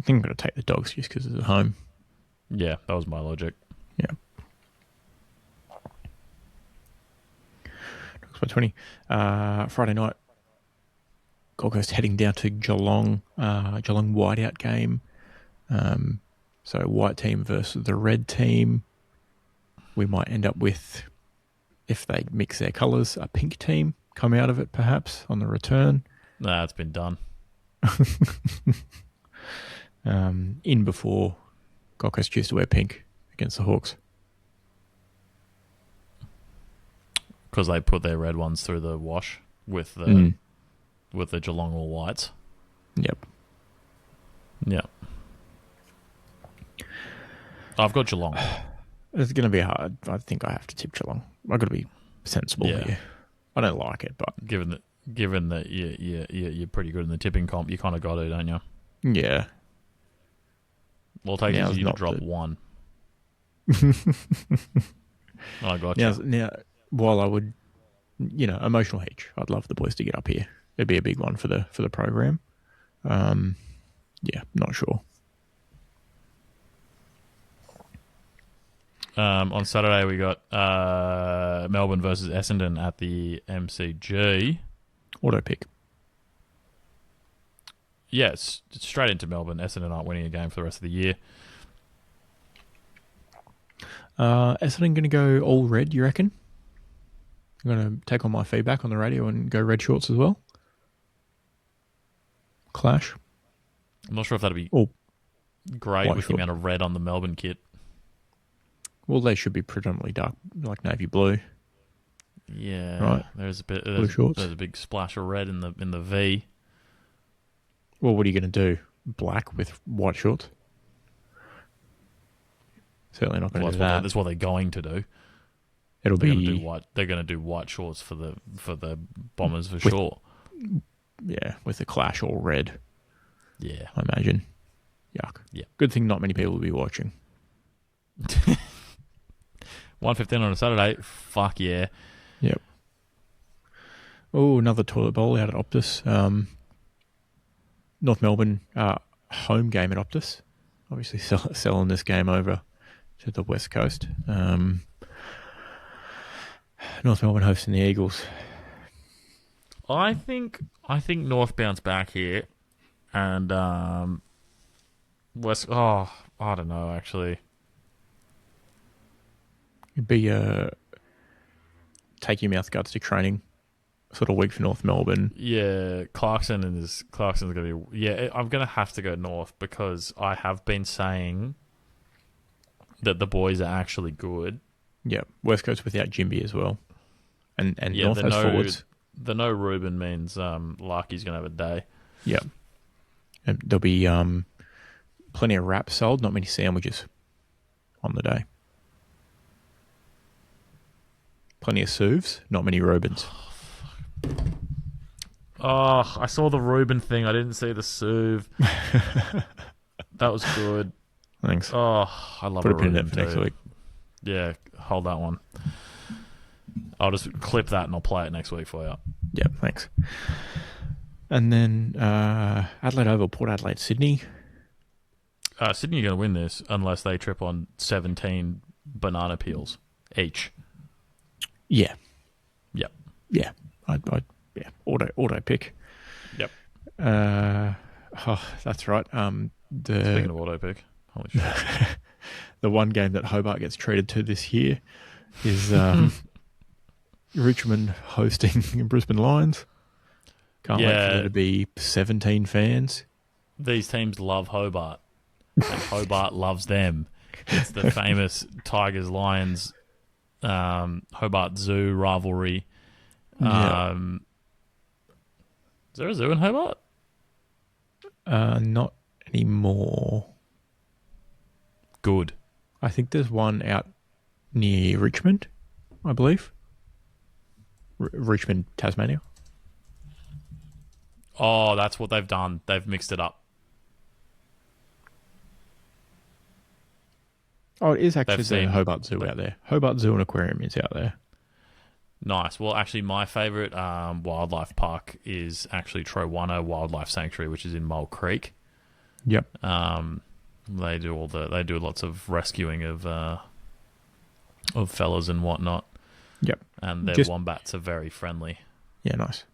think I'm going to take the Dogs just because it's at home. Yeah, that was my logic. Yeah. Dogs by 20. Friday night, Gold Coast heading down to Geelong. Geelong whiteout game. So white team versus the red team. We might end up with, if they mix their colours, a pink team come out of it perhaps on the return. Nah, it's been done. In before Gold Coast choose to wear pink against the Hawks. Because they put their red ones through the wash with the Geelong all whites. Yep. I've got Geelong. It's going to be hard. I think I have to tip Geelong. I've got to be sensible here. I don't like it, but given that you're pretty good in the tipping comp, you kind of got to, don't you? Yeah. We'll take it as you to drop 1. I got you. Now, while I would, emotional hedge, I'd love the boys to get up here. It'd be a big one for the program. Not sure. On Saturday, we got Melbourne versus Essendon at the MCG. Auto pick. Yeah, it's straight into Melbourne. Essendon aren't winning a game for the rest of the year. Essendon going to go all red, you reckon? I'm going to take on my feedback on the radio and go red shorts as well. Clash. I'm not sure if that'd be great with the amount of red on the Melbourne kit. Well, they should be predominantly dark, like navy blue. Yeah, right. There's a big splash of red in the V. Well, what are you going to do? Black with white shorts? Certainly not going to do that. That's what they're going to do. They're going to do white shorts for the Bombers for sure. Yeah, with the clash all red. Yeah, I imagine. Yuck. Yeah. Good thing not many people will be watching. 1:15 on a Saturday. Fuck yeah. Yep. Oh, another toilet bowl out at Optus. North Melbourne home game at Optus. Obviously selling this game over to the West Coast. North Melbourne hosting the Eagles. I think North bounce back here, and West. Oh, I don't know actually. It'd be take your mouth guards to training sort of week for North Melbourne. Yeah, Clarkson's going to be... Yeah, I'm going to have to go North because I have been saying that the boys are actually good. Yeah, West Coast without Jimby as well. And Yeah, North has forwards. The no Ruben means Larky's going to have a day. Yeah. And there'll be plenty of wraps sold, not many sandwiches on the day. Plenty of Suves, not many Reubens. Oh, I saw the Ruben thing. I didn't see the Suv. That was good. Thanks. Oh, I love Put a a pin in Ruben it for next too. week. Yeah, hold that one. I'll just clip that and I'll play it next week for you. Yeah, thanks. And then Adelaide Oval, Port Adelaide, Sydney. Sydney are going to win this unless they trip on 17 banana peels each. Yeah. Yep. Yeah. Yeah. Auto pick. Yep. That's right. Speaking of auto pick, holy shit. The one game that Hobart gets treated to this year is Richmond hosting Brisbane Lions. Can't wait for there to be 17 fans. These teams love Hobart, and Hobart loves them. It's the famous Tigers-Lions Hobart Zoo rivalry. Yeah. Is there a zoo in Hobart? Not anymore. Good. I think there's one out near Richmond, I believe. Richmond, Tasmania. Oh, that's what they've done. They've mixed it up. Oh, it is actually the Hobart Zoo out there. Hobart Zoo and Aquarium is out there. Nice. Well, actually, my favourite wildlife park is actually Trowana Wildlife Sanctuary, which is in Mole Creek. Yep. They do lots of rescuing of fellas and whatnot. Yep. And their wombats are very friendly. Yeah, nice.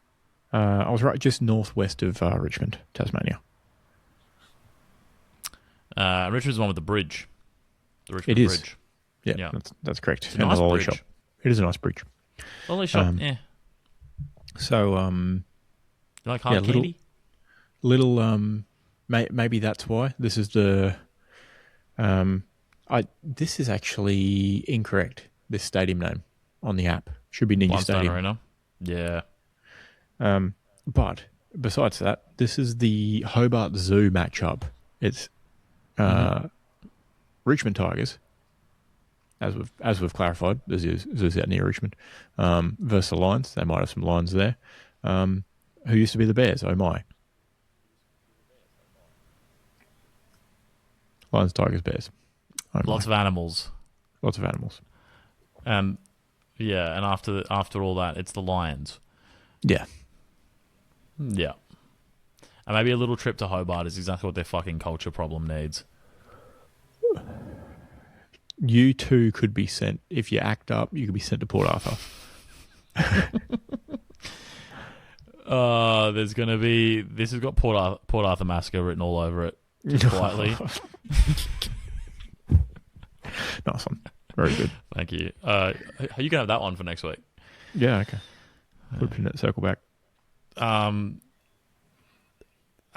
I was right, just northwest of Richmond, Tasmania. Richmond's the one with the bridge. The Richmond It is. Bridge. Yeah. That's correct. It's a nice bridge. Shop. It is a nice bridge. Lolly shop, yeah. So, you like hard candy? Maybe that's why. This is the... this is actually incorrect, this stadium name on the app. Should be Ninja Stadium. Arena. Yeah. But besides that, this is the Hobart Zoo matchup. It's Richmond Tigers, as we've clarified, the zoo's out near Richmond, versus the Lions. They might have some Lions there. Who used to be the Bears? Oh my. Lions, Tigers, Bears. Oh Lots of animals. Lots of animals. And after all that, it's the Lions. Yeah. Yeah. And maybe a little trip to Hobart is exactly what their fucking culture problem needs. You too could be sent, if you act up, you could be sent to Port Arthur. There's going to be... This has got Port Arthur Massacre written all over it, just quietly. Nice one. Very good. Thank you. You can have that one for next week. Yeah, okay. Put a pin in it, circle back.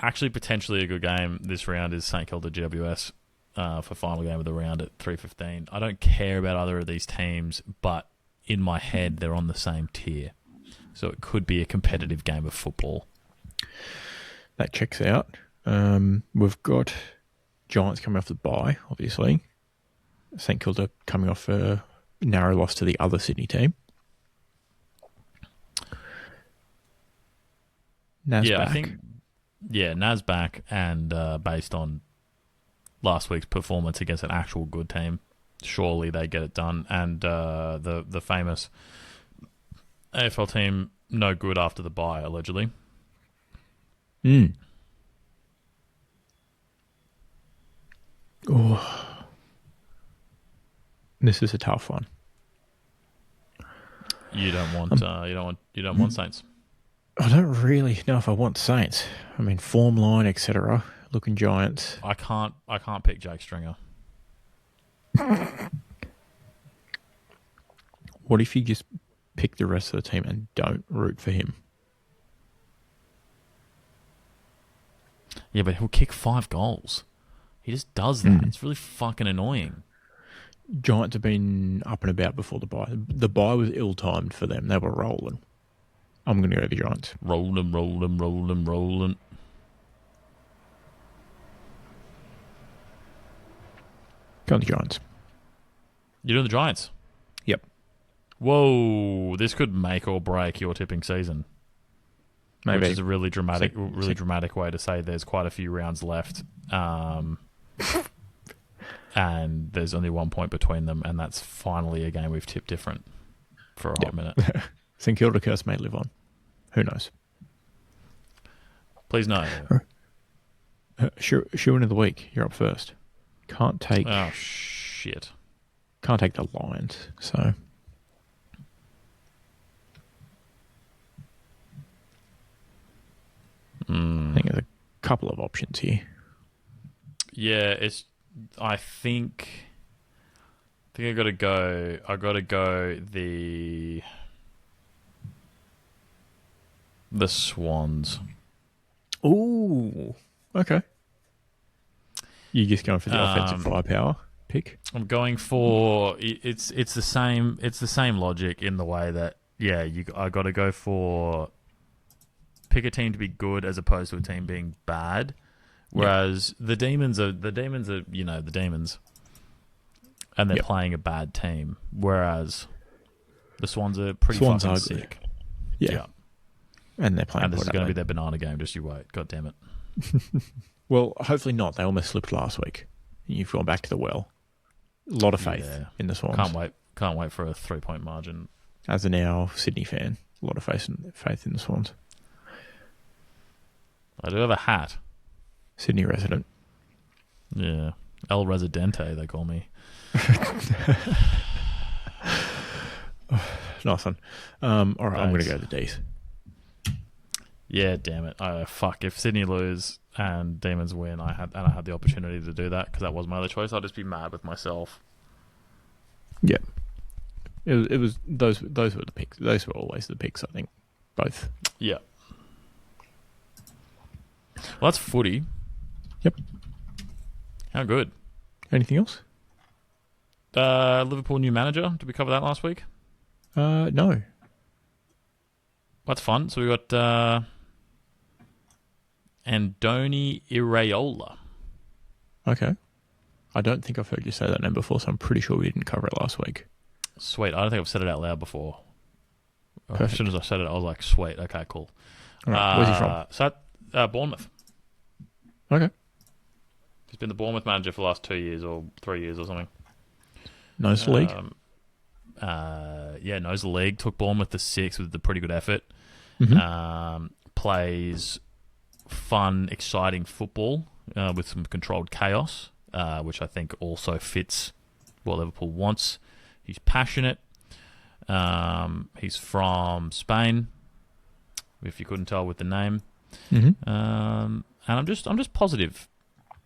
Actually, potentially a good game this round is St Kilda GWS for final game of the round at 3:15. I don't care about either of these teams, but in my head, they're on the same tier. So it could be a competitive game of football. That checks out. We've got Giants coming off the bye, obviously. St Kilda coming off a narrow loss to the other Sydney team. Naz back. Naz back, and based on last week's performance against an actual good team, surely they get it done. And the famous AFL team no good after the bye, allegedly. Oh, this is a tough one. You don't want Saints. I don't really know if I want Saints. I mean, form line, etc. Looking Giants. I can't pick Jake Stringer. What if you just pick the rest of the team and don't root for him. Yeah, but he'll kick 5 goals. He just does that. It's really fucking annoying. Giants have been up and about before the bye. The bye was ill-timed for them. They were rolling. I'm going to go to the Giants. Rolling. Go on the Giants. You're doing the Giants? Yep. Whoa, this could make or break your tipping season. Maybe. Which is a really dramatic way to say there's quite a few rounds left. And there's only 1 point between them, and that's finally a game we've tipped different for a hot minute. St Kilda curse may live on. Who knows? Please no. Shoe-in of the week. You're up first. Can't take... Oh, shit. Can't take the Lions, so... I think there's a couple of options here. Yeah, I think I gotta go. I gotta go the Swans. Ooh, okay. You just going for the offensive firepower pick? I'm going for it's the same. It's the same logic in the way that I gotta go for pick a team to be good as opposed to a team being bad. Whereas the Demons are the Demons, and they're playing a bad team. Whereas the Swans are pretty fucking sick. Yeah. And they're playing. And this is going to be their banana game. Just you wait. God damn it. Well, hopefully not. They almost slipped last week. You've gone back to the well. A lot of faith in the Swans. Can't wait for a 3-point margin. As a now Sydney fan, a lot of faith in the Swans. I do have a hat. Sydney resident. Yeah. El Residente, they call me. Nice one. All right, Thanks. I'm going to go to the D's. Yeah, damn it. Fuck. If Sydney lose and Demons win, I had the opportunity to do that because that was my other choice. I'll just be mad with myself. Yeah. It was those were the picks. Those were always the picks, I think. Both. Yeah. Well, that's footy. Yep. How good. Anything else? Liverpool new manager. Did we cover that last week? No. That's fun. So we got Andoni Iraola. Okay. I don't think I've heard you say that name before, so I'm pretty sure we didn't cover it last week. Sweet. I don't think I've said it out loud before. Perfect. As soon as I said it, I was like, sweet. Okay, cool. All right. Where's he from? So, Bournemouth. Okay. He's been the Bournemouth manager for the last 2 years or 3 years or something. Knows the league? Knows the league. Took Bournemouth to 6 with a pretty good effort. Mm-hmm. Plays fun, exciting football with some controlled chaos, which I think also fits what Liverpool wants. He's passionate. He's from Spain, if you couldn't tell with the name. Mm-hmm. And I'm just positive.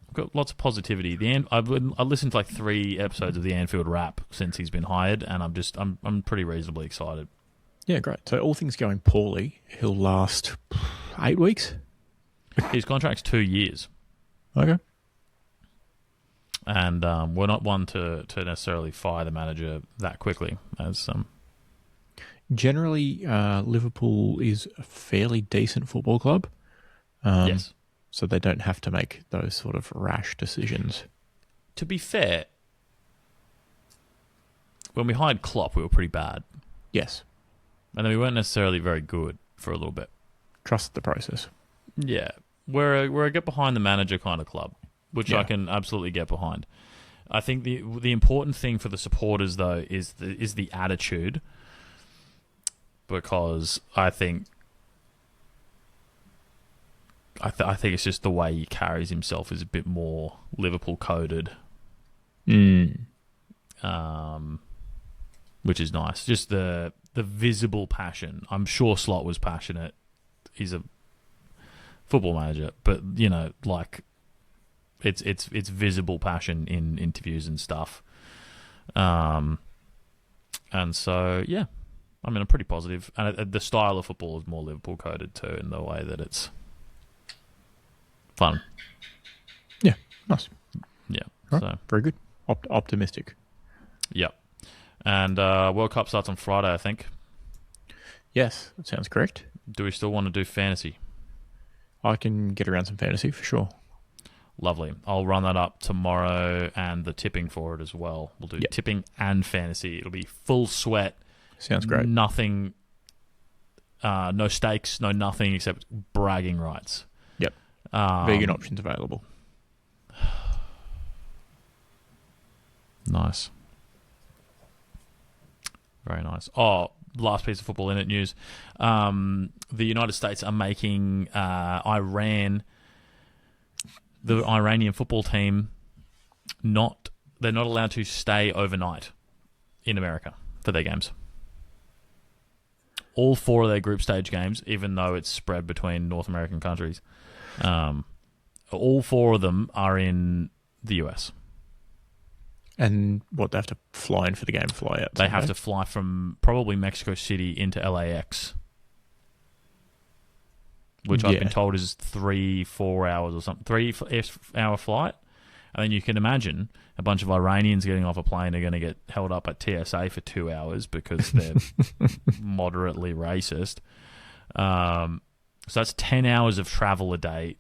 I've got lots of positivity. I listened to like 3 episodes of the Anfield Wrap since he's been hired, and I'm pretty reasonably excited. Yeah, great. So all things going poorly, he'll last 8 weeks? His contract's 2 years. Okay. And we're not one to necessarily fire the manager that quickly. As Generally, Liverpool is a fairly decent football club. Yes. So they don't have to make those sort of rash decisions. To be fair, when we hired Klopp, we were pretty bad. Yes. And then we weren't necessarily very good for a little bit. Trust the process. Yeah. We're a get behind the manager kind of club, which I can absolutely get behind. I think the important thing for the supporters, though, is the attitude. Because I think it's just the way he carries himself is a bit more Liverpool coded, which is nice. Just the visible passion. I'm sure Slot was passionate. He's a football manager, but it's visible passion in interviews and stuff. And so I mean, I'm pretty positive. And the style of football is more Liverpool coded too, in the way that it's fun. Yeah, nice. Yeah. Right. So Very good. Optimistic. Yep. And World Cup starts on Friday, I think. Yes, that sounds correct. Do we still want to do fantasy? I can get around some fantasy for sure. Lovely. I'll run that up tomorrow and the tipping for it as well. We'll do tipping and fantasy. It'll be full sweat. Sounds great. Nothing, no stakes, no nothing except bragging rights. Yep. Vegan options available. Nice. Very nice. Oh, last piece of football in it news. The United States are making the Iranian football team, they're not allowed to stay overnight in America for their games. All 4 of their group stage games, even though it's spread between North American countries, all 4 of them are in the US. And what, they have to fly in for the game, fly out? They have to fly from probably Mexico City into LAX, which I've been told is 3-4 hours or something, 3-hour flight. And then you can imagine a bunch of Iranians getting off a plane are going to get held up at TSA for 2 hours because they're moderately racist. So that's 10 hours of travel a day,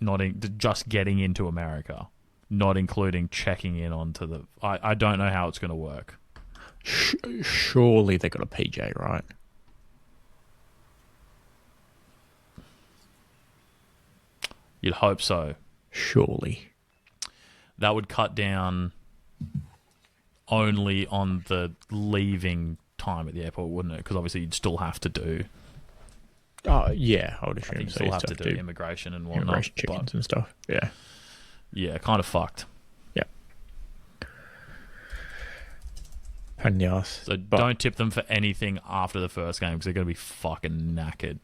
just getting into America, not including checking in onto the... I don't know how it's going to work. Surely they got a PJ, right? You'd hope so. Surely. That would cut down only on the leaving time at the airport, wouldn't it? Because obviously you'd still have to do... yeah, I would assume you still have to do immigration and whatnot. Immigration chickens and stuff, yeah. Yeah, kind of fucked. Yeah. Pain in the ass. So don't tip them for anything after the first game because they're going to be fucking knackered.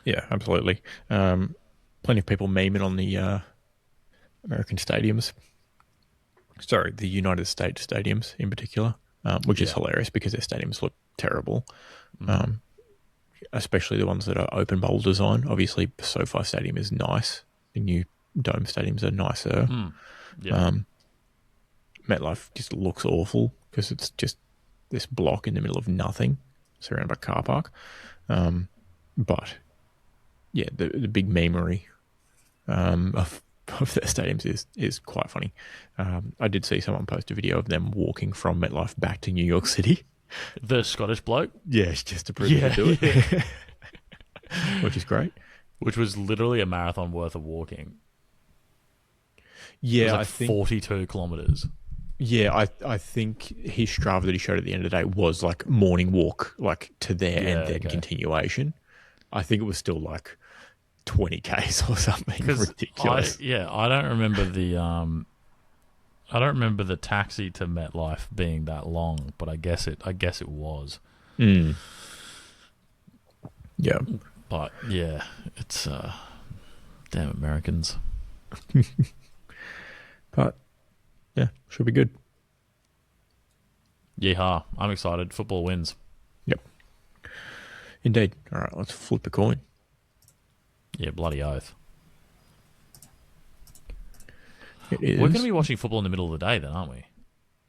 Yeah, absolutely. Plenty of people memeing on the American stadiums. Sorry, the United States stadiums in particular, which is hilarious because their stadiums look terrible. Especially the ones that are open bowl design. Obviously, SoFi Stadium is nice. The new dome stadiums are nicer. MetLife just looks awful because it's just this block in the middle of nothing, surrounded by car park. But yeah, the big memery of their stadiums is quite funny. I did see someone post a video of them walking from MetLife back to New York City. The Scottish bloke? Yeah, just to prove to do it. Which is great. Which was literally a marathon worth of walking. Yeah, it was like I think 42 kilometers. Yeah, I think his Strava that he showed at the end of the day was like morning walk, like to there and then continuation. I think it was still like 20 Ks or something ridiculous. I don't remember the taxi to MetLife being that long, but I guess it was. Yeah. But yeah, it's damn Americans. But yeah, should be good. Yeehaw. I'm excited. Football wins. Yep. Indeed. All right, let's flip a coin. Yeah, bloody oath. It is. We're going to be watching football in the middle of the day then, aren't we?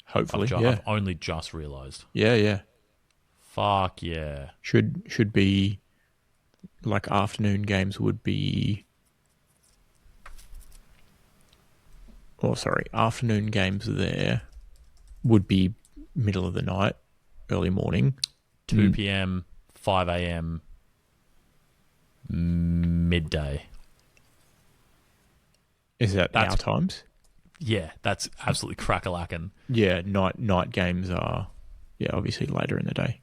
Hopefully, I've only just realised. Yeah. Fuck yeah. Should be like afternoon games would be... Oh, sorry. Afternoon games there would be middle of the night, early morning. 2 p.m., 5 a.m., midday. Is that our times? Yeah, that's absolutely crack-a-lackin'. Yeah, night games are, obviously later in the day.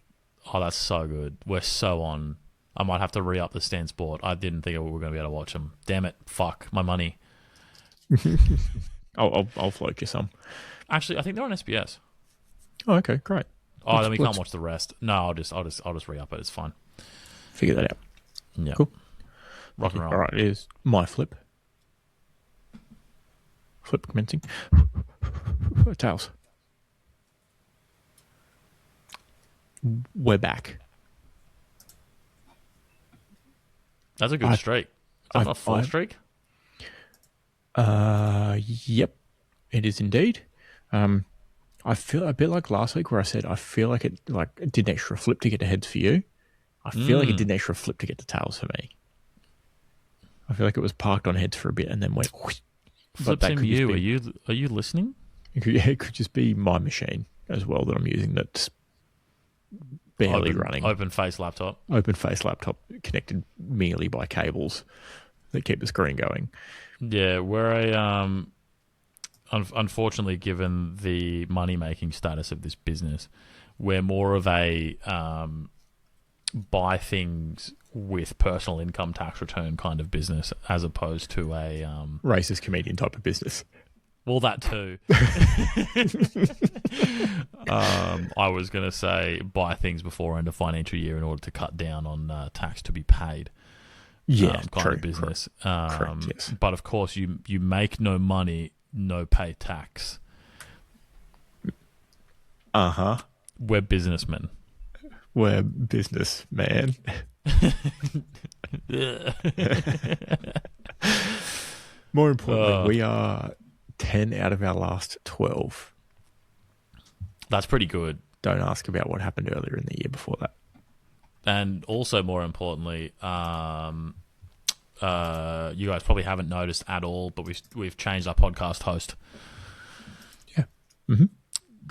Oh, that's so good. We're so on. I might have to re-up the Stan Sport. I didn't think we were going to be able to watch them. Damn it. Fuck. My money. I'll float you some. Actually, I think they're on SBS. Oh, okay, great. Oh, then we can't watch the rest. No, I'll just re-up it. It's fine. Figure that out. Yeah. Cool. Rock and roll. All right, here's my flip. Flip commencing. Tails. We're back. That's a good streak. Is that not a 4 streak? Yep, it is indeed. I feel a bit like last week where I said I feel like it did an extra flip to get to heads for you. I feel like it did an extra flip to get to tails for me. I feel like it was parked on heads for a bit and then went. Whoosh. Flips in you. Are you listening? It could just be my machine as well that I'm using that's barely running. Open face laptop connected merely by cables that keep the screen going. Yeah, we're unfortunately, given the money-making status of this business, we're more of a buy things with personal income tax return kind of business as opposed to a racist comedian type of business. Well, that too. I was going to say buy things before end of financial year in order to cut down on tax to be paid. Yeah, kind of business. Correct, yes. But of course, you make no money, no pay tax. We're businessmen. We're businessman. More importantly, we are 10 out of our last 12. That's pretty good. Don't ask about what happened earlier in the year before that. And also, more importantly, you guys probably haven't noticed at all, but we've changed our podcast host. Yeah. Mm-hmm.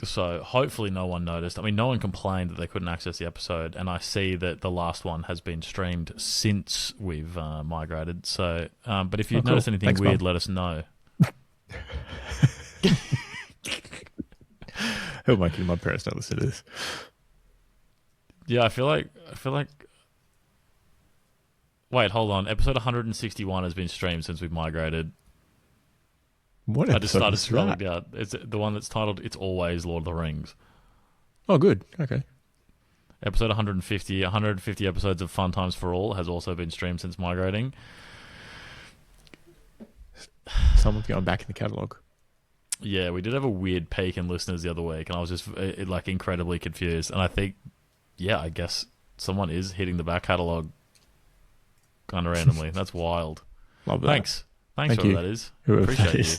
So hopefully no one noticed. I mean, no one complained that they couldn't access the episode, and I see that the last one has been streamed since we've migrated. So, but if you notice anything Thanks, weird, Mum. Let us know. Who am I kidding? My parents don't listen to this. Yeah, I feel like. Wait, hold on. Episode 161 has been streamed since we've migrated. What I just started scrolling down. It's the one that's titled "It's Always Lord of the Rings." Oh, good. Okay. Episode 150 episodes of Fun Times for All has also been streamed since migrating. Someone's going back in the catalogue. Yeah, we did have a weird peak in listeners the other week, and I was just incredibly confused. And I think, I guess someone is hitting the back catalogue kind of randomly. That's wild. Love that. Thanks Thank whoever you. that is. Whoever Appreciate that is. you.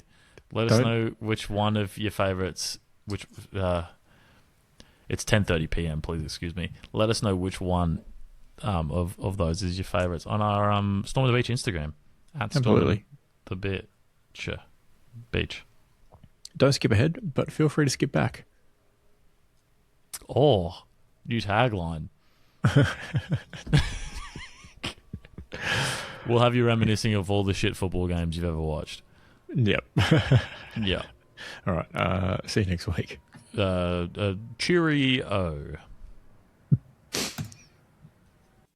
Let us know which one of your favourites. It's 10:30 p.m. Please excuse me. Let us know which one of those is your favourites on our Storm of the Beach Instagram at Absolutely. Storm the Beach. Don't skip ahead, but feel free to skip back. Oh, new tagline. We'll have you reminiscing of all the shit football games you've ever watched. Yep. Yeah. All right. See you next week. Cheerio.